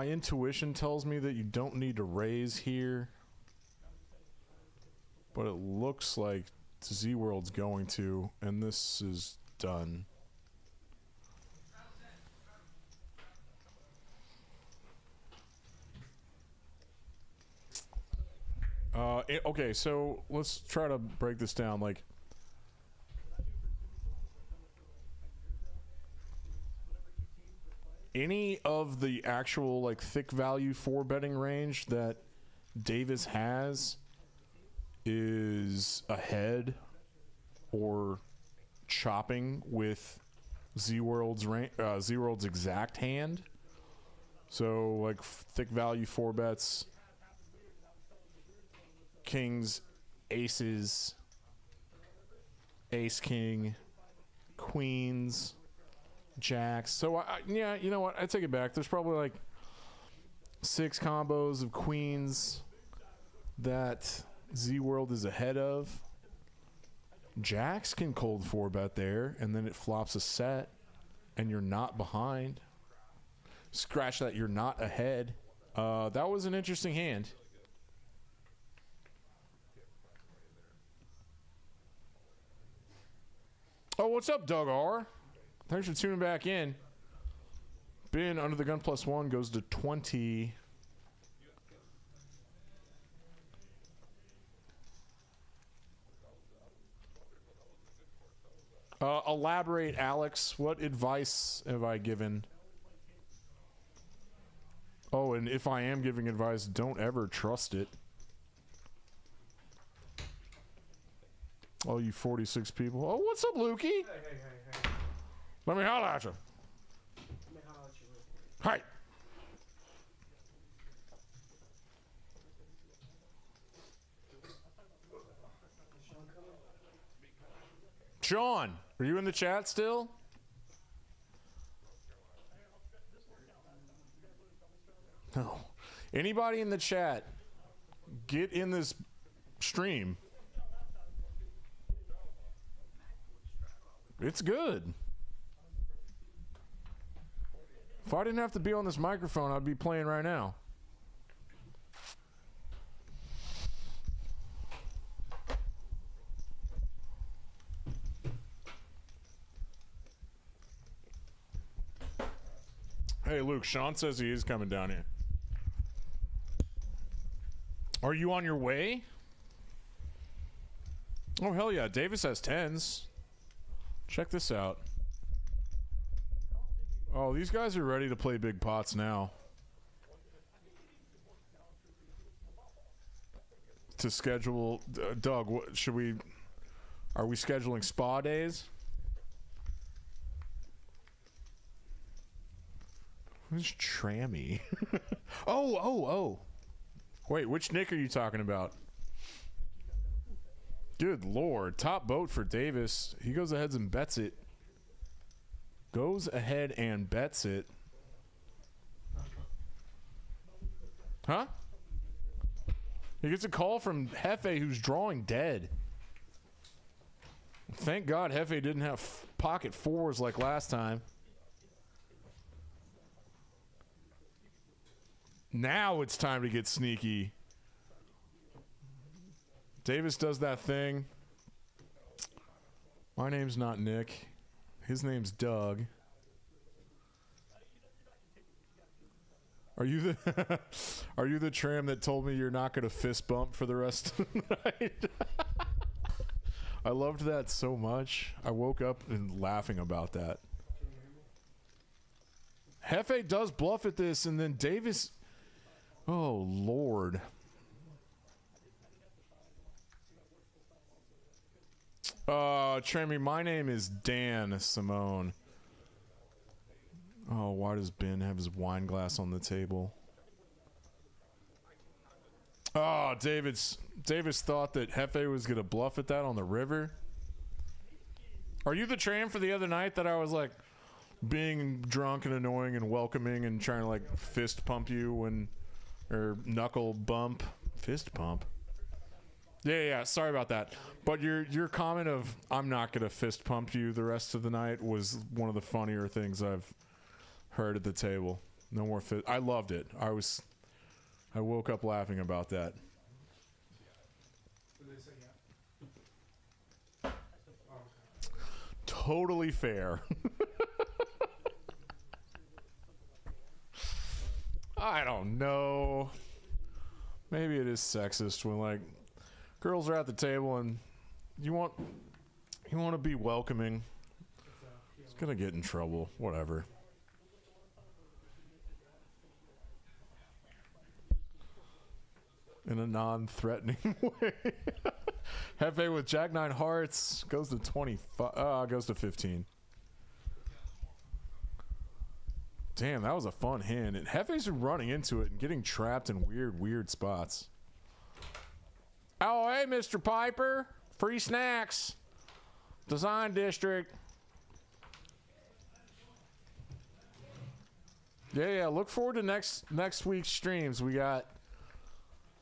A: intuition tells me that you don't need to raise here, but it looks like Z-World's going to, and this is done. Okay, so let's try to break this down. Like, any of the actual like thick value 4-betting range that Davis has is ahead or chopping with Z-World's Z-World's exact hand. So like thick value 4-bets, kings, aces, ace, king, queens, jacks. So yeah, you know what? I take it back. There's probably like 6 combos of queens that Z-World is ahead of. Jacks can cold 4-bet there, and then it flops a set, and you're not behind. Scratch that, you're not ahead. That was an interesting hand. Oh, what's up, Doug R? Thanks for tuning back in. Ben under the gun +1 goes to 20. Elaborate, Alex. What advice have I given? Oh, and if I am giving advice, don't ever trust it. Oh, you 46 people. Oh, what's up, Lukey?
D: Hey.
A: Let me holler at you.
D: Let me holler at you real quick.
A: Hi. Sean, are you in the chat still? No. Anybody in the chat, get in this stream. It's good. If I didn't have to be on this microphone, I'd be playing right now. Hey, Luke, Sean says he is coming down here. Are you on your way? Oh, hell yeah. Davis has 10s. Check this out. Oh, these guys are ready to play big pots now. To schedule... Doug, what, should we... Are we scheduling spa days? Who's Trammy? Oh. Wait, which Nick are you talking about? Good lord. Top boat for Davis. He goes ahead and bets it. Goes ahead and bets it. Huh? He gets a call from Hefe, who's drawing dead. Thank God Hefe didn't have pocket fours like last time. Now it's time to get sneaky. Davis does that thing. My name's not Nick. His name's Doug. Are you the Are you the tram that told me you're not going to fist bump for the rest of the night? I loved that so much. I woke up and laughing about that. Hefe does bluff at this, and then Davis... Oh, Lord. Trammy, my name is Dan Simone. Oh, why does Ben have his wine glass on the table? Oh, Davis thought that Hefe was going to bluff at that on the river. Are you the tram for the other night that I was like being drunk and annoying and welcoming and trying to like fist pump you when... Or knuckle bump. Fist pump. Yeah, sorry about that. But your comment of I'm not gonna fist pump you the rest of the night was one of the funnier things I've heard at the table. No more fist. I loved it. I woke up laughing about that.
D: Did they say yeah? Oh, okay.
A: Totally fair. I don't know. Maybe it is sexist when like girls are at the table and you want to be welcoming. It's gonna get in trouble. Whatever. In a non-threatening way. Hefe with Jack 9 hearts goes to 25. Goes to 15. Damn, that was a fun hand. And Hefe's running into it and getting trapped in weird spots. Oh, hey, Mr. Piper. Free snacks. Design District. Yeah. Look forward to next week's streams. We got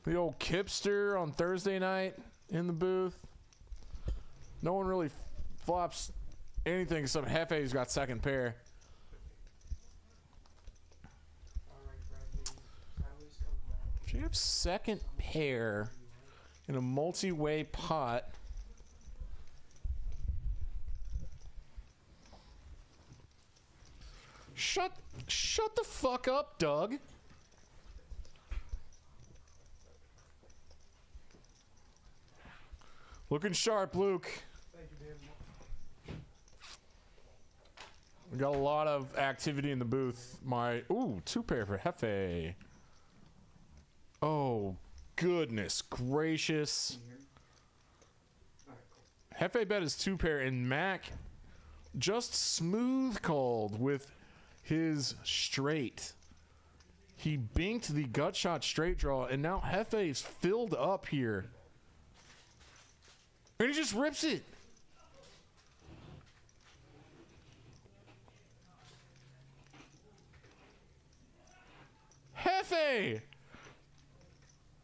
A: the old Kipster on Thursday night in the booth. No one really flops anything except Hefe, who's got second pair. If you have second pair in a multi-way pot, shut the fuck up, Doug. Looking sharp, Luke. We got a lot of activity in the booth. Ooh, 2 pair for Hefe. Oh, goodness gracious. Hefe bet is 2 pair, and Mac just smooth called with his straight. He binked the gut shot straight draw, and now Hefe's filled up here. And he just rips it. Hefe!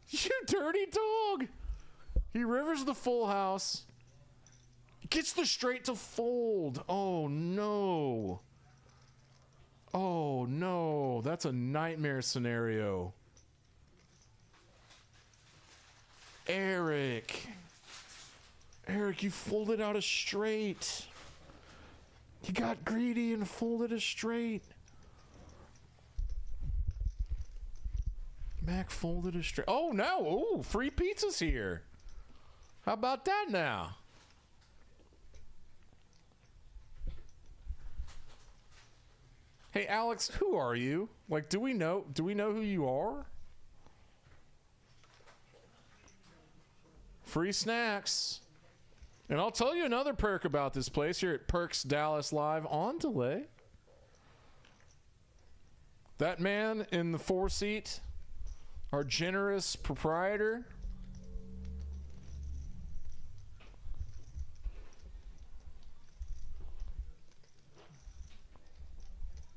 A: You dirty dog! He rivers the full house. Gets the straight to fold. Oh no. Oh no. That's a nightmare scenario. Eric, you folded out a straight. You got greedy and folded a straight. Mac folded a straight. Oh no. Oh, free pizza's here. How about that now? Hey Alex, who are you? Like, do we know who you are? Free snacks. And I'll tell you another perk about this place here at Perks Dallas Live on delay. That man in the 4-seat, our generous proprietor,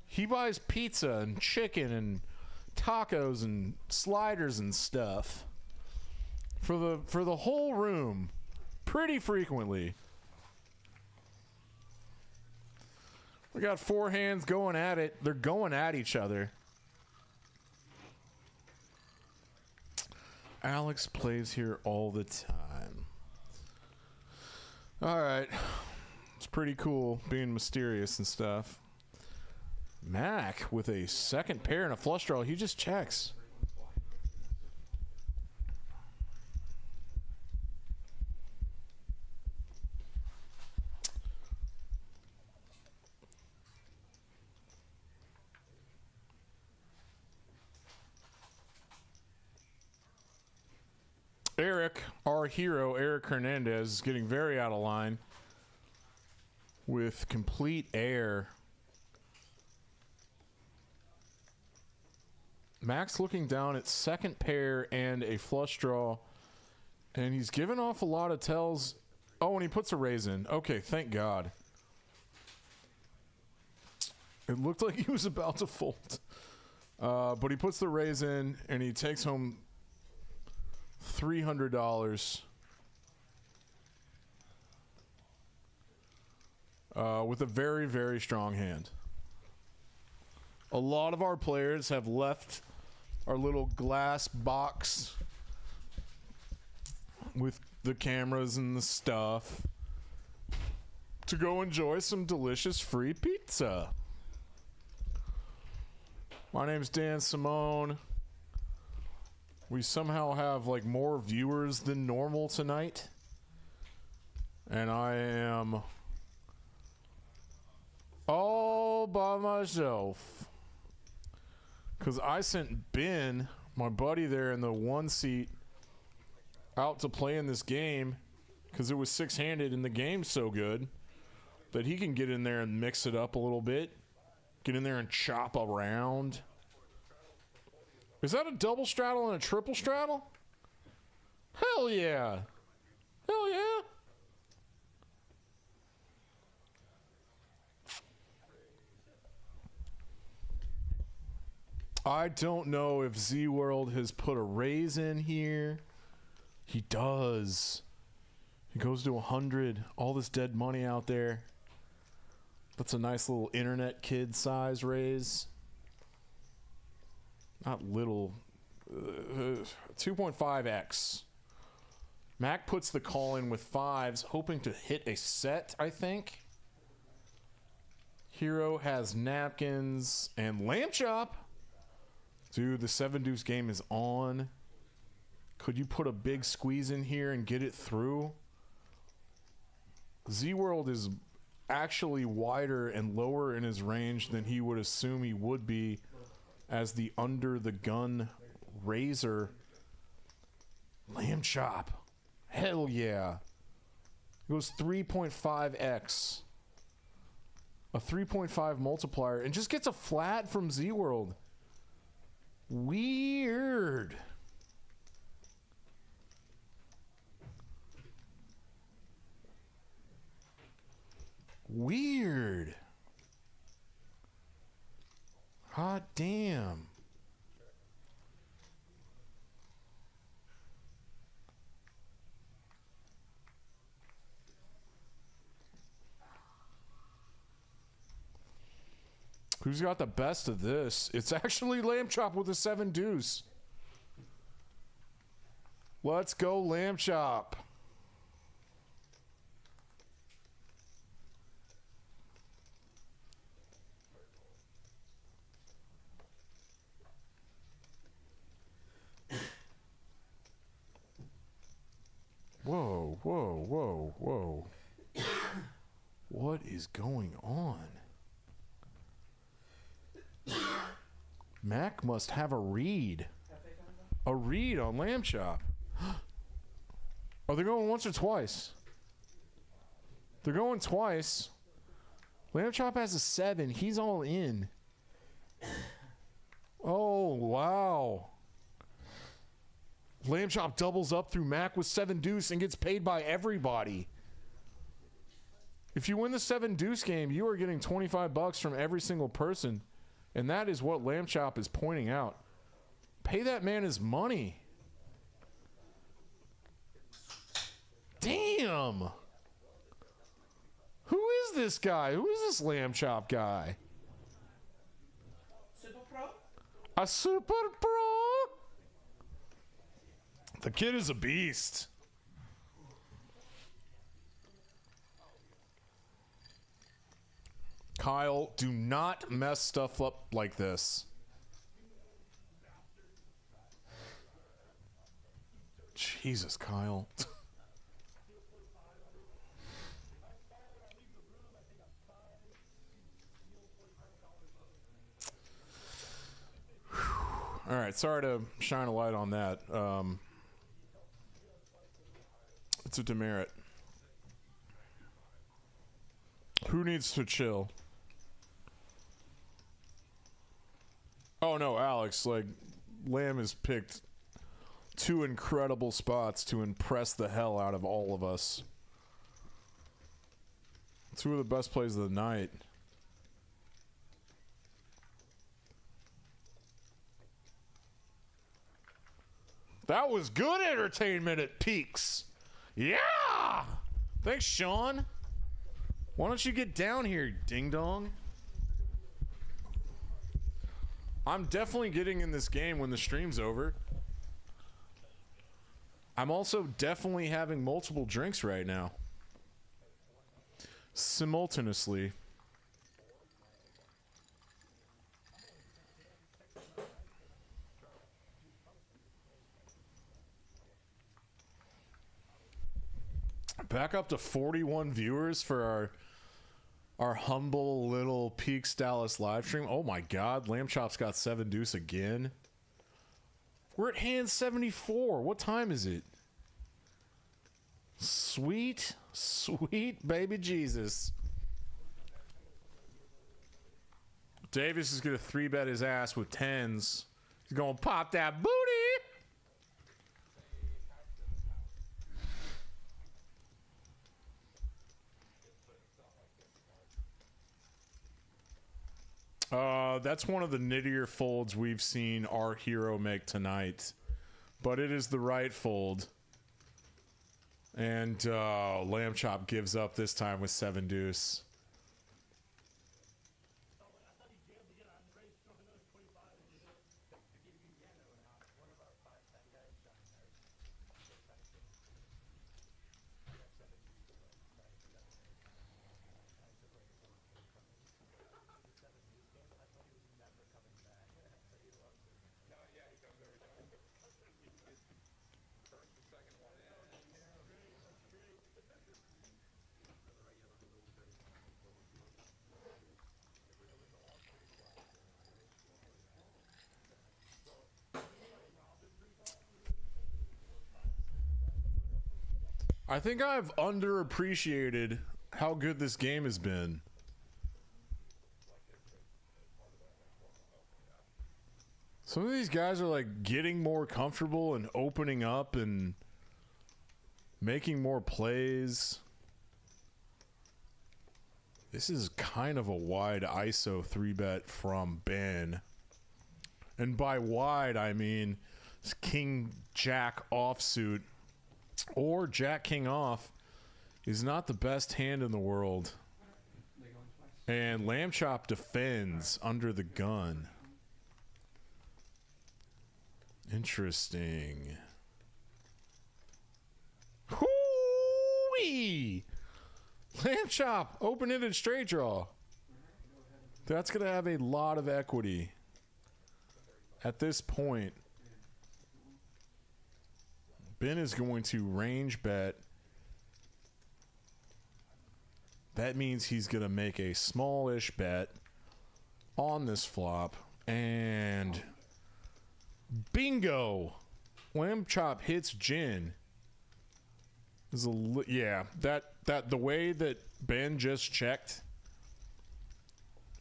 A: he buys pizza and chicken and tacos and sliders and stuff for the whole room pretty frequently. We got 4 hands going at it. They're going at each other. Alex plays here all the time. All right. It's pretty cool being mysterious and stuff. Mac with a second pair and a flush draw. He just checks. Eric, our hero, Eric Hernandez, is getting very out of line with complete air. Max looking down at second pair and a flush draw, and he's given off a lot of tells. Oh, and he puts a raise in. Okay, thank God. It looked like he was about to fold. But he puts the raise in, and he takes home $300 with a very, very strong hand. A lot of our players have left our little glass box with the cameras and the stuff to go enjoy some delicious free pizza. My name's Dan Simone. We somehow have like more viewers than normal tonight. And I am all by myself. Because I sent Ben, my buddy there in the 1-seat, out to play in this game because it was 6-handed and the game's so good that he can get in there and mix it up a little bit. Get in there and chop around. Is that a double straddle and a triple straddle? Hell yeah. Hell yeah. I don't know if Z-World has put a raise in here. He does. He goes to 100. All this dead money out there. That's a nice little internet kid size raise. Not little. 2.5x. Mac puts the call in with fives, hoping to hit a set, I think. Hero has napkins and lamb chop. Dude, the 7 deuce game is on. Could you put a big squeeze in here and get it through? Z-World is actually wider and lower in his range than he would assume he would be as the under the gun razor. Lamb chop. Hell yeah. It goes 3.5x. A 3.5 multiplier and just gets a flat from Z-World. Weird. Weird. Hot damn. Who's got the best of this? It's actually Lamb Chop with a 7 deuce. Let's go Lamb Chop. Whoa, whoa, whoa, whoa. What is going on? Mac must have a read. A read on Lamb Chop. Are they going once or twice? They're going twice. Lamb Chop has a 7. He's all in. Oh, wow. Lamb Chop doubles up through Mac with 7 deuce and gets paid by everybody. If you win the 7 deuce game, you are getting $25 from every single person. And that is what Lamb Chop is pointing out. Pay that man his money. Damn. Who is this guy? Who is this Lamb Chop guy?
D: Super Pro?
A: A super pro? The kid is a beast. Kyle, do not mess stuff up like this. Jesus, Kyle. All right, sorry to shine a light on that. It's a demerit. Who needs to chill? Oh no, Alex, like, Lamb has picked 2 incredible spots to impress the hell out of all of us. 2 of the best plays of the night. That was good entertainment at Peaks. Yeah! Thanks, Sean. Why don't you get down here, ding dong? I'm definitely getting in this game when the stream's over. I'm also definitely having multiple drinks right now. Simultaneously. Back up to 41 viewers for our humble little Peaks Dallas live stream. Oh my God, Lamb Chop's got 7 deuce again. We're at hand 74. What time is it? Sweet, sweet baby Jesus. Davis is going to 3-bet his ass with 10s. He's going to pop that booty. That's one of the nittier folds we've seen our hero make tonight. But it is the right fold. And Lamb Chop gives up this time with 7 deuce. I think I've underappreciated how good this game has been. Some of these guys are like getting more comfortable and opening up and making more plays. This is kind of a wide ISO 3-bet from Ben. And by wide, I mean King Jack offsuit or Jack King off is not the best hand in the world. And Lamb Chop defends under the gun. Interesting. Hoo-wee! Lamb Chop, open-ended straight draw. That's going to have a lot of equity. At this point, Ben is going to range bet. That means he's going to make a smallish bet on this flop. And bingo! Lamb Chop hits gin. Yeah, that the way that Ben just checked,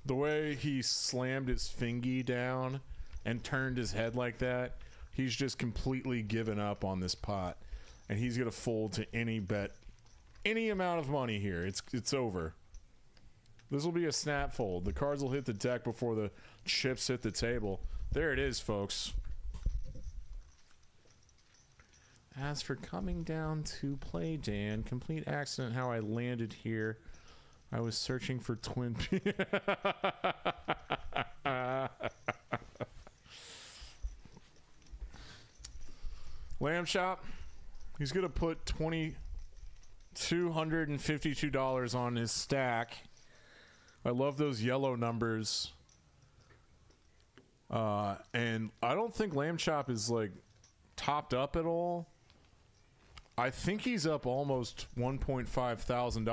A: the way he slammed his fingy down and turned his head like that, he's just completely given up on this pot, and he's gonna fold to any bet, any amount of money here. It's over. This will be a snap fold. The cards will hit the deck before the chips hit the table. There it is, folks. As for coming down to play, Dan, complete accident how I landed here. I was searching for Twin Peaks. Lamb Chop, he's going to put $2,252 on his stack. I love those yellow numbers. And I don't think Lamb Chop is like topped up at all. I think he's up almost $1.5 thousand.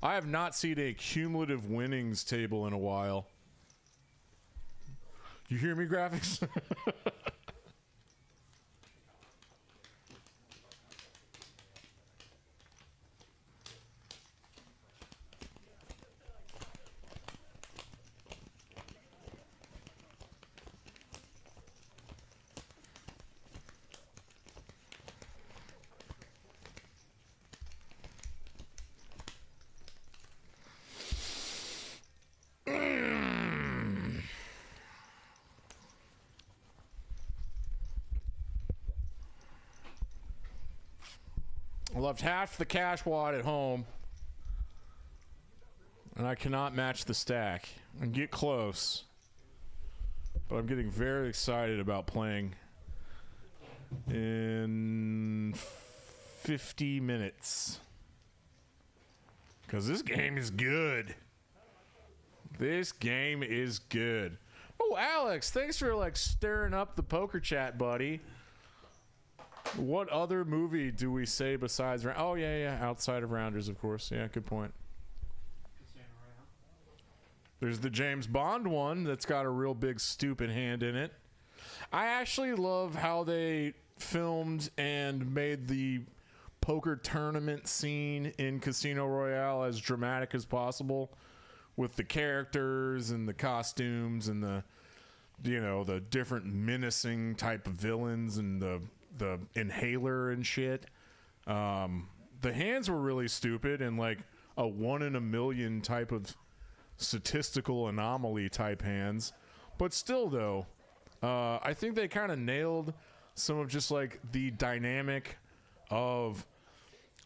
A: I have not seen a cumulative winnings table in a while. You hear me, graphics? I left half the cash wad at home, and I cannot match the stack. I can get close, but I'm getting very excited about playing in 50 minutes. Because this game is good. This game is good. Oh, Alex, thanks for like stirring up the poker chat, buddy. What other movie do we say besides... Oh, yeah, outside of Rounders, of course. Yeah, good point. There's the James Bond one that's got a real big stupid hand in it. I actually love how they filmed and made the poker tournament scene in Casino Royale as dramatic as possible with the characters and the costumes and the, you know, the different menacing type of villains and the inhaler and shit. The hands were really stupid and like a 1 in a million type of statistical anomaly type hands, but still though, I think they kind of nailed some of just like the dynamic of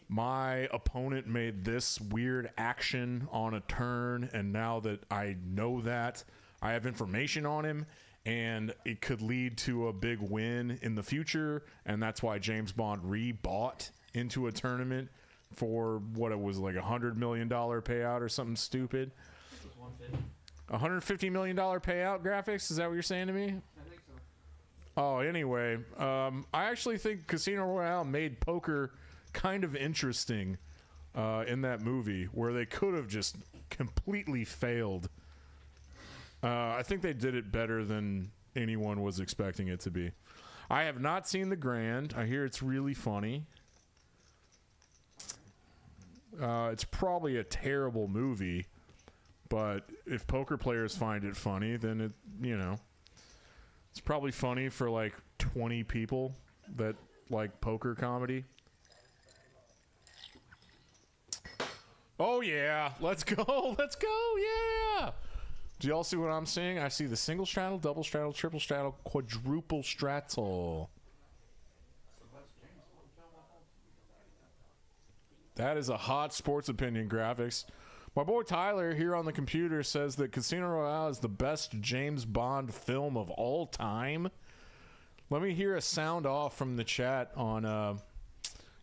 A: my opponent made this weird action on a turn, and now that I know that, I have information on him and it could lead to a big win in the future, and that's why James Bond rebought into a tournament for what it was like $100 million payout or something stupid. $150 million payout, graphics? Is that what you're saying to me?
D: I think so.
A: Oh, anyway, I actually think Casino Royale made poker kind of interesting in that movie, where they could have just completely failed. I think they did it better than anyone was expecting it to be. I have not seen The Grand. I hear it's really funny. It's probably a terrible movie, but if poker players find it funny, then it, you know, it's probably funny for like 20 people that like poker comedy. Oh yeah, let's go, let's go, yeah. Do y'all see what I'm seeing? I see the single straddle, double straddle, triple straddle, quadruple straddle. That is a hot sports opinion graphics. My boy Tyler here on the computer says that Casino Royale is the best James Bond film of all time. Let me hear a sound off from the chat on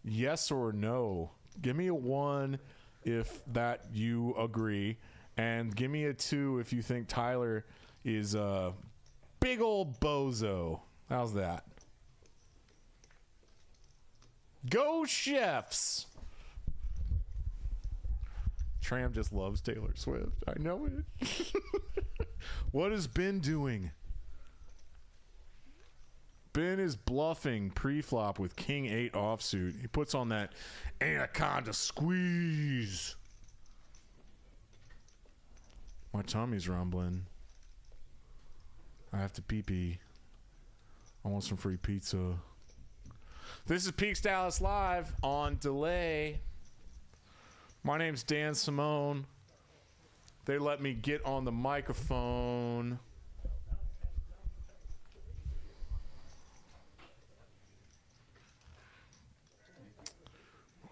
A: yes or no. Give me a 1 if that you agree, and give me a 2 if you think Tyler is a big old bozo. How's that? Go Chefs! Tram just loves Taylor Swift. I know it. What is Ben doing? Ben is bluffing pre-flop with King 8 offsuit. He puts on that Anaconda squeeze. My tummy's rumbling. I have to pee-pee. I want some free pizza. This is Peaks Dallas Live on delay. My name's Dan Simone. They let me get on the microphone.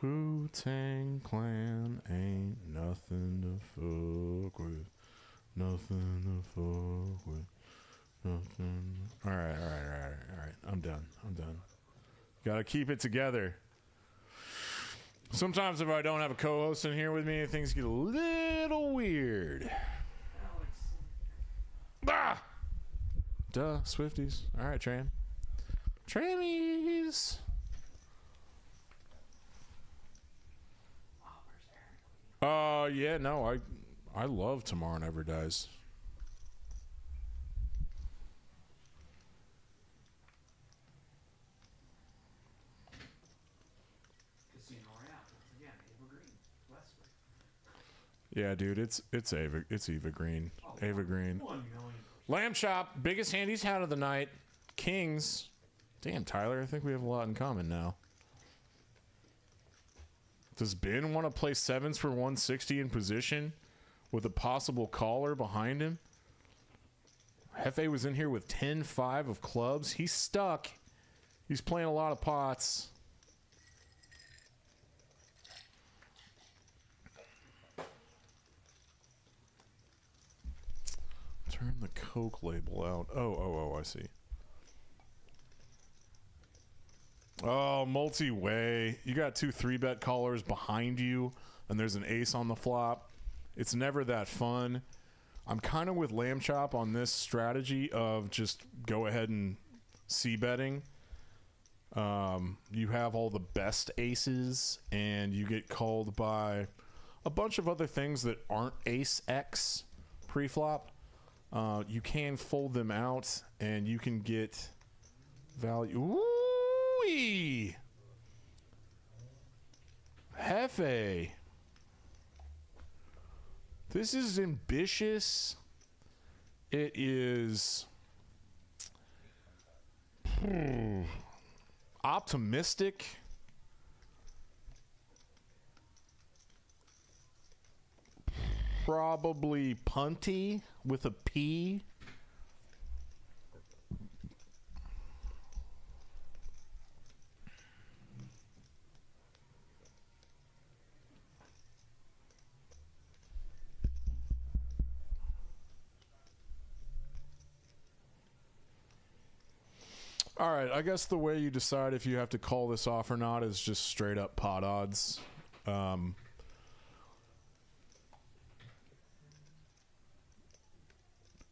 A: Wu-Tang Clan ain't nothing to fuck with. Nothing to fuck with. Nothing. All right. I'm done. Gotta keep it together. Sometimes if I don't have a co-host in here with me, things get a little weird. Ah! Duh, Swifties. All right, Tram. Trammies. Yeah, no, I love Tomorrow Never Dies. Yeah, dude, it's Eva Green. Ava Green. Lamb Chop, biggest hand he's had of the night. Kings. Damn, Tyler, I think we have a lot in common now. Does Ben want to play 7s for 160 in position with a possible caller behind him? Hefe was in here with 10-5 of clubs. He's stuck. He's playing a lot of pots. Turn the Coke label out. Oh, I see. Oh, multi-way. You got 2 3-bet callers behind you, and there's an ace on the flop. It's never that fun. I'm kind of with Lamb Chop on this strategy of just go ahead and c-betting. You have all the best aces, and you get called by a bunch of other things that aren't ace-X pre-flop. You can fold them out, and you can get value. Ooh-wee! Hefe. This is ambitious. It is optimistic. Probably punty with a P. All right, I guess the way you decide if you have to call this off or not is just straight up pot odds.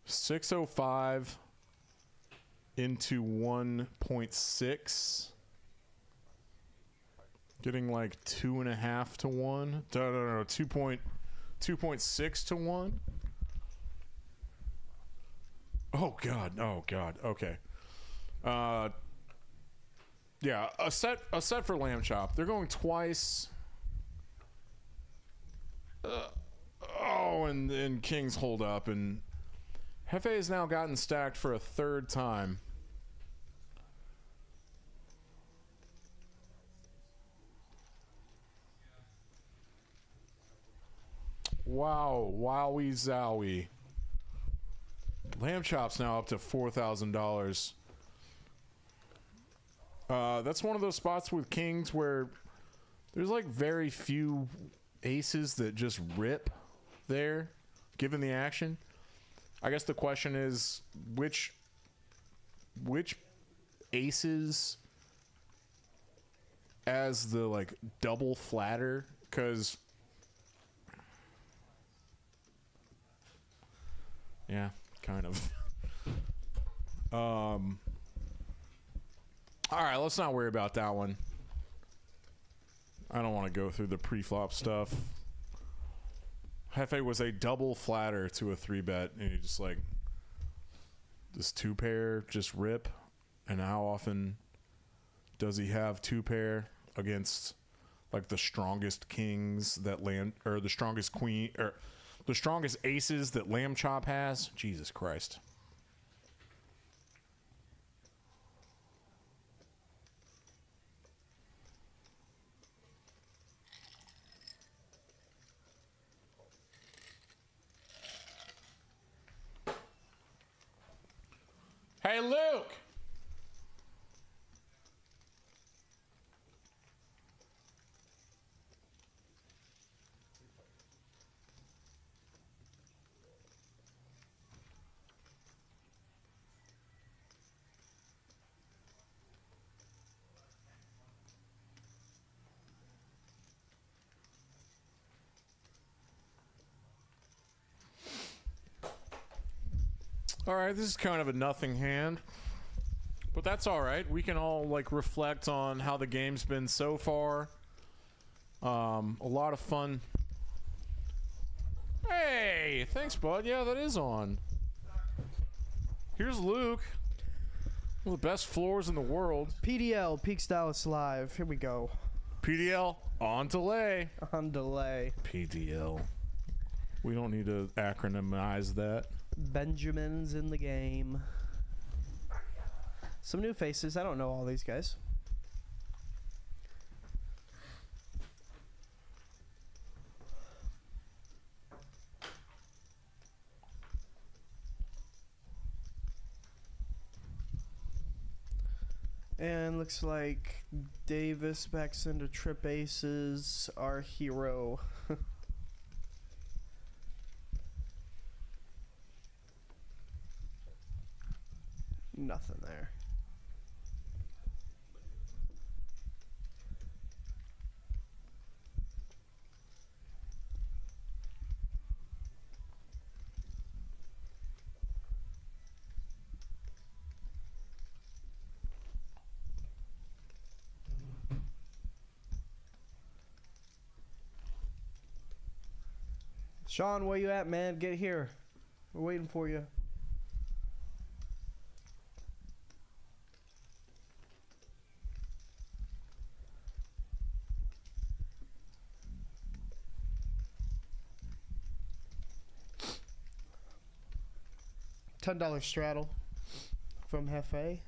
A: 605 into 1.6, getting like 2.5 to 1. No, 2.6 to 1. Oh god. Okay. Yeah, a set for Lamb Chop. They're going twice. Oh, and kings hold up, and Hefe has now gotten stacked for a third time. Wow, wowie zowie. Lamb chop's now up to $4,000. That's one of those spots with kings where there's like very few aces that just rip there, given the action. I guess the question is which aces as the like double flatter, because yeah, kind of. All right, let's not worry about that one. I don't want to go through the pre-flop stuff. Hefe was a double flatter to a 3-bet, and he just like this 2-pair just rip. And how often does he have 2-pair against like the strongest kings that land, or the strongest queen, or the strongest aces that Lamb Chop has? Jesus Christ. Hey, Luke! All right, this is kind of a nothing hand, but that's all right. We can all like reflect on how the game's been so far. A lot of fun. Hey, thanks, bud. Yeah, that is on. Here's Luke. One of the best floors in the world.
E: PDL, Peaks Dallas Live. Here we go.
A: PDL on delay.
E: On delay.
A: PDL. We don't need to acronymize that.
E: Benjamin's in the game. Some new faces. I don't know all these guys. And looks like Davis backs into trip aces. Our hero. Nothing there. Sean, where you at, man? Get here. We're waiting for you. $10 straddle from Hefe.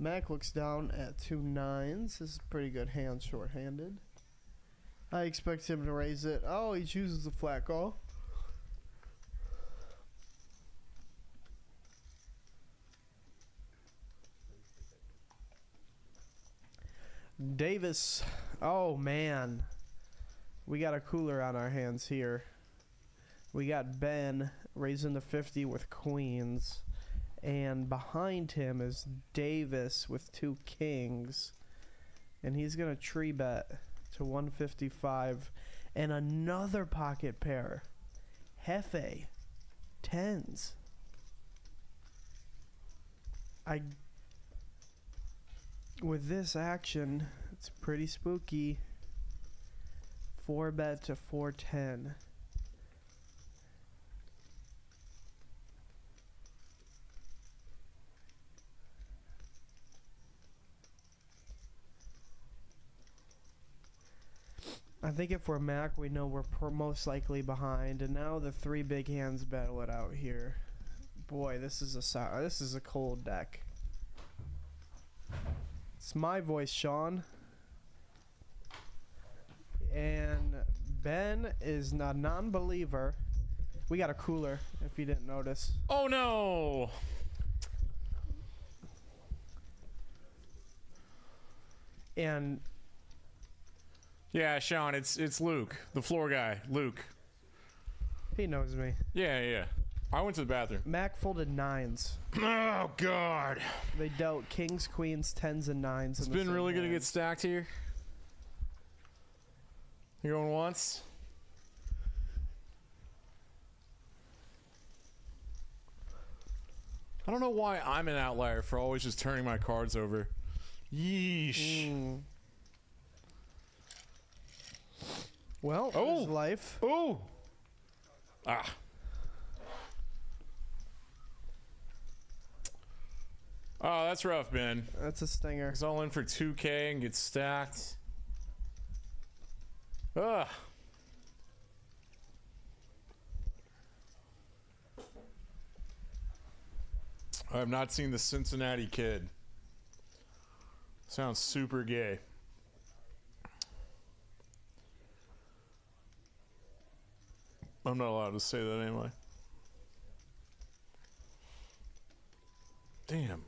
E: Mac looks down at 2 9s. This is a pretty good hand, short-handed. I expect him to raise it. Oh, he chooses the flat call. Davis. Oh, man. We got a cooler on our hands here. We got Ben raising the 50 with queens. And behind him is Davis with 2 kings. And he's going to tree bet to 155. And another pocket pair. Hefe. 10s. With this action, it's pretty spooky. 4 bet to 410. I think if we're Mac, we know we're most likely behind, and now the 3 big hands battle it out here. Boy, this is a cold deck. It's my voice, Sean. And Ben is a non-believer. We got a cooler, if you didn't notice.
A: Oh no!
E: And
A: Yeah, Sean, it's Luke, the floor guy, Luke.
E: he knows me.
A: Yeah. I went to the bathroom.
E: Mac folded 9s.
A: Oh God!
E: They dealt kings, queens, 10s, and 9s.
A: It's been really gonna get stacked here. You going once? I don't know why I'm an outlier for always just turning my cards over. Yeesh.
E: Well,
A: Oh.
E: there's life.
A: Ooh. Ah. Oh, that's rough, Ben.
E: That's a stinger.
A: It's all in for 2K and gets stacked. Ugh. I have not seen the Cincinnati Kid. Sounds super gay. I'm not allowed to say that anyway. Damn.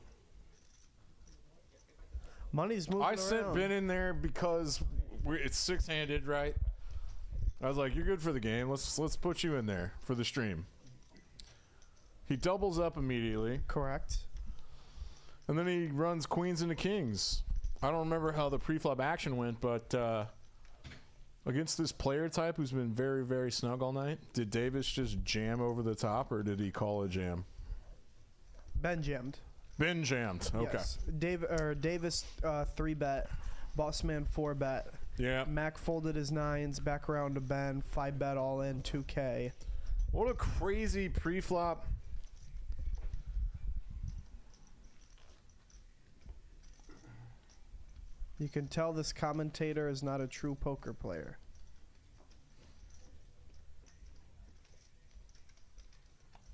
E: Money's moving
A: I
E: around.
A: sent Ben in there because it's 6-handed, right? I was like, "You're good for the game. Let's put you in there for the stream." He doubles up immediately,
E: Correct.
A: and then he runs queens into kings. I don't remember how the preflop action went, but against this player type who's been very, very snug all night, did Davis just jam over the top, or did he call a jam?
E: Ben jammed.
A: Ben jammed. Okay.
E: Yes. Davis 3-bet. Bossman 4-bet.
A: Yeah.
E: Mac folded his 9s. Back around to Ben. 5-bet all in. 2K.
A: What a crazy preflop.
E: You can tell this commentator is not a true poker player.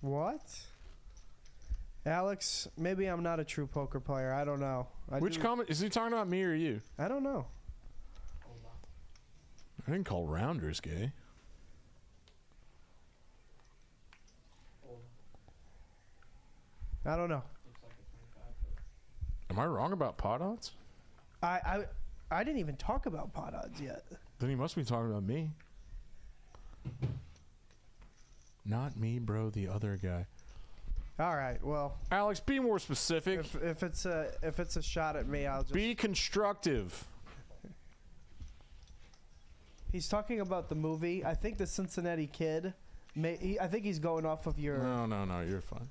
E: What? Alex, maybe I'm not a true poker player. I don't know.
A: Which comment is he talking about, me or you?
E: I don't know.
A: I didn't call rounders gay.
E: I don't know.
A: Am I wrong about pot odds?
E: I didn't even talk about pot odds yet.
A: Then he must be talking about me. Not me, bro. The other guy.
E: All right. Well,
A: Alex, be more specific.
E: if it's a shot at me, I'll just.
A: Be constructive.
E: He's talking about the movie. I think the Cincinnati Kid. I think he's going off of your.
A: No. You're fine.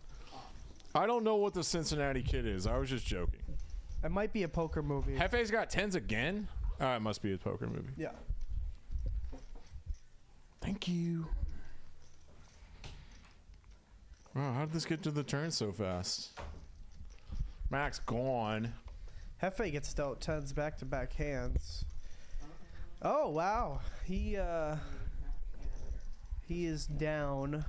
A: I don't know what the Cincinnati Kid is. I was just joking.
E: It might be a poker movie.
A: Hefe's got 10s again? It must be a poker movie.
E: Yeah.
A: Thank you. Wow, how did this get to the turn so fast? Max gone.
E: Hefe gets dealt 10s back-to-back hands. Oh, wow. He is down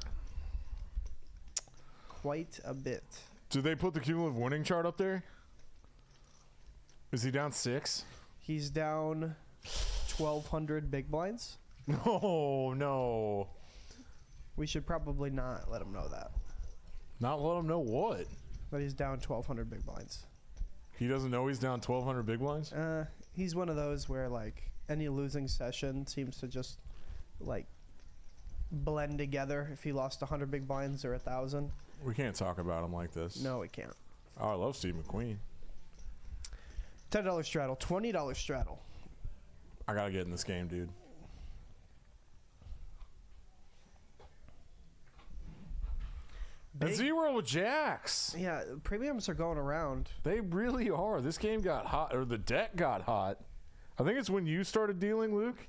E: quite a bit.
A: Did they put the cumulative winning chart up there? Is he down 6?
E: He's down 1,200 big blinds.
A: No.
E: We should probably not let him know that.
A: Not let him know what?
E: That he's down 1,200 big blinds.
A: He doesn't know he's down 1,200 big blinds?
E: He's one of those where, like, any losing session seems to just, like, blend together if he lost 100 big blinds or 1,000.
A: We can't talk about him like this.
E: No, we can't.
A: Oh, I love Steve McQueen.
E: $10 straddle, $20 straddle.
A: I gotta get in this game, dude. A zero with jacks.
E: Yeah, premiums are going around.
A: They really are. This game got hot, or the deck got hot. I think it's when you started dealing, Luke.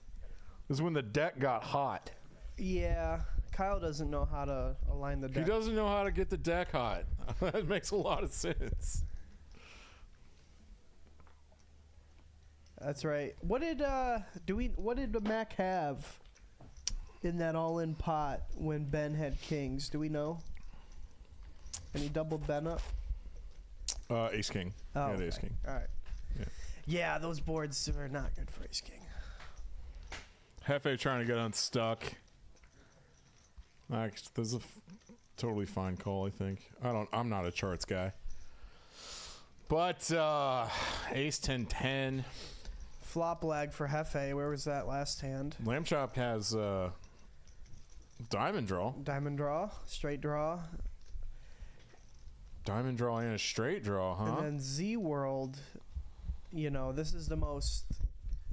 A: Is when the deck got hot.
E: Yeah, Kyle doesn't know how to align the deck.
A: He doesn't know how to get the deck hot. That makes a lot of sense.
E: That's right. What did what did Mac have in that all-in pot when Ben had kings? Do we know? And he doubled Ben up.
A: Ace king.
E: Oh,
A: Yeah, ace
E: okay.
A: king.
E: All right.
A: Yeah.
E: Yeah, those boards are not good for ace king.
A: Hefe trying to get unstuck. There's a totally fine call, I think. I'm not a charts guy. But ace 10-10.
E: Flop lag for Hefe. Where was that last hand?
A: Lamb chop has diamond draw.
E: Diamond draw, straight draw.
A: Diamond draw and a straight draw, huh?
E: And then Z World, you know, this is the most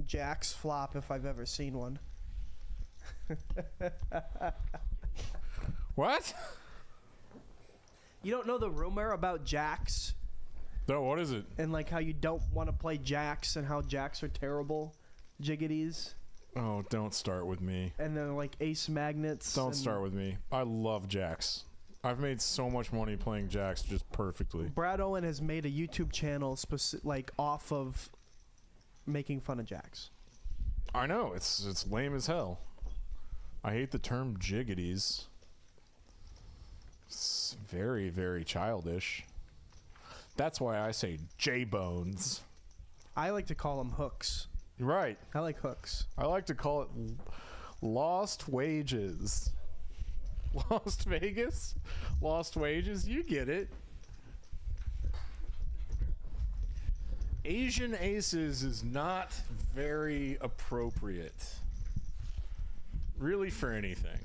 E: jacks flop if I've ever seen one.
A: What?
E: You don't know the rumor about jacks
A: No, what is it?
E: and like how you don't want to play jacks and how jacks are terrible jiggities
A: Oh, don't start with me.
E: and then like ace magnets.
A: Don't
E: and
A: start with me. I love jacks. I've made so much money playing jacks just perfectly.
E: Brad Owen has made a YouTube channel like off of making fun of jacks.
A: I know, it's lame as hell. I hate the term jiggities. It's very, very childish. That's why I say J-bones.
E: I like to call them hooks.
A: You're right.
E: I like hooks.
A: I like to call it lost wages. Lost Vegas? Lost wages? You get it. Asian aces is not very appropriate. Really for anything.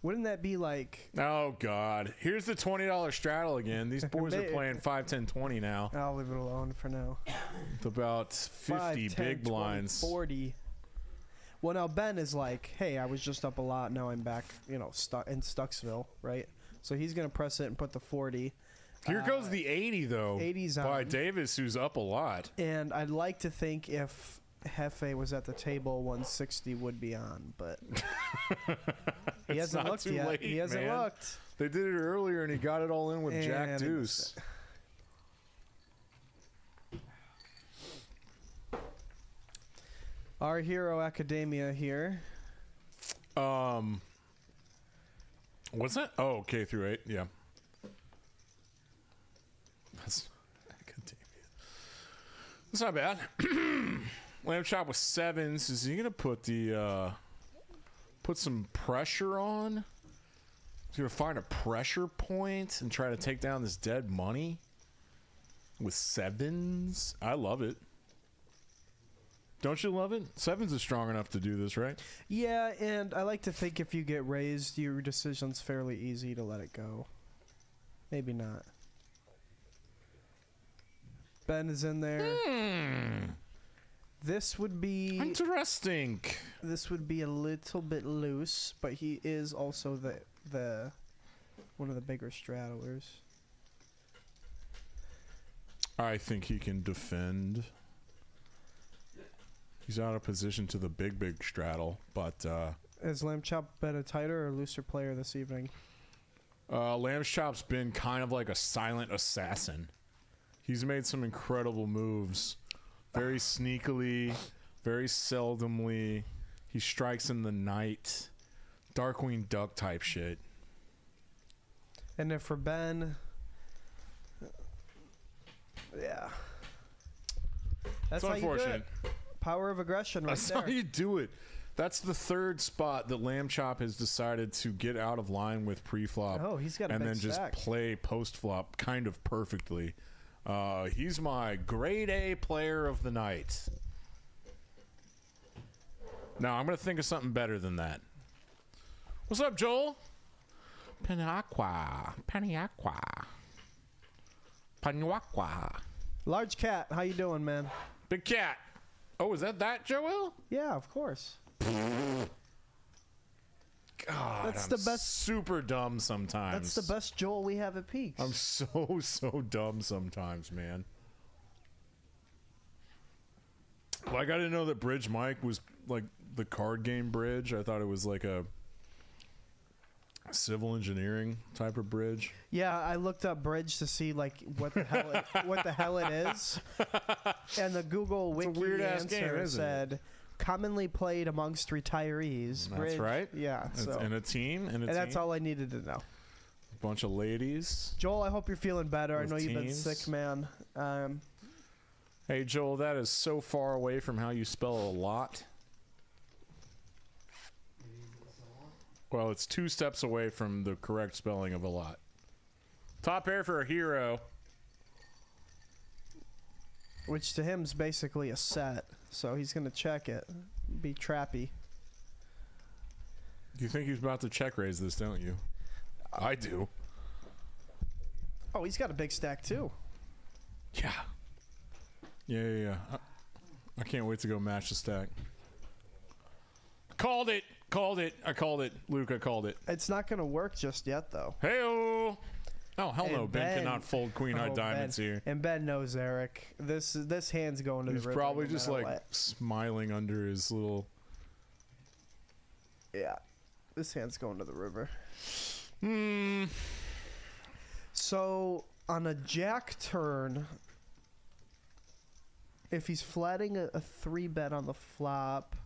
E: Wouldn't that be like...
A: Oh, God. Here's the $20 straddle again. These boys are playing 5, 10, 20 now.
E: I'll leave it alone for now.
A: With about 50
E: 5, 10,
A: big
E: 20,
A: blinds.
E: 40. Well, now Ben is like, hey, I was just up a lot. Now I'm back, you know, in Stucksville, right? So he's going to press it and put the 40.
A: Here goes the 80, though.
E: 80's
A: by
E: on.
A: Davis, who's up a lot.
E: And I'd like to think if Hefe was at the table, 160 would be on, but he hasn't
A: not
E: looked
A: too
E: yet.
A: late,
E: He hasn't
A: man.
E: looked.
A: They did it earlier, and he got it all in with Jack
E: And it
A: Deuce.
E: Our hero Academia here.
A: What's that? Oh, K through 8. Yeah. That's That's not bad. Lamb chop with 7s. Is he gonna put the put some pressure on? He's gonna find a pressure point and try to take down this dead money with 7s. I love it. Don't you love it? 7s is strong enough to do this, right?
E: Yeah, and I like to think if you get raised, your decision's fairly easy to let it go. Maybe not. Ben is in there. This would be
A: Interesting.
E: this would be a little bit loose, but he is also the one of the bigger straddlers.
A: I think he can defend. He's out of position to the big straddle, but
E: Has Lamb Chop been a tighter or looser player this evening?
A: Lamb Chop's been kind of like a silent assassin. He's made some incredible moves. Very sneakily, very seldomly. He strikes in the night. Darkwing Duck type shit.
E: And then for Ben, yeah. That's
A: It's
E: how you do
A: unfortunate.
E: it. Power of aggression right
A: That's
E: there.
A: how you do it. That's the third spot that Lamb Chop has decided to get out of line with pre-flop.
E: Oh, he's got a
A: and
E: big
A: then just
E: stack.
A: play post-flop kind of perfectly. He's my grade A player of the night. Now, I'm going to think of something better than that. What's up, Joel? Paniaqua.
E: Large Cat, how you doing, man?
A: Big Cat. Oh, is that Joel?
E: Yeah, of course.
A: God,
E: That's
A: I'm
E: the best-
A: super dumb sometimes.
E: That's the best Joel we have at Peaks.
A: I'm so dumb sometimes, man. Like, I didn't know that Bridge Mike was like the card game Bridge. I thought it was like a civil engineering type of bridge.
E: Yeah, I looked up bridge to see like what the hell it is, and the Google
A: It's a
E: Wiki
A: weird-ass game,
E: answer
A: isn't it?
E: said commonly played amongst retirees.
A: That's
E: Bridge.
A: right.
E: Yeah, so
A: And a team. And
E: that's all I needed to know.
A: A bunch of ladies.
E: Joel, I hope you're feeling better.
A: With
E: I know you've been
A: teams.
E: sick, man.
A: Hey, Joel, that is so far away from how you spell a lot. Well, it's 2 steps away from the correct spelling of a lot. Top air for a hero.
E: Which to him is basically a set, so he's gonna check it. Be trappy.
A: You think he's about to check raise this, don't you? I do.
E: Oh, he's got a big stack too.
A: Yeah. Yeah. I can't wait to go match the stack. Called it. I called it. Luke, I called it.
E: It's not gonna work just yet, though.
A: Hey-oh. Oh, hell no.
E: And
A: Ben cannot fold queen-high
E: Oh,
A: diamonds
E: Ben.
A: here.
E: And Ben knows Eric. This hand's going to
A: He's
E: the river.
A: probably
E: no
A: just
E: matter
A: like
E: what.
A: smiling under his little...
E: Yeah, this hand's going to the river.
A: Hmm.
E: So on a jack turn, if he's flatting a 3-bet on the flop,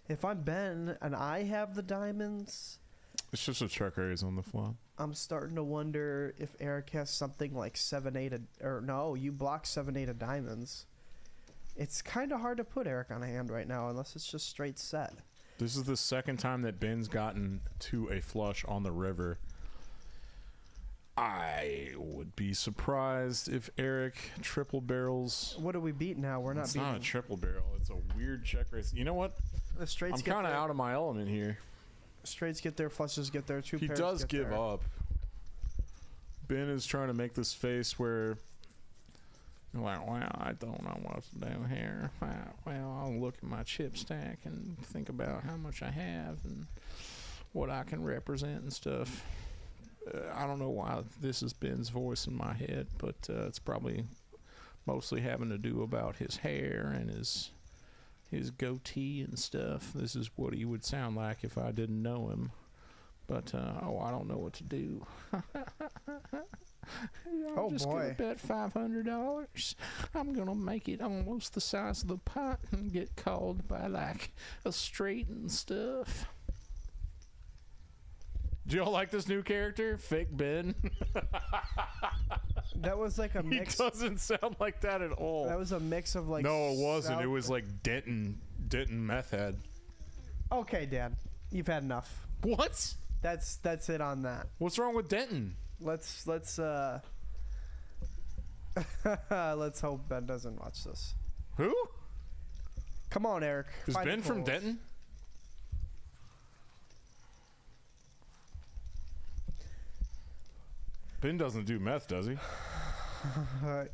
E: if I'm Ben and I have the diamonds,
A: It's just a check raise on the flop.
E: I'm starting to wonder if Eric has something like 7-8 or no, you block 7-8 of diamonds. It's kind of hard to put Eric on a hand right now unless it's just straight set.
A: This is the second time that Ben's gotten to a flush on the river. I would be surprised if Eric triple barrels.
E: What do we beat now? We're not
A: It's
E: beating.
A: not a triple barrel. It's a weird check raise. You know what?
E: The straights
A: I'm
E: get
A: kind of
E: there.
A: out of my element here.
E: Straights get there, flushes get there, two
A: He
E: pairs
A: does
E: get
A: give
E: there.
A: up. Ben is trying to make this face where, well, I don't know what to do here. Well, I'll look at my chip stack and think about how much I have and what I can represent and stuff. I don't know why this is Ben's voice in my head, but it's probably mostly having to do about his hair and his goatee and stuff. This is what he would sound like if I didn't know him. But I don't know what to do. I'm just gonna bet $500. I'm gonna make it almost the size of the pot and get called by like a straight and stuff. Do y'all like this new character, Fake Ben?
E: That was like a mix.
A: He doesn't sound like that at all.
E: That was a mix of like.
A: No, it wasn't.
E: South-
A: It was like Denton meth head.
E: Okay, Dan, you've had enough.
A: What?
E: That's it on that.
A: What's wrong with Denton?
E: Let's let's hope Ben doesn't watch this.
A: Who?
E: Come on, Eric.
A: Is
E: Find
A: Ben
E: the
A: from
E: holes.
A: Denton? Ben doesn't do meth, does he?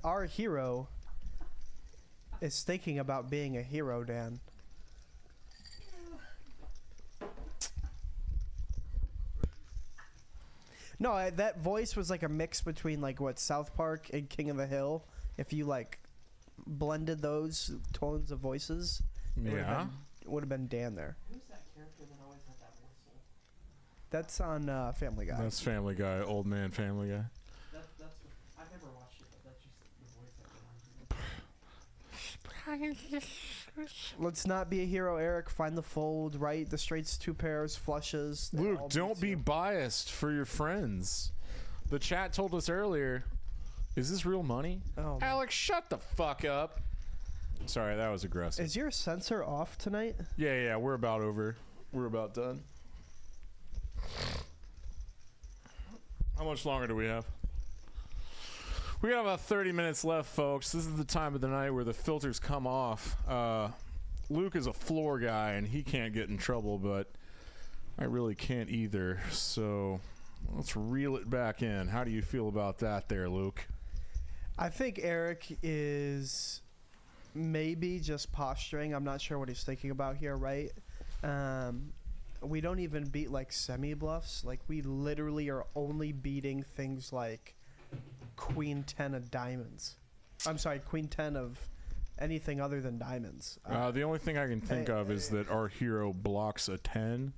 E: Our hero is thinking about being a hero, Dan. No, that voice was like a mix between like what South Park and King of the Hill. If you like blended those tones of voices,
A: Yeah.
E: it would have been Dan there.
D: Who's that character that always had that whistle?
E: That's on Family Guy.
A: That's Family Guy, old man Family Guy.
D: That's what, I've never watched it, but that's just the voice that reminds me.
E: Let's not be a hero, Eric. Find the fold, right? The straights, 2 pairs, flushes. they all
A: Luke, don't
E: beats
A: be
E: you.
A: biased for your friends. The chat told us earlier, is this real money?
E: Oh, man.
A: Alex, shut the fuck up. Sorry, that was aggressive.
E: Is your sensor off tonight?
A: Yeah, we're about over. We're about done. How much longer do we have? We got about 30 minutes left, folks. This is the time of the night where the filters come off. Luke is a floor guy, and he can't get in trouble, but I really can't either. So let's reel it back in. How do you feel about that there, Luke?
E: I think Eric is maybe just posturing. I'm not sure what he's thinking about here, right? We don't even beat like semi-bluffs. Like we literally are only beating things like Queen 10 of diamonds. I'm sorry, Queen 10 of anything other than diamonds.
A: The only thing I can think of is that our hero blocks a 10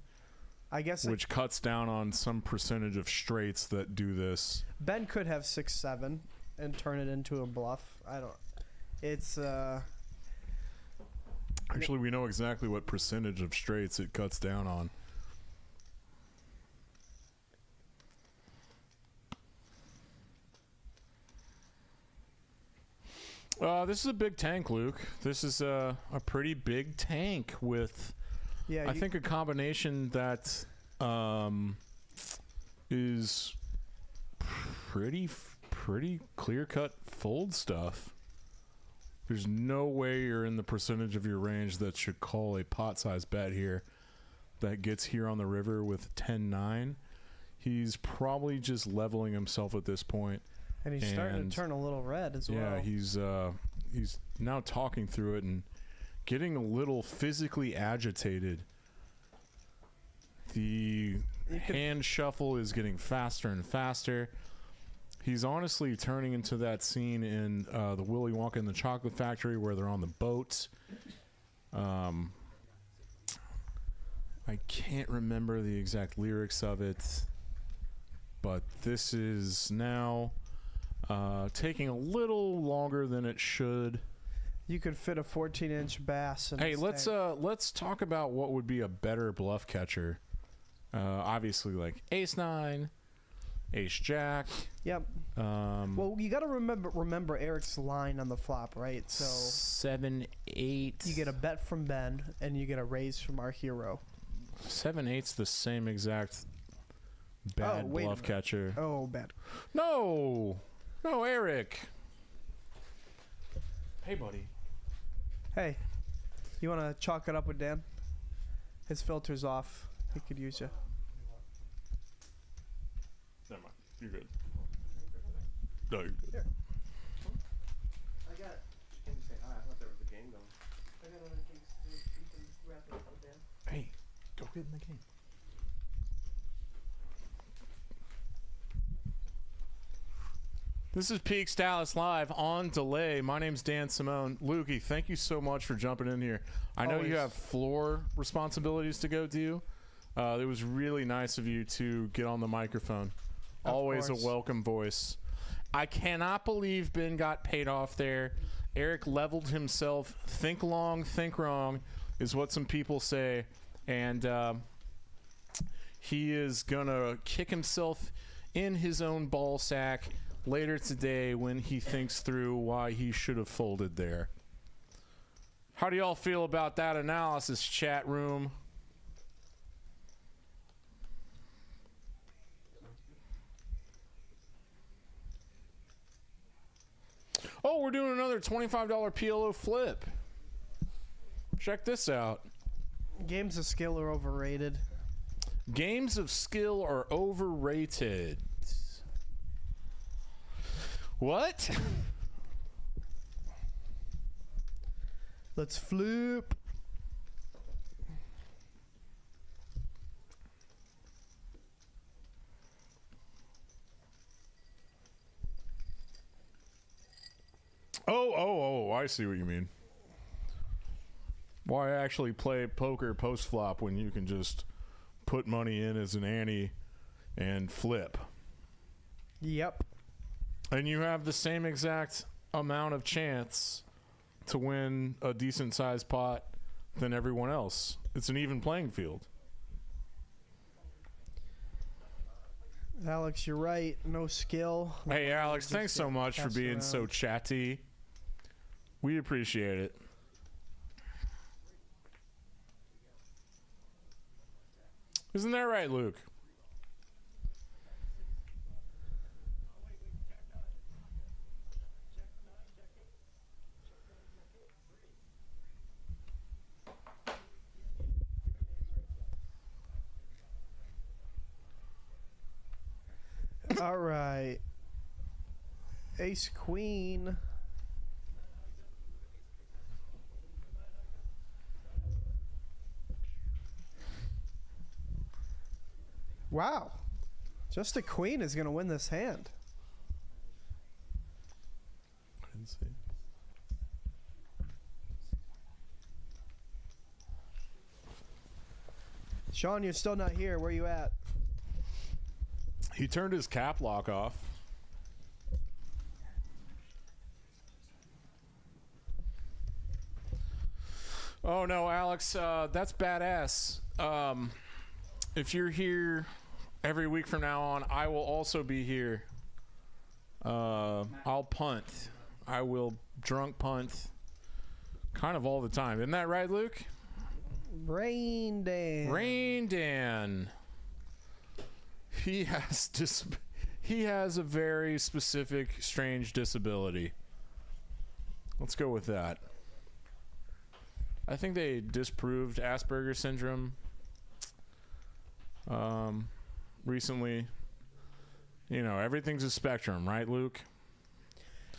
E: I guess
A: which cuts down on some percentage of straights that do this.
E: Ben could have 6-7 and turn it into a bluff. I don't. It's
A: Actually, we know exactly what percentage of straights it cuts down on. This is a big tank, Luke. This is a pretty big tank with,
E: yeah.
A: I think, a combination that is pretty clear-cut fold stuff. There's no way you're in the percentage of your range that should call a pot-sized bet here that gets here on the river with 10-9. He's probably just leveling himself at this point.
E: And he's starting to turn a little red as well.
A: Yeah, he's now talking through it and getting a little physically agitated. The hand shuffle is getting faster and faster. He's honestly turning into that scene in the Willy Wonka and the Chocolate Factory where they're on the boat. I can't remember the exact lyrics of it, but this is now taking a little longer than it should.
E: You could fit a 14-inch bass in
A: Hey,
E: this tank.
A: let's talk about what would be a better bluff catcher. Obviously, like Ace-9, Ace-Jack.
E: Yep. Well, you got to remember Eric's line on the flop, right? So
A: 7-8.
E: you get a bet from Ben, and you get a raise from our hero.
A: 7-8's the same exact bad bluff catcher.
E: Oh, bad.
A: No, Eric. Hey, buddy.
E: Hey, you want to chalk it up with Dan? His filter's off. He could use you.
A: Never mind. You're good. No, you're good.
E: Here.
F: I got it. She came to say hi. I thought there was a game going.
E: I got other things to do. You can wrap it up with Dan.
A: Hey, go get in the game. This is Peaks Dallas Live on delay. My name's Dan Simone. Lukey, thank you so much for jumping in here. I know you have floor responsibilities to go do. It was really nice of you to get on the microphone. Always a welcome voice. I cannot believe Ben got paid off there. Eric leveled himself. Think long, think wrong is what some people say. And he is going to kick himself in his own ball sack later today when he thinks through why he should have folded there. How do y'all feel about that analysis, chat room? Oh, we're doing another $25 PLO flip. Check this out.
E: Games of skill are overrated.
A: Games of skill are overrated. What?
E: Let's flip.
A: Oh, I see what you mean. Why actually play poker post-flop when you can just put money in as an ante and flip?
E: Yep.
A: And you have the same exact amount of chance to win a decent-sized pot than everyone else. It's an even playing field.
E: Alex, you're right. No skill.
A: Hey, Alex, thanks so much for being so chatty. We appreciate it. Isn't that right, Luke?
E: All right. Ace Queen. Wow. Just a queen is going to win this hand.
A: I didn't see.
E: Sean, you're still not here. Where you at?
A: He turned his cap lock off. Oh no, Alex, that's badass. If you're here every week from now on, I will also be here. I'll punt. I will drunk punt kind of all the time. Isn't that right, Luke?
E: Rain Dan.
A: Rain Dan. He has a very specific, strange disability. Let's go with that. I think they disproved Asperger's syndrome recently. You know, everything's a spectrum, right, Luke?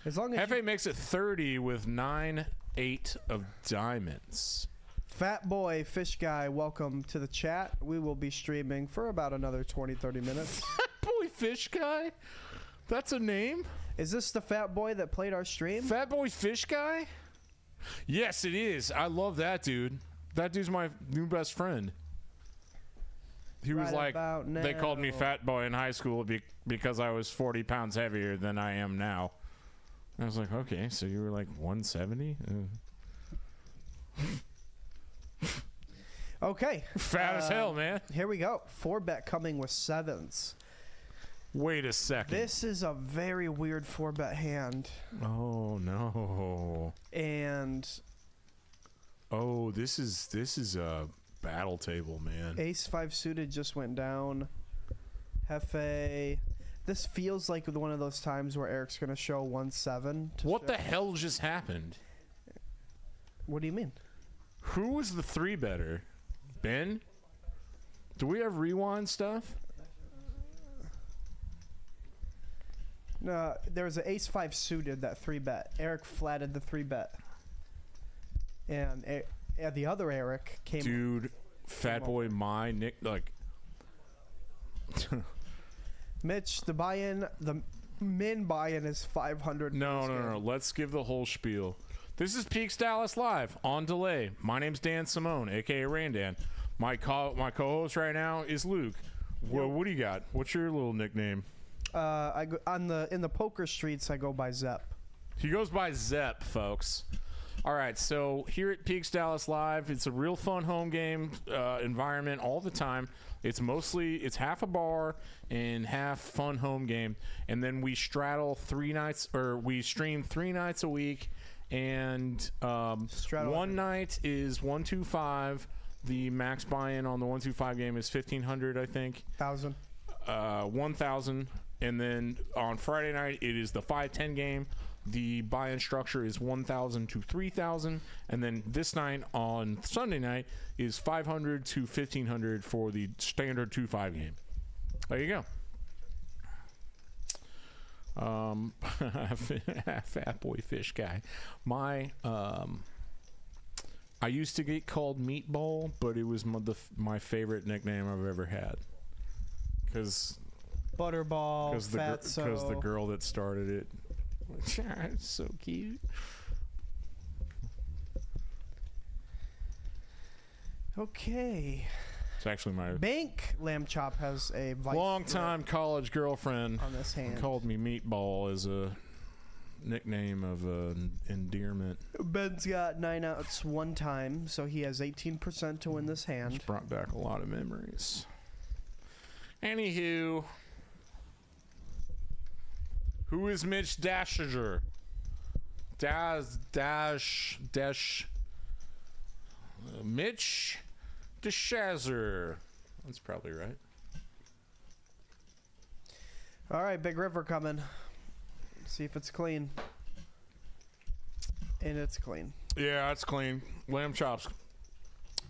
E: As long as
A: Hefe makes it 30 with 9-8 of diamonds.
E: Fat Boy Fish Guy, welcome to the chat. We will be streaming for about another 20-30 minutes.
A: Fat Boy Fish Guy? That's a name?
E: Is this the Fat Boy that played our stream?
A: Fat Boy Fish Guy? Yes, it is. I love that dude. That dude's my new best friend. He was
E: Right
A: like,
E: about
A: they called me
E: now.
A: Fat Boy in high school because I was 40 pounds heavier than I am now. I was like, okay, so you were like 170?
E: Okay.
A: Fat as hell, man.
E: Here we go. 4-bet coming with 7s.
A: Wait a second.
E: This is a very weird 4-bet hand.
A: Oh, no.
E: And
A: Oh, this is a battle table, man.
E: Ace 5 suited just went down. Hefe. This feels like one of those times where Eric's going to show 1-7.
A: What the hell just happened?
E: What do you mean?
A: Who was the 3-better? Ben? Do we have rewind stuff?
E: No, there was an Ace 5 suited that 3-bet. Eric flatted the 3-bet. And the other Eric came.
A: Dude, Fat Boy, my Nick, like.
E: Mitch, the buy-in, the min buy-in is 500.
A: No. Let's give the whole spiel. This is Peaks Dallas Live on delay. My name's Dan Simone, aka Rain Dan. My co-host right now is Luke. Well, what do you got? What's your little nickname?
E: I go in the poker streets. I go by Zepp.
A: He goes by Zepp, folks. All right, so here at Peaks Dallas Live, it's a real fun home game environment all the time. It's half a bar and half fun home game, and then we straddle 3 nights, or we stream 3 nights a week, and one night is 125. The max buy-in on the 125 game is 1,500, I think.
E: 1,000.
A: 1,000, and then on Friday night it is the 5-10 game. The buy-in structure is 1,000 to 3,000, and then this night on Sunday night is 500 to 1,500 for the standard 2-5 game. There you go. Fat Boy Fish Guy. I used to get called Meatball, but it was my favorite nickname I've ever had. Because
E: Butterball, Fatso.
A: Because the girl that started it. It's so cute.
E: Okay.
A: It's actually my
E: Bank Lamb Chop has a
A: long-time college girlfriend
E: on this hand.
A: called me Meatball as a nickname of endearment.
E: Ben's got 9 outs one time, so he has 18% to win this hand.
A: It's brought back a lot of memories. Anywho, who is Mitch Dasher? Mitch Dashazer. That's probably right.
E: All right, Big River coming. See if it's clean. And it's clean.
A: Yeah, it's clean. Lamb chops.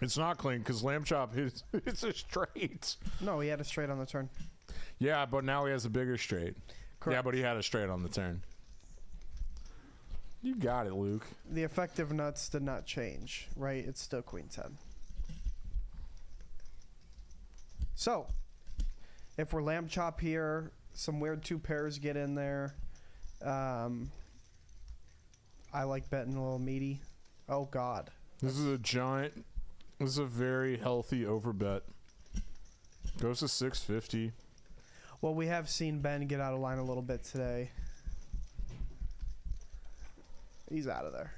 A: It's not clean because lamb chop is it's a straight.
E: No, he had a straight on the turn.
A: Yeah, but now he has a bigger straight.
E: Correct.
A: Yeah, but he had a straight on the turn. You got it, Luke.
E: The effective nuts did not change, right? It's still Queen 10. So, if we're lamb chop here, some weird 2 pairs get in there. I like betting a little meaty. Oh, God.
A: This is a very healthy overbet. Goes to 650.
E: Well, we have seen Ben get out of line a little bit today. He's out of there.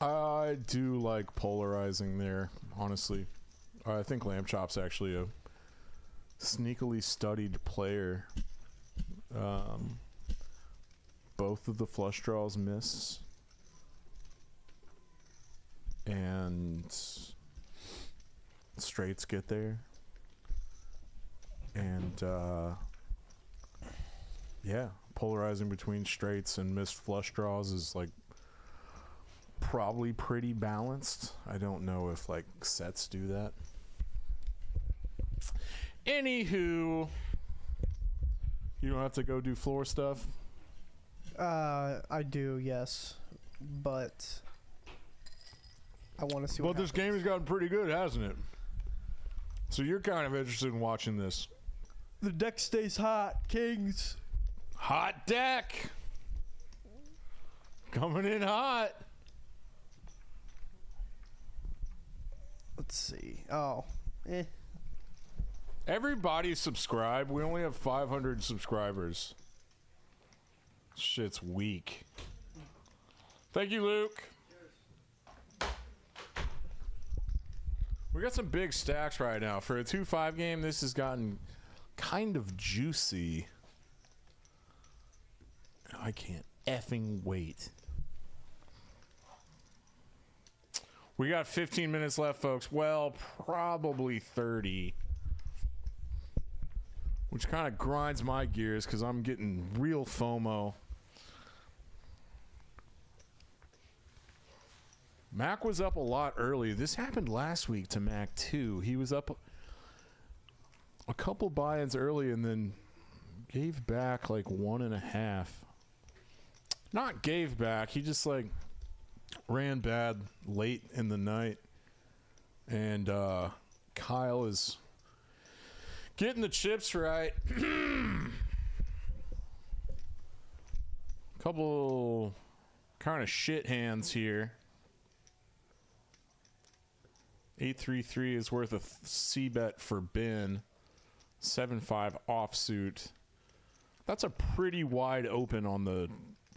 A: I do like polarizing there, honestly. I think Lamb Chop's actually a sneakily studied player. Both of the flush draws miss. And straights get there. And, yeah, polarizing between straights and missed flush draws is, like, probably pretty balanced. I don't know if, like, sets do that. Anywho, you don't have to go do floor stuff?
E: I do, yes. But I want to see what
A: Well, this game has gotten pretty good, hasn't it? So you're kind of interested in watching this.
E: The deck stays hot, Kings.
A: Hot deck! Coming in hot.
E: Let's see. Oh.
A: Everybody subscribe. We only have 500 subscribers. Shit's weak. Thank you, Luke. We got some big stacks right now. For a 2-5 game, this has gotten kind of juicy. I can't effing wait. We got 15 minutes left, folks. Well, probably 30. Which kind of grinds my gears because I'm getting real FOMO. Mac was up a lot early. This happened last week to Mac too. He was up a couple buy-ins early and then gave back like 1.5. Not gave back. He just like ran bad late in the night. And Kyle is getting the chips right. Couple kind of shit hands here. 833 is worth a C-bet for Ben. 7-5 offsuit. That's a pretty wide open on the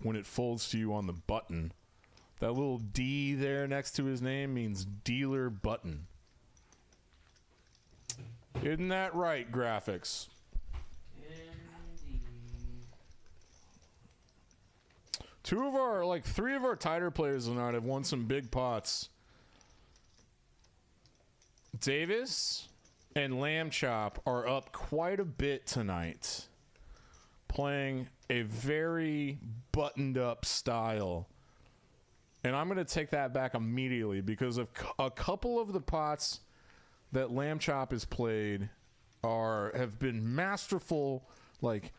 A: when it folds to you on the button. That little D there next to his name means dealer button. Isn't that right, graphics? Indeed. Three of our tighter players tonight have won some big pots. Davis and Lamb Chop are up quite a bit tonight, playing a very buttoned up style. And I'm going to take that back immediately because of a couple of the pots that Lamb Chop has played have been masterful, like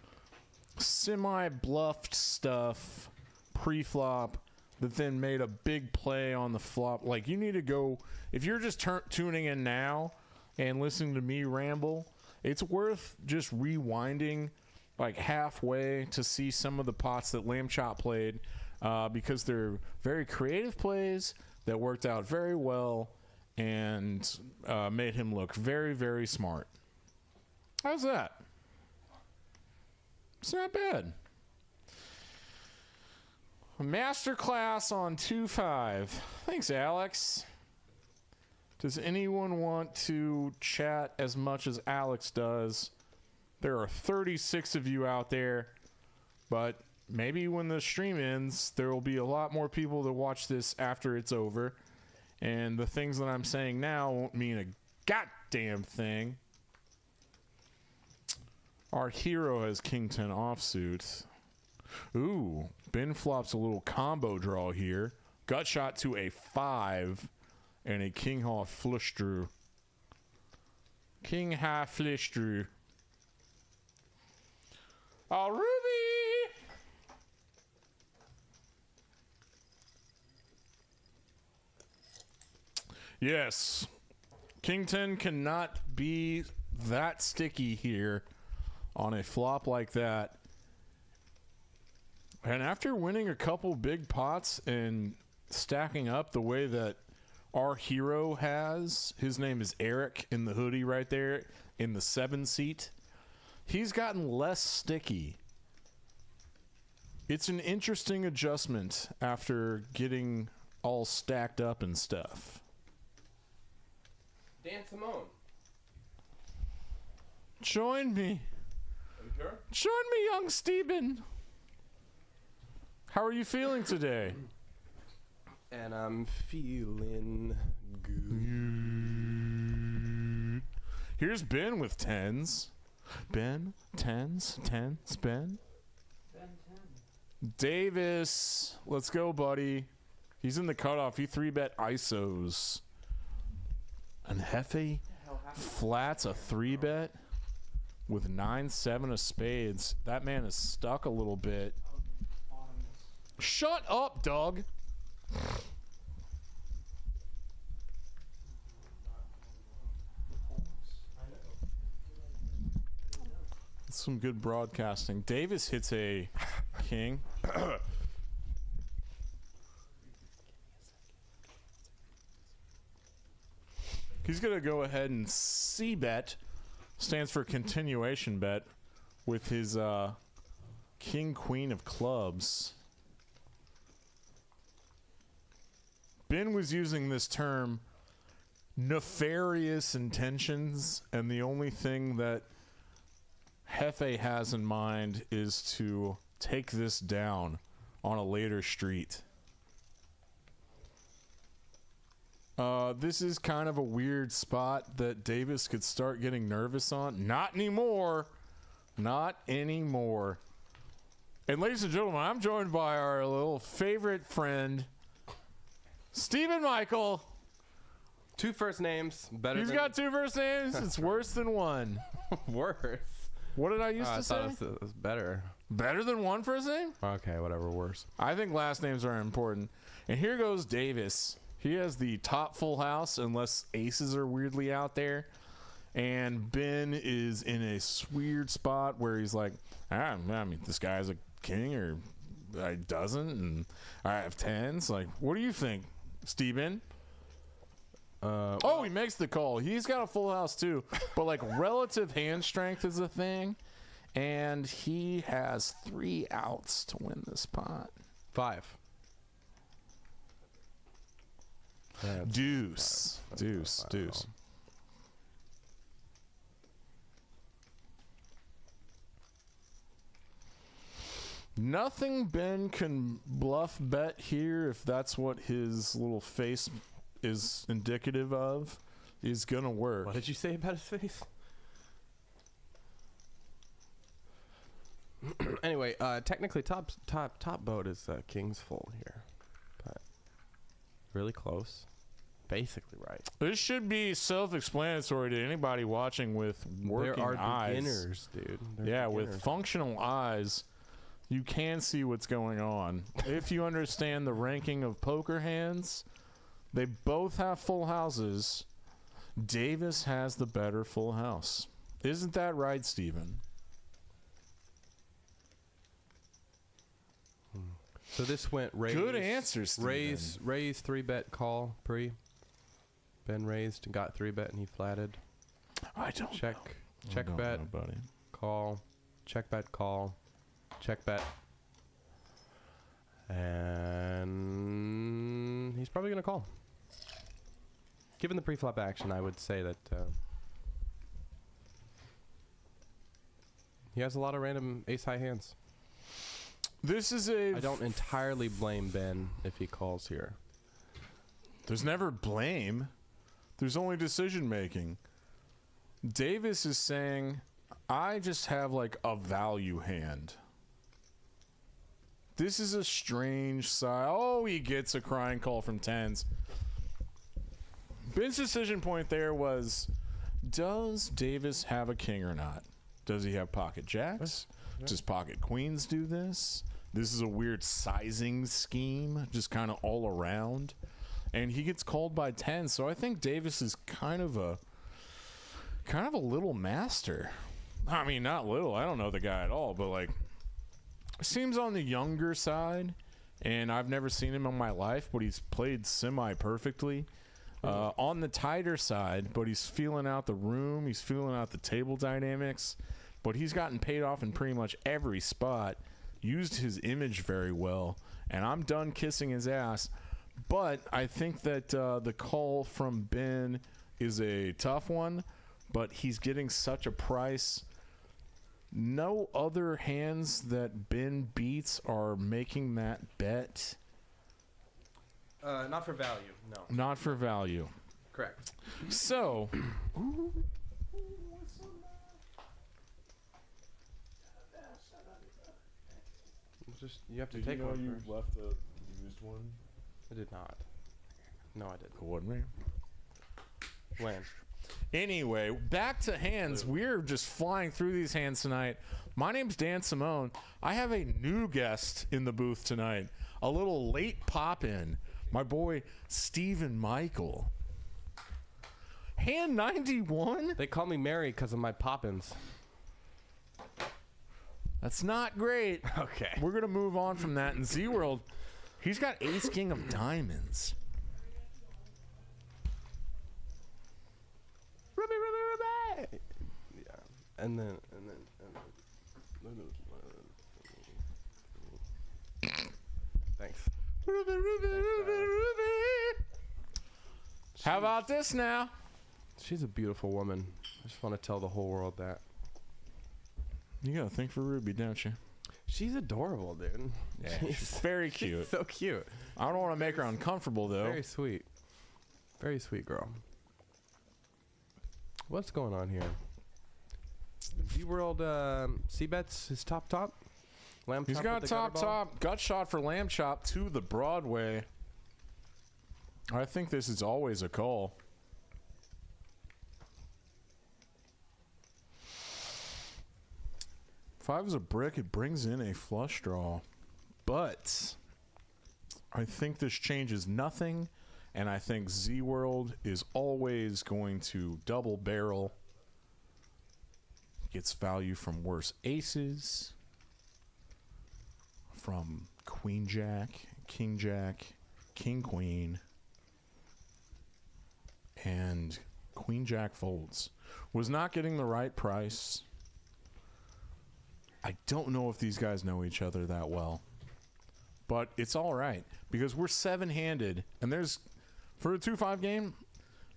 A: semi-bluffed stuff pre-flop that then made a big play on the flop. Like, you need to go, if you're just tuning in now and listening to me ramble, it's worth just rewinding like halfway to see some of the pots that Lamb Chop played because they're very creative plays that worked out very well and made him look very, very smart. How's that? It's not bad. A masterclass on 2-5. Thanks, Alex. Does anyone want to chat as much as Alex does? There are 36 of you out there, but maybe when the stream ends, there will be a lot more people that watch this after it's over. And the things that I'm saying now won't mean a goddamn thing. Our hero has King 10 offsuit. Ooh, Ben flops a little combo draw here. Gut shot to a 5 and a King High flush drew. King High flush drew. Oh, Ruby! Yes. King 10 cannot be that sticky here on a flop like that. And after winning a couple big pots and stacking up the way that our hero has, his name is Eric in the hoodie right there in the 7 seat. He's gotten less sticky. It's an interesting adjustment after getting all stacked up and stuff.
F: Dan Simone.
A: Join me.
F: Are you sure?
A: Join me, young Stephen. How are you feeling today?
F: And I'm feeling good.
A: Here's Ben with 10s. Ben, 10s, Ben.
D: Ben 10.
A: Davis, let's go, buddy. He's in the cutoff. He 3-bet ISOs. And Hefe flats a 3-bet with 9-7 of spades. That man is stuck a little bit. Shut up, Doug. Some good broadcasting. Davis hits a king. He's going to go ahead and C-bet, stands for continuation bet, with his king, queen of clubs. Ben was using this term, nefarious intentions, and the only thing that Hefe has in mind is to take this down on a later street. This is kind of a weird spot that Davis could start getting nervous on. Not anymore. Not anymore. And ladies and gentlemen, I'm joined by our little favorite friend, Stephen Michael.
F: 2 first names. Better
A: He's
F: than
A: got 2 first names. It's worse than 1.
F: worse.
A: What did I used to say?
F: I thought it was better.
A: Better than 1 first name?
F: Okay, whatever, worse.
A: I think last names are important. And here goes Davis. He has the top full house unless aces are weirdly out there. And Ben is in a weird spot where he's like, I mean, this guy has a king or I doesn't. And I have 10s. Like, what do you think, Steven? He makes the call. He's got a full house too. But like relative hand strength is a thing. And he has 3 outs to win this pot.
F: 5.
A: Deuce. Deuce. Nothing Ben can bluff bet here, if that's what his little face is indicative of, is gonna work.
F: What did you say about his face? Anyway, technically top boat is King's full here, but really close. Basically right.
A: This should be self-explanatory to anybody watching with working
F: there are
A: eyes.
F: beginners, dude.
A: With functional eyes, you can see what's going on. If you understand the ranking of poker hands, they both have full houses. Davis has the better full house. Isn't that right, Steven?
F: So this went raise.
A: Good answer, Steven.
F: Raise 3-bet call pre. Ben raised and got 3-bet and he flatted.
A: I don't
F: Check.
A: know.
F: Check
A: I don't
F: bet.
A: know, buddy.
F: Call. Check bet call. Check bet. And he's probably gonna call. Given the pre-flop action, I would say that he has a lot of random ace-high hands.
A: This is a...
F: I don't entirely blame Ben if he calls here.
A: There's never blame. There's only decision making. Davis is saying, I just have like a value hand. This is a strange side. Oh, he gets a crying call from 10s. Ben's decision point there was, does Davis have a king or not? Does he have pocket jacks? Does pocket queens do this? This is a weird sizing scheme, just kind of all around. And he gets called by 10, so I think Davis is kind of a little master. I mean, not little. I don't know the guy at all, but like, seems on the younger side. And I've never seen him in my life, but he's played semi-perfectly. on the tighter side, but he's feeling out the room. He's feeling out the table dynamics. But he's gotten paid off in pretty much every spot. Used his image very well. And I'm done kissing his ass. But I think that the call from Ben is a tough one. But he's getting such a price. No other hands that Ben beats are making that bet.
F: Not for value, no.
A: Not for value.
F: Correct.
A: So,
F: Just you have to take one first.
A: left a used one?
F: I did not. No, I didn't.
A: It wasn't me.
F: When?
A: Anyway, back to hands. We're just flying through these hands tonight. My name's Dan Simone. I have a new guest in the booth tonight. A little late pop-in. My boy, Stephen Michael. Hand 91?
F: They call me Mary because of my poppins.
A: That's not great.
F: Okay.
A: We're going to move on from that. In Z-World, he's got Ace King of Diamonds.
F: Ruby, Ruby, Ruby! Yeah. And then. Thanks.
A: Ruby, Ruby, Ruby, Ruby. How about this now?
F: She's a beautiful woman. I just want to tell the whole world that.
A: You got to think for Ruby, don't you?
F: She's adorable, dude.
A: Yeah, she's very cute.
F: She's so cute.
A: I don't want to make her uncomfortable, though.
F: Very sweet. Very sweet girl. What's going on here? Z-World C-Bets is top. Lamb
A: He's
F: chop
A: got
F: with the gutter ball?
A: top. Gut shot for Lamb Chop to the Broadway. I think this is always a call. Five is a brick. It brings in a flush draw. But I think this changes nothing. And I think Z-World is always going to double barrel. Gets value from worse aces. From Queen Jack, King Queen, and Queen Jack folds. Was not getting the right price. I don't know if these guys know each other that well, but it's all right because we're seven-handed, and there's for a 2-5 game,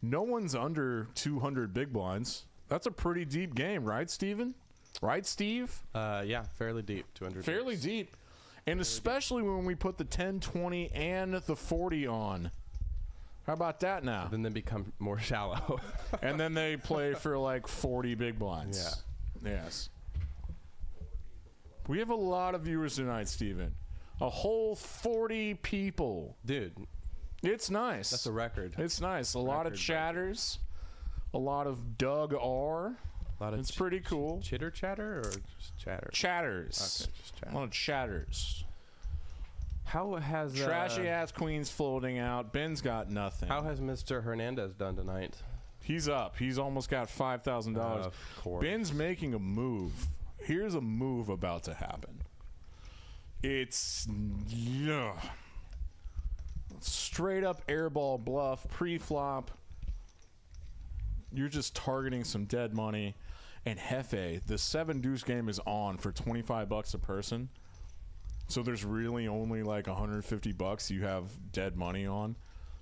A: no one's under 200 big blinds. That's a pretty deep game, right, Steven? Right, Steve?
F: Yeah, fairly deep. 200.
A: Fairly deep. And especially when we put the 10, 20, and the 40 on. How about that now?
F: Then they become more shallow.
A: And then they play for like 40 big blinds. Yeah. Yes. We have a lot of viewers tonight, Steven. A whole 40 people.
F: Dude.
A: It's nice.
F: That's a record.
A: It's nice. A lot of chatters. A lot of Doug R. It's pretty cool.
F: Chitter chatter or just chatter?
A: Chatters.
F: Okay, just chatter.
A: A lot of chatters.
F: How has
A: trashy ass queens floating out? Ben's got nothing.
F: How has Mr. Hernandez done tonight?
A: He's up. He's almost got $5,000.
F: Of course.
A: Ben's making a move. Here's a move about to happen. It's straight up airball bluff pre-flop. You're just targeting some dead money. And Hefe, the 7 deuce game is on for $25 a person. So there's really only like $150 you have dead money on.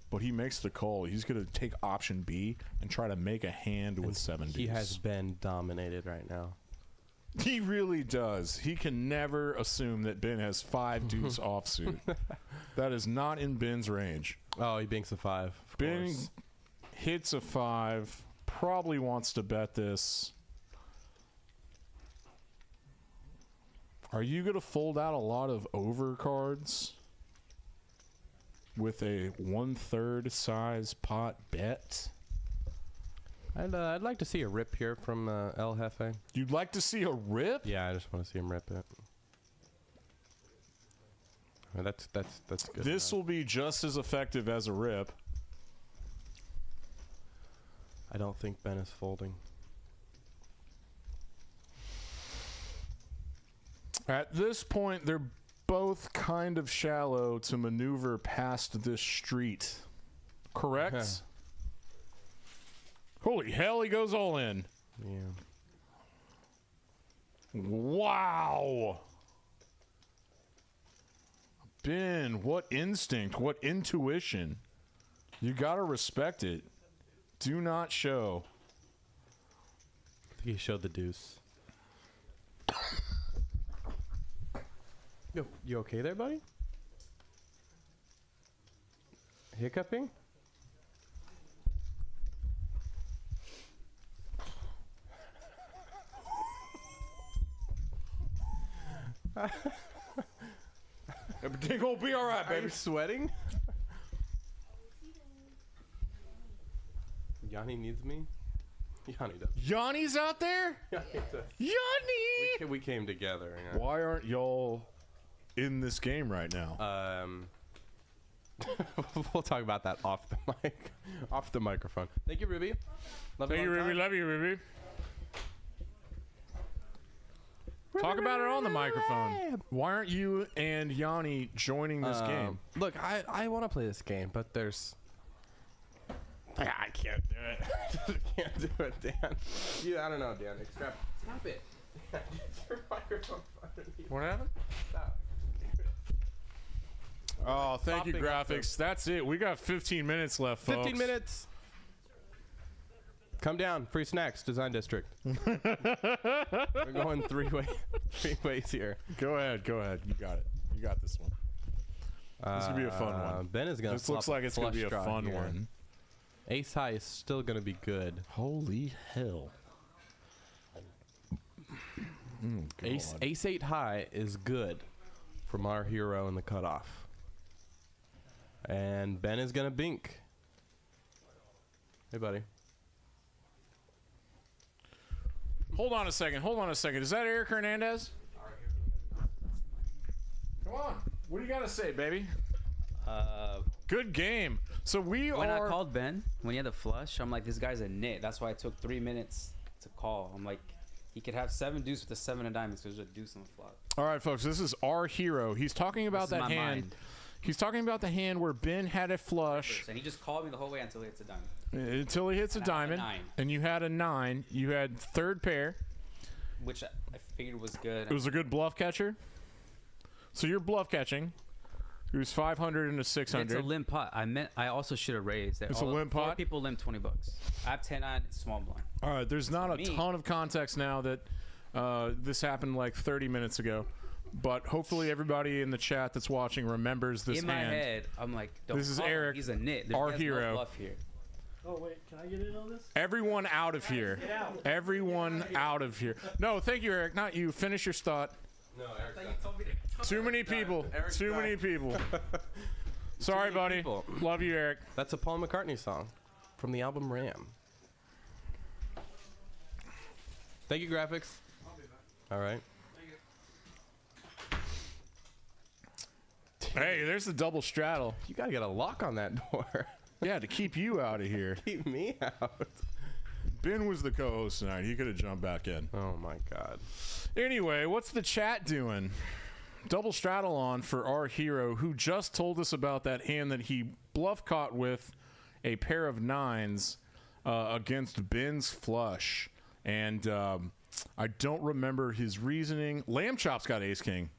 A: But he makes the call. He's going to take option B and try to make a hand with 7 deuce.
F: He has been dominated right now.
A: He really does. He can never assume that Ben has 5 deuce offsuit. That is not in Ben's range.
F: Oh, he banks a 5. Of
A: Ben
F: course.
A: hits a 5. Probably wants to bet this. Are you going to fold out a lot of over cards with a 1/3 size pot bet?
F: I'd like to see a rip here from El Jefe.
A: You'd like to see a rip?
F: Yeah, I just want to see him rip it. I mean, that's good.
A: This will be just as effective as a rip.
F: I don't think Ben is folding.
A: At this point, they're both kind of shallow to maneuver past this street. Correct? Holy hell, he goes all in.
F: Yeah.
A: Wow. Ben, what instinct, what intuition. You gotta respect it. Do not show.
F: I think he showed the deuce. You okay there, buddy? Hiccuping?
A: Everything will be all right,
F: Are
A: baby.
F: you sweating? Yanni needs me. Yanni does.
A: Yanni's out there? Yanni!
F: We came together. Yeah.
A: Why aren't y'all in this game right now?
F: We'll talk about that off the mic, off the microphone. Thank you, Ruby. Love
A: Thank you,
F: long
A: Ruby.
F: time.
A: Love you, Ruby. Talk about it on the microphone. Why aren't you and Yanni joining this game?
F: Look, I want to play this game, but there's... I can't do it. Can't do it, Dan. I don't know, Dan. Stop it. Get your microphone underneath.
A: What happened?
F: Stop.
A: Oh, thank you,
F: Popping up
A: graphics. That's it. We got 15 minutes left, folks.
F: 15 minutes. Come down. Free snacks. Design District. We're going three ways here.
A: Go ahead. Go ahead. You got it. You got this one. This could be a fun one.
F: Ben is going to
A: This looks like it's going to be a fun one.
F: Ace high is still going to be good.
A: Holy hell.
F: Ace 8 high is good from our hero in the cutoff. And Ben is going to bink. Hey, buddy.
A: Hold on a second. Hold on a second. Is that Eric Hernandez? Come on. What do you got to say, baby? Good game. So we
G: when
A: are...
G: I called Ben, when he had the flush, I'm like, this guy's a nit. That's why it took 3 minutes to call. I'm like, he could have 7 deuce with a 7 of diamonds because there's a deuce on the flop.
A: All right, folks. This is our hero. He's talking about
G: This is
A: that
G: my
A: hand.
G: mind.
A: He's talking about the hand where Ben had a flush.
G: And he just called me the whole way until he hits a diamond.
A: Until he hits a
G: And I had a
A: diamond.
G: 9.
A: And you had a 9. You had third pair.
G: Which I figured was good.
A: It was a good bluff catcher. So you're bluff catching. It was 500 and a 600.
G: It's a limp pot. I also should have raised.
A: It's a limp pot?
G: 4 people limp $20. I have 10-9, small blind.
A: All right, there's not a
G: me.
A: ton of context now that this happened like 30 minutes ago. But hopefully everybody in the chat that's watching remembers this
G: In my
A: hand.
G: head, I'm like, don't
A: This is
G: call him.
A: Eric,
G: He's a nit.
A: our
G: He has
A: hero.
G: No bluff here.
B: Oh wait, can I get in on this?
A: Everyone out of here.
B: Get out.
A: Everyone out of here. No, thank you, Eric. Not you. Finish your thought.
F: No,
A: Too many people.
F: Eric's
A: Too many people. Sorry,
F: many
A: buddy.
F: people.
A: Love you, Eric.
F: That's a Paul McCartney song from the album Ram. Thank you, graphics. All right.
A: Hey, there's the double straddle.
F: You got to get a lock on that door.
A: Yeah, to keep you out of here.
F: Keep me out.
A: Ben was the co-host tonight. He could have jumped back in.
F: Oh, my God.
A: Anyway, what's the chat doing? Double straddle on for our hero who just told us about that hand that he bluff caught with a pair of 9s against Ben's flush. And I don't remember his reasoning. Lamb Chop's got ace king.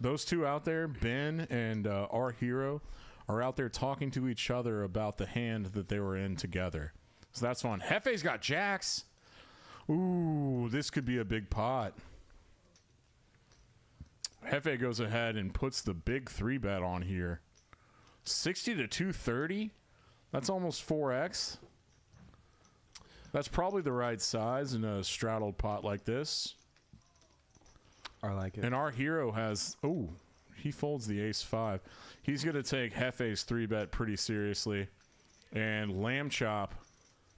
A: Those two out there, Ben and our hero, are out there talking to each other about the hand that they were in together. So that's fun. Hefe's got jacks. Ooh, this could be a big pot. Hefe goes ahead and puts the big 3-bet on here. 60 to 230? That's almost 4x. That's probably the right size in a straddled pot like this.
F: I like it.
A: And our hero has... Oh, he folds the ace-5. He's going to take Hefe's 3-bet pretty seriously. And Lamb Chop,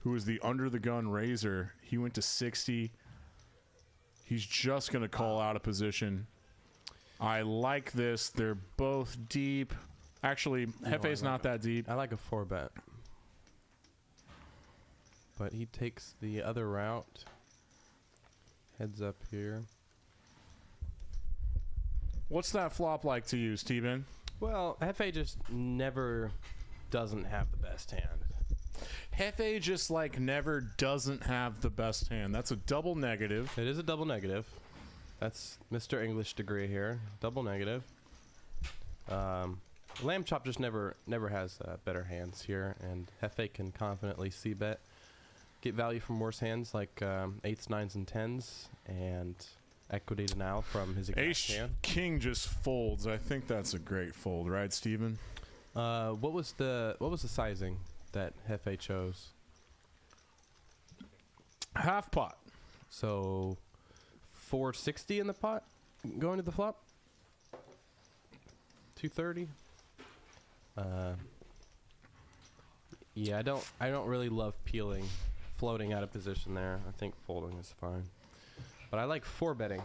A: who is the under-the-gun raiser, he went to 60. He's just going to call out of position. I like this. They're both deep. Actually, Hefe's not that deep.
F: I like a 4-bet. But he takes the other route. Heads up here.
A: What's that flop like to use, T-Ben?
F: Well, Hefe just never doesn't have the best hand.
A: Hefe just like never doesn't have the best hand. That's a double negative.
F: It is a double negative. That's Mr. English degree here. Double negative. Lamb Chop just never has better hands here, and Hefe can confidently c-bet, get value from worse hands like 8s, 9s, and 10s, and equity denial from his exact
A: Ace
F: hand.
A: King just folds. I think that's a great fold, right, Steven?
F: What was the sizing that Hefe chose?
A: Half pot.
F: So 460 in the pot going to the flop. 230. Yeah, I don't really love peeling, floating out of position there. I think folding is fine, but I like 4-betting.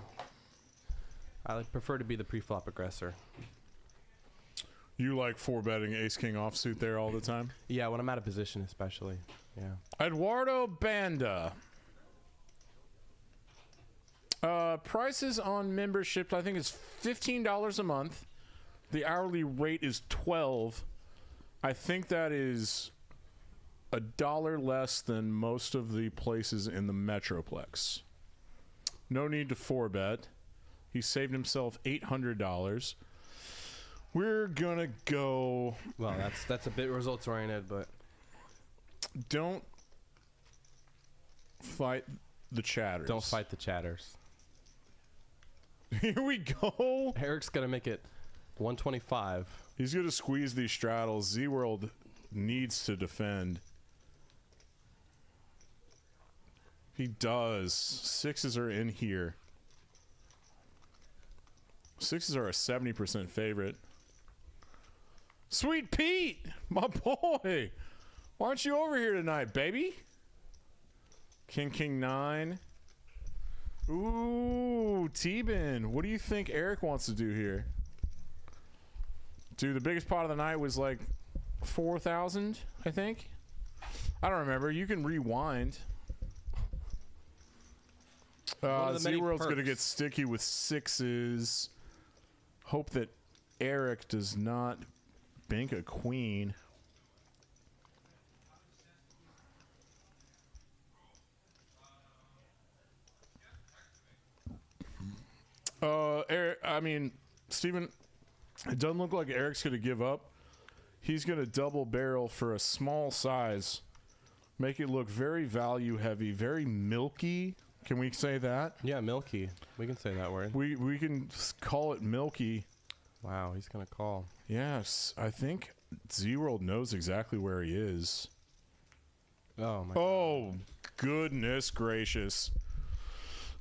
F: I prefer to be the pre-flop aggressor.
A: You like 4-betting Ace King offsuit there all the time?
F: Yeah, when I'm out of position, especially. Yeah.
A: Eduardo Banda. Prices on membership, I think it's $15 a month. The hourly rate is $12. I think that is $1 less than most of the places in the Metroplex. No need to 4-bet. He saved himself $800. We're gonna go.
F: Well, that's a bit results oriented, but
A: don't fight the chatters.
F: don't fight the chatters.
A: Here we go.
F: Eric's gonna make it 125.
A: He's gonna squeeze these straddles. Z-World needs to defend. He does. 6s are in here. 6s are a 70% favorite. Sweet Pete, my boy. Why aren't you over here tonight, baby? King, King 9. Ooh, T-Bin. What do you think Eric wants to do here? Dude, the biggest pot of the night was like 4,000, I think. I don't remember. You can rewind. Z-World's going to get sticky with 6s. Hope that Eric does not bank a queen. Eric, I mean, Steven, it doesn't look like Eric's going to give up. He's going to double barrel for a small size. Make it look very value heavy, very milky. Can we say that?
F: Yeah, milky. We can say that word.
A: We can call it milky.
F: Wow, he's gonna call.
A: Yes, I think Z-World knows exactly where he is.
F: Oh my.
A: Oh, goodness gracious.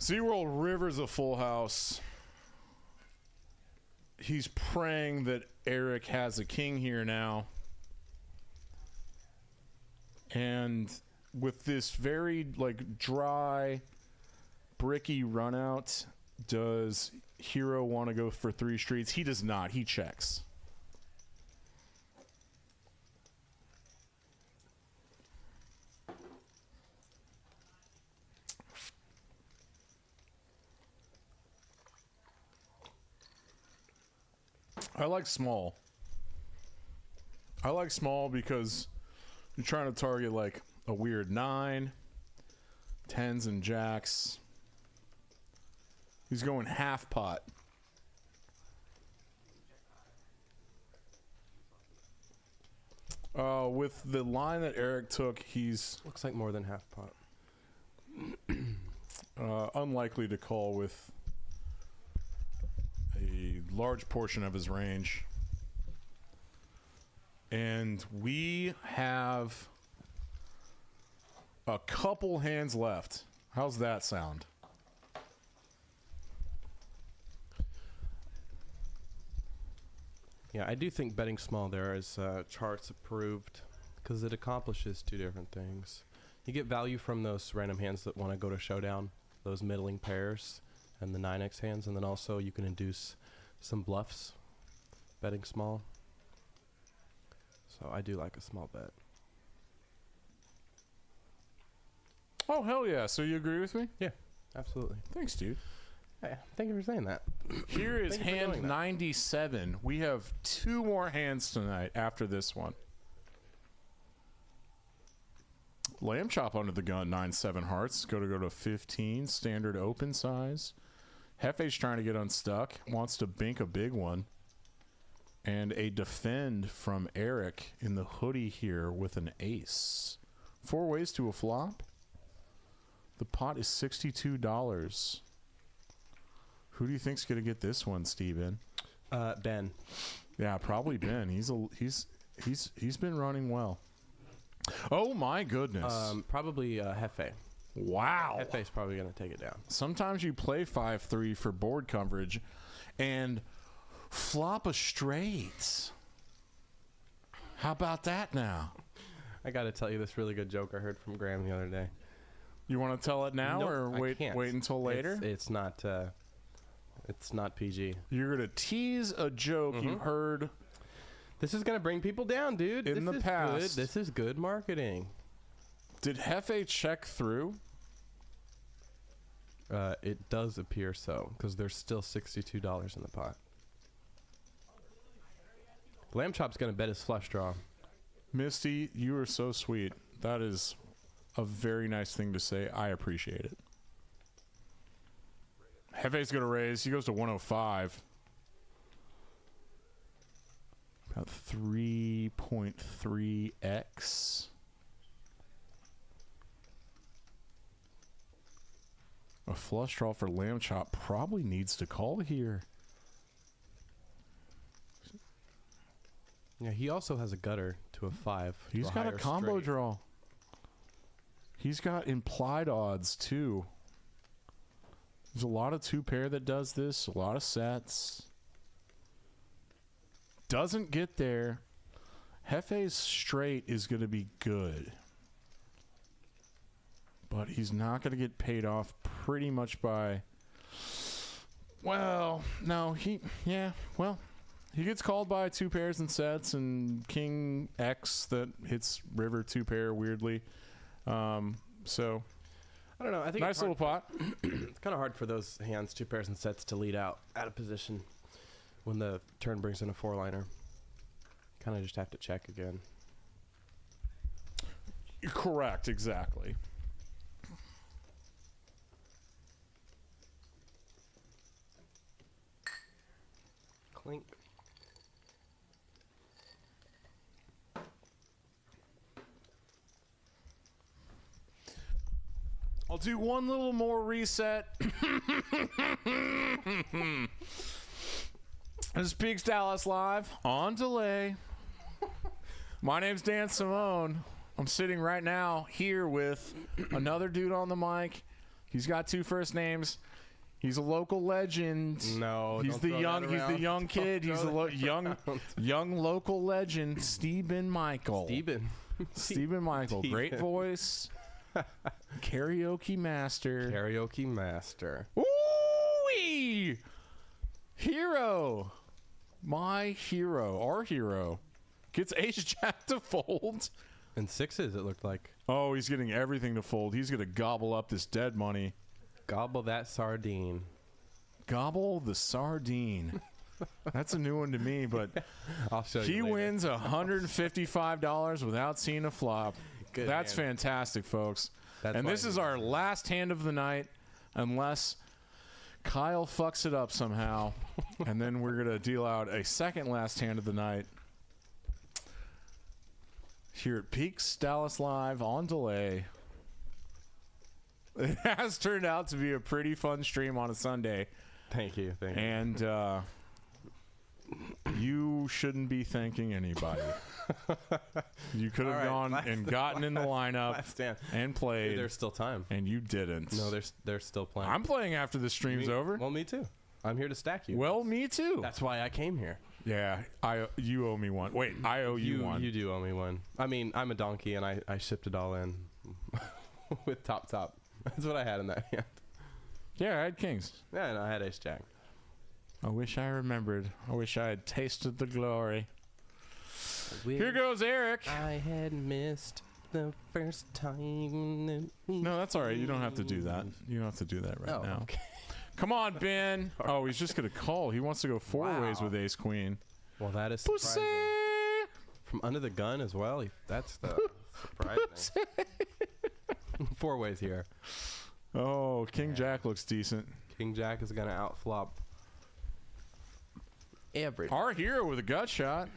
A: Z-World rivers a full house. He's praying that Eric has a king here now. And with this very like dry, bricky run out, does Hero want to go for 3 streets? He does not. He checks. I like small. I like small because you're trying to target like a weird 9, 10s and jacks. He's going half pot. With the line that Eric took, he's
F: Looks like more than half pot.
A: unlikely to call with a large portion of his range. And we have a couple hands left. How's that sound?
F: Yeah, I do think betting small there is charts approved because it accomplishes 2 different things. You get value from those random hands that want to go to showdown, those middling pairs, and the 9x hands, and then also you can induce some bluffs betting small. So I do like a small bet.
A: Oh, hell yeah. So you agree with me?
F: Yeah, absolutely.
A: Thanks, dude.
F: Hey, thank you for saying that.
A: Here is
F: Thank you for
A: hand
F: doing that.
A: 97. We have 2 more hands tonight after this one. Lamb chop under the gun, 9-7 hearts. Go to 15. Standard open size. Hefe's trying to get unstuck. Wants to bink a big one. And a defend from Eric in the hoodie here with an ace. 4 ways to a flop. The pot is $62. Who do you think's gonna get this one, Steven?
F: Ben.
A: Yeah, probably Ben. He's been running well. Oh my goodness!
F: Probably Hefe.
A: Wow.
F: Hefe's probably gonna take it down.
A: Sometimes you play 5-3 for board coverage, and flop a straight. How about that now?
F: I got to tell you this really good joke I heard from Graham the other day.
A: You want to tell it now,
F: Nope,
A: or
F: I
A: wait
F: can't.
A: until later?
F: It's not. It's not PG.
A: You're gonna tease a joke you heard.
F: This is gonna bring people down, dude.
A: In the
F: is
A: past.
F: good. This is good marketing.
A: Did Hefe check through?
F: It does appear so, because there's still $62 in the pot. Lamb Chop's gonna bet his flush draw.
A: Misty, you are so sweet. That is a very nice thing to say. I appreciate it. Hefe's going to raise. He goes to 105. About 3.3x. A flush draw for Lamb Chop probably needs to call here.
F: Yeah, he also has a gutter to a 5. to
A: He's got a
F: higher
A: combo
F: straight.
A: draw. He's got implied odds too. There's a lot of 2-pair that does this, a lot of sets. Doesn't get there. Hefe's straight is going to be good. But he's not going to get paid off pretty much by... Well, no, he gets called by 2 pairs and sets and King X that hits river 2-pair weirdly. So
F: I don't know. I think
A: nice little pot.
F: it's kind of hard for those hands, 2 pairs and sets, to lead out of position when the turn brings in a 4-liner. Kind of just have to check again.
A: Correct, exactly.
F: Clink.
A: I'll do one little more reset. This is Peaks Dallas Live on delay. My name's Dan Simone. I'm sitting right now here with another dude on the mic. He's got 2 first names. He's a local legend.
F: No,
A: he's the young kid. He's a young local legend, Stephen Michael. Stephen Michael, great voice. Karaoke master.
F: Karaoke master.
A: Ooh-wee! Hero. My hero. Our hero. Gets ace-jack to fold.
F: And 6s, it looked like.
A: Oh, he's getting everything to fold. He's going to gobble up this dead money.
F: Gobble that sardine.
A: Gobble the sardine. That's a new one to me, but
F: I'll show you
A: he
F: later.
A: wins $155 without seeing a flop.
F: Good
A: That's
F: man.
A: fantastic, folks.
F: That's
A: And
F: why
A: this
F: he
A: is our last hand of the night, unless Kyle fucks it up somehow. And then we're going to deal out a second last hand of the night here at Peaks Dallas Live on delay. It has turned out to be a pretty fun stream on a Sunday.
F: Thank you.
A: And you shouldn't be thanking anybody. You could have gone and gotten in the lineup and played.
F: Dude, there's still time.
A: And you didn't.
F: No, they're still playing.
A: I'm playing after the stream's over.
F: Well, me too. I'm here to stack you.
A: Well, me too.
F: That's why I came here.
A: Yeah, you owe me one. Wait, I owe you one.
F: You do owe me one. I mean, I'm a donkey, and I shipped it all in with top. That's what I had in that hand.
A: Yeah, I had kings.
F: Yeah, and I had ace jack.
A: I wish I remembered. I wish I had tasted the glory. Here goes Eric.
F: I had missed the first time.
A: No, that's all right. You don't have to do that. You don't have to do that right now.
F: Okay.
A: Come on, Ben. Oh, he's just gonna call. He wants to go four ways with ace queen.
F: Well, that is
A: Pussy.
F: surprising. From under the gun as well. That's the surprising. 4 ways here.
A: Oh, King Jack looks decent.
F: King Jack is gonna outflop every.
A: Our hero with a gut shot.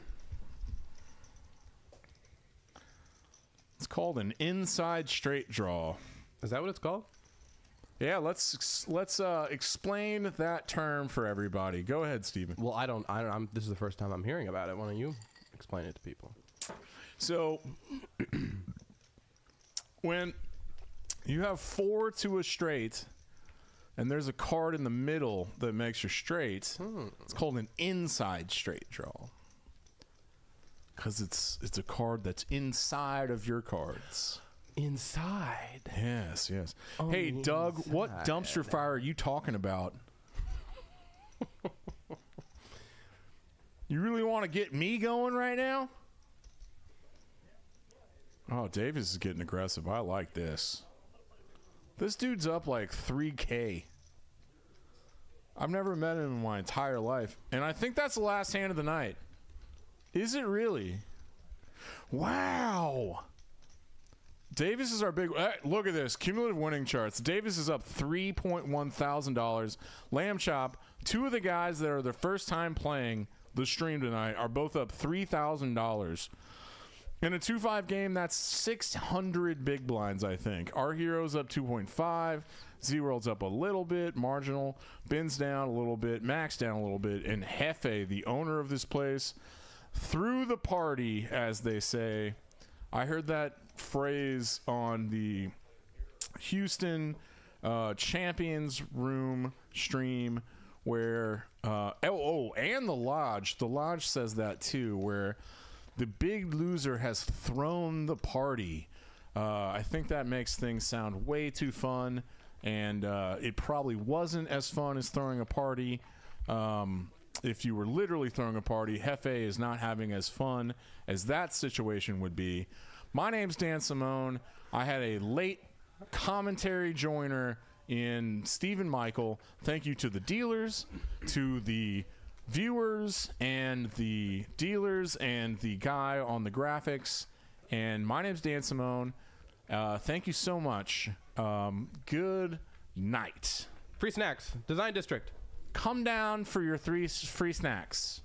A: It's called an inside straight draw.
F: Is that what it's called?
A: Yeah, let's explain that term for everybody. Go ahead, Steven.
F: Well, I don't. This is the first time I'm hearing about it. Why don't you explain it to people?
A: So, when you have 4 to a straight, and there's a card in the middle that makes your straight, it's called an inside straight draw. Because it's a card that's inside of your cards.
F: Inside.
A: Yes, yes.
F: On
A: Hey,
F: the
A: Doug, what
F: inside.
A: dumpster fire are you talking about? You really want to get me going right now? Oh, Davis is getting aggressive. I like this. This dude's up like 3K. I've never met him in my entire life. And I think that's the last hand of the night. Is it really? Wow. Davis is our big... look at this. Cumulative winning charts. Davis is up $3.1 thousand. Lamb Chop, 2 of the guys that are the first time playing the stream tonight are both up $3,000. In a 2-5 game, that's 600 big blinds, I think. Our hero's up 2.5. Z-World's up a little bit, marginal. Ben's down a little bit. Max down a little bit. And Hefe, the owner of this place, threw the party, as they say. I heard that phrase on the Houston Champions Room stream where and the Lodge says that too, where the big loser has thrown the party. I think that makes things sound way too fun, and it probably wasn't as fun as throwing a party. If you were literally throwing a party, Hefe is not having as fun as that situation would be. My name's Dan Simone. I had a late commentary joiner in Stephen Michael. Thank you to the dealers, to the viewers, and the dealers, and the guy on the graphics. And my name's Dan Simone. Thank you so much. Good night.
F: Free snacks. Design District.
A: Come down for your 3 free snacks.